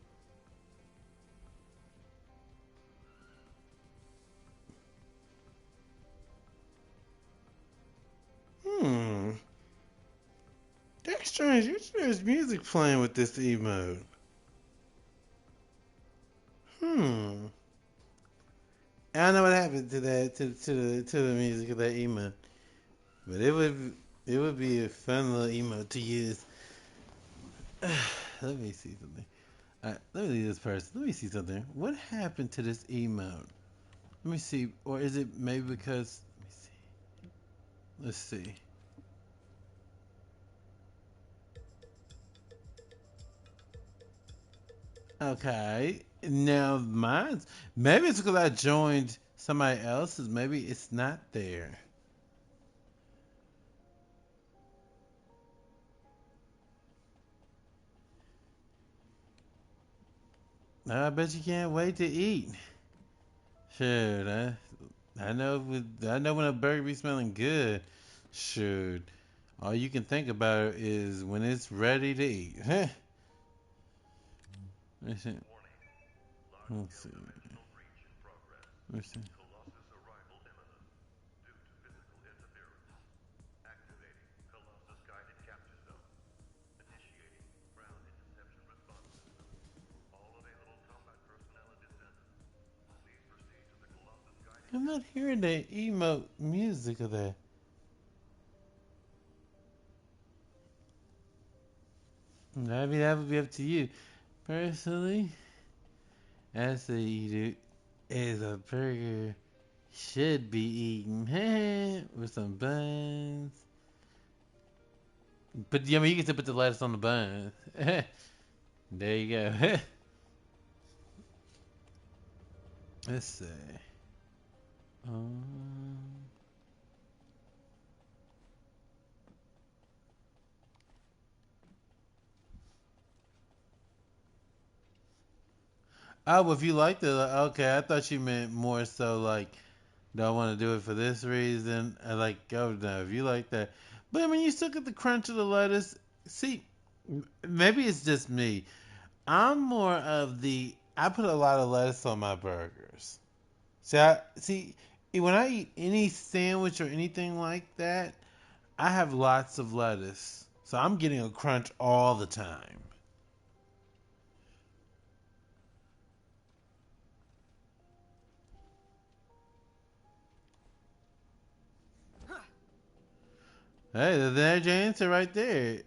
That's strange. There's music playing with this emote. I don't know what happened to that to the music of that emote. But it would be a fun little emote to use. Let me see something. Alright, let me leave this person. Let me see something. What happened to this emote? Let me see. Or is it maybe because let me see. Let's see. Okay. Now mine's maybe it's because I joined somebody else's. Maybe it's not there. I bet you can't wait to eat. Shoot, I know I know when a burger be smelling good. Shoot, all you can think about is when it's ready to eat. Let's see. Let's see. Let's see. I'm not hearing the emote music of that. Maybe that would be up to you. Personally, I say eat it as a burger should be eaten with some buns. But yeah, I mean, you can still put the lettuce on the buns. There you go. Let's see. Um, oh, well, if you like the okay, I thought you meant more so like, do I want to do it for this reason? I like, oh no, if you like that, but I mean, you still get the crunch of the lettuce. See, maybe it's just me. I'm more of the. I put a lot of lettuce on my burgers. See, when I eat any sandwich or anything like that, I have lots of lettuce. So I'm getting a crunch all the time. Hey, there's your answer right there.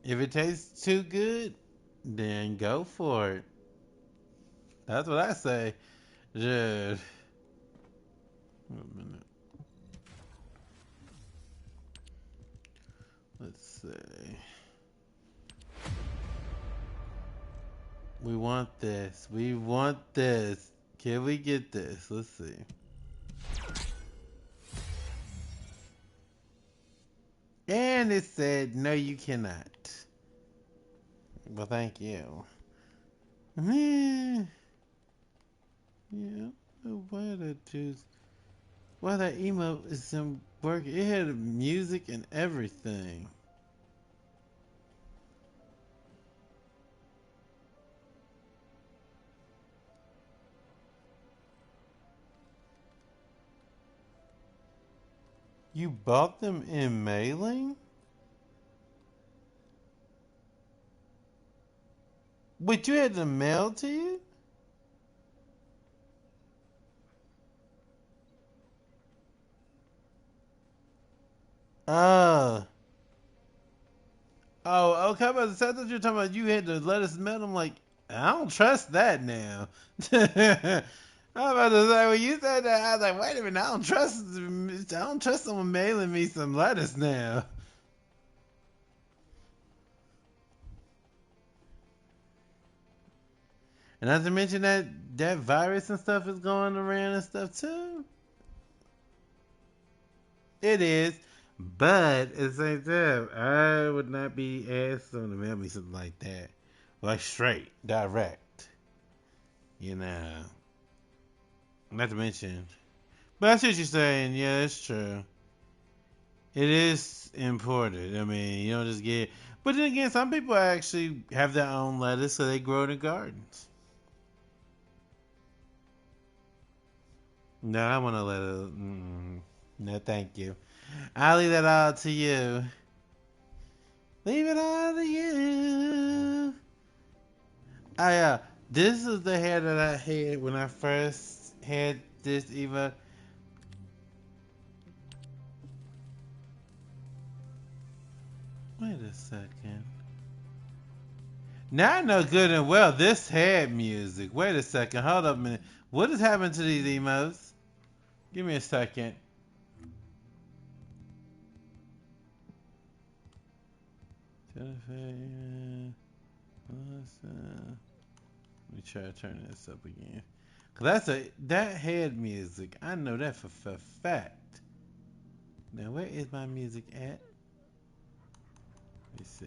If it tastes too good, then go for it. That's what I say. Just wait a minute. Let's see. We want this. We want this. Can we get this? Let's see. And it said, no, you cannot. Well, thank you. Yeah. Why that juice? Why that emote isn't working? It had music and everything. You bought them in mailing? But you had them mailed to you? Oh. Oh, okay. I was about to say, I thought you were talking about you had to let us mail. I'm like, I don't trust that now. I was about to say, when you said that, I was like, wait a minute, I don't trust someone mailing me some lettuce now. And not to mention that virus and stuff is going around and stuff too. It is. But at the same time, I would not be asking someone to mail me something like that. Like straight, direct. You know. Not to mention. But I see what you're saying. Yeah, it's true. It is imported. I mean, you don't just get. But then again, some people actually have their own lettuce, so they grow it in gardens. No, I want to let it. No, thank you. I'll leave that all to you. Leave it all to you. Oh yeah, this is the hair that I had when I first had this Eva. Wait a second. Now I know good and well this had music. Wait a second. Hold up a minute. What has happened to these emotes? Give me a second. Let me try to turn this up again. Cause that had music. I know that for fact. Now where is my music at? Let me see.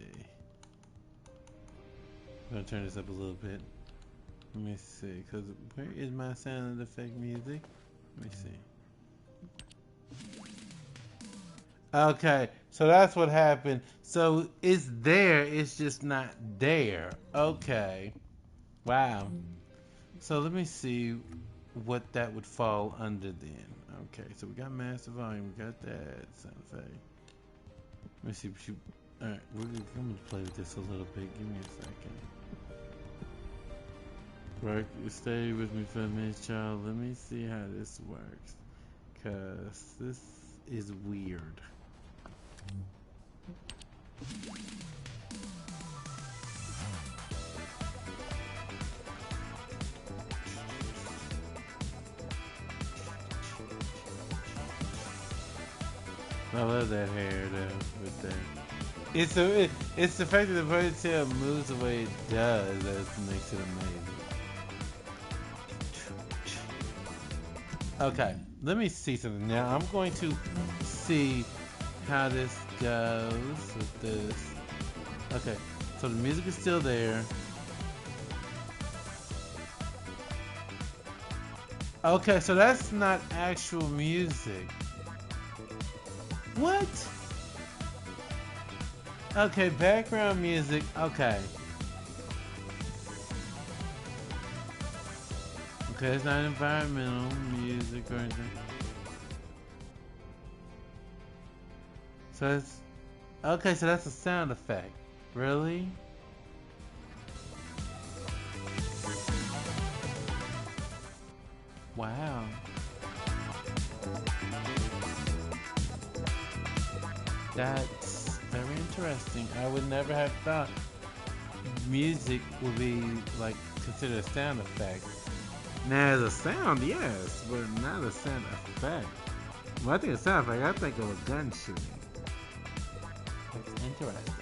I'm gonna turn this up a little bit. Let me see, cause where is my sound effect music? Let me see. Okay, so that's what happened. So it's there, it's just not there. Okay. Wow. So let me see what that would fall under then. Okay, so we got massive volume, we got that sound effect. Let me see. Alright, I'm gonna play with this a little bit. Give me a second. Right, stay with me for a minute, child. Let me see how this works. Cause this is weird. I love that hair though, with that. It's the fact that the ponytail moves the way it does that makes it amazing. Okay, let me see something now. I'm going to see how this goes with this. Okay, so the music is still there. Okay, so that's not actual music. What? Okay, background music. Okay. Okay, it's not environmental music or anything. So it's Okay, so that's a sound effect. Really? Wow. That's very interesting. I would never have thought music would be like considered a sound effect. Now, as a sound, yes, but not a sound effect. When I think of sound effect, I think of a gun shooting. That's interesting.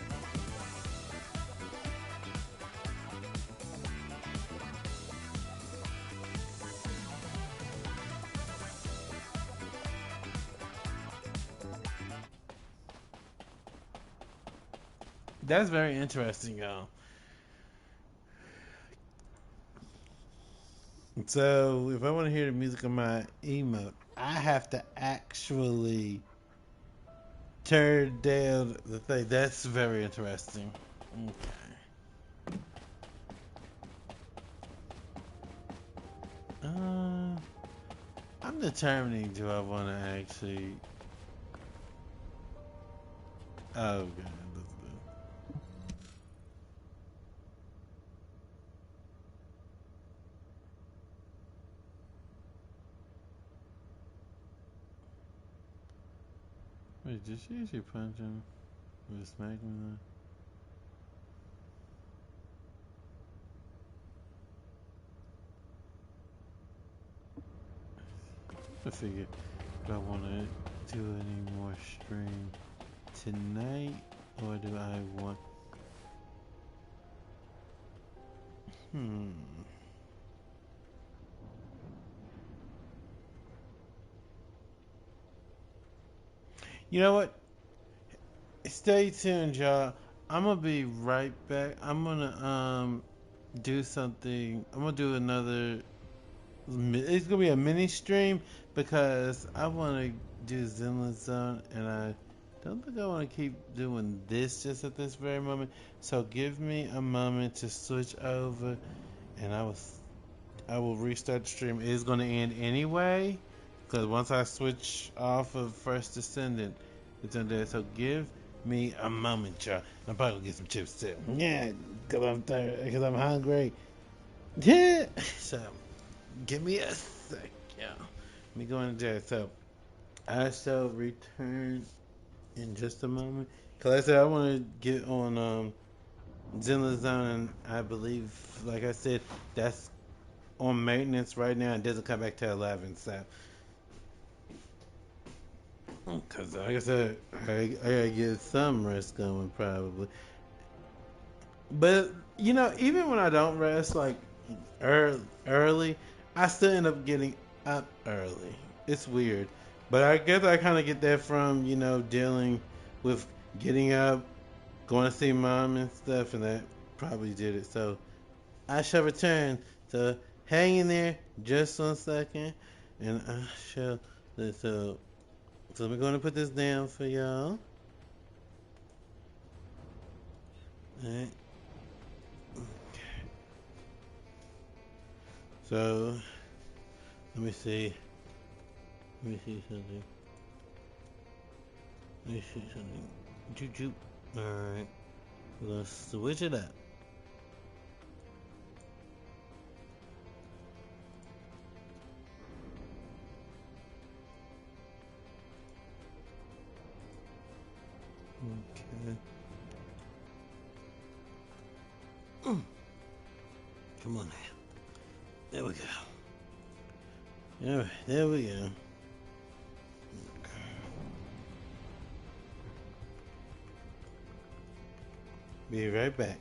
That's very interesting, y'all. So, if I want to hear the music of my emote, I have to actually turn down the thing. That's very interesting. Okay. I'm determining, do I want to actually. Oh, God. Wait, did she actually punch him with smack him? I figure, do I want to do any more stream tonight, or do I want? Hmm. You know what? Stay tuned, y'all. I'm gonna be right back. I'm gonna do something. I'm gonna do another. It's gonna be a mini stream because I want to do Zenless Zone, and I don't think I want to keep doing this just at this very moment. So give me a moment to switch over, and I will restart the stream. It is gonna end anyway because once I switch off of First Descendant, it's on there. So give me a moment, y'all. I'm probably gonna get some chips too. Yeah, because I'm tired, because I'm hungry. Yeah. So give me a sec, yeah. Let me go into there. So I shall return in just a moment. Cause I said I want to get on Zenless Zone, and I believe, like I said, that's on maintenance right now. It doesn't come back till 11. So, cause like I said, I gotta get some rest going probably. But you know, even when I don't rest like early, I still end up getting up early. It's weird, but I guess I kind of get that from dealing with getting up, going to see mom and stuff, and that probably did it. So I shall return. So hang in there just 1 second, and I shall. So we're going to put this down for y'all. All right. So let me see. Let me see something. Let me see something. Joop joop. Alright. We're gonna switch it up. Okay. Come on now. There we go. Alright, there we go. Be right back.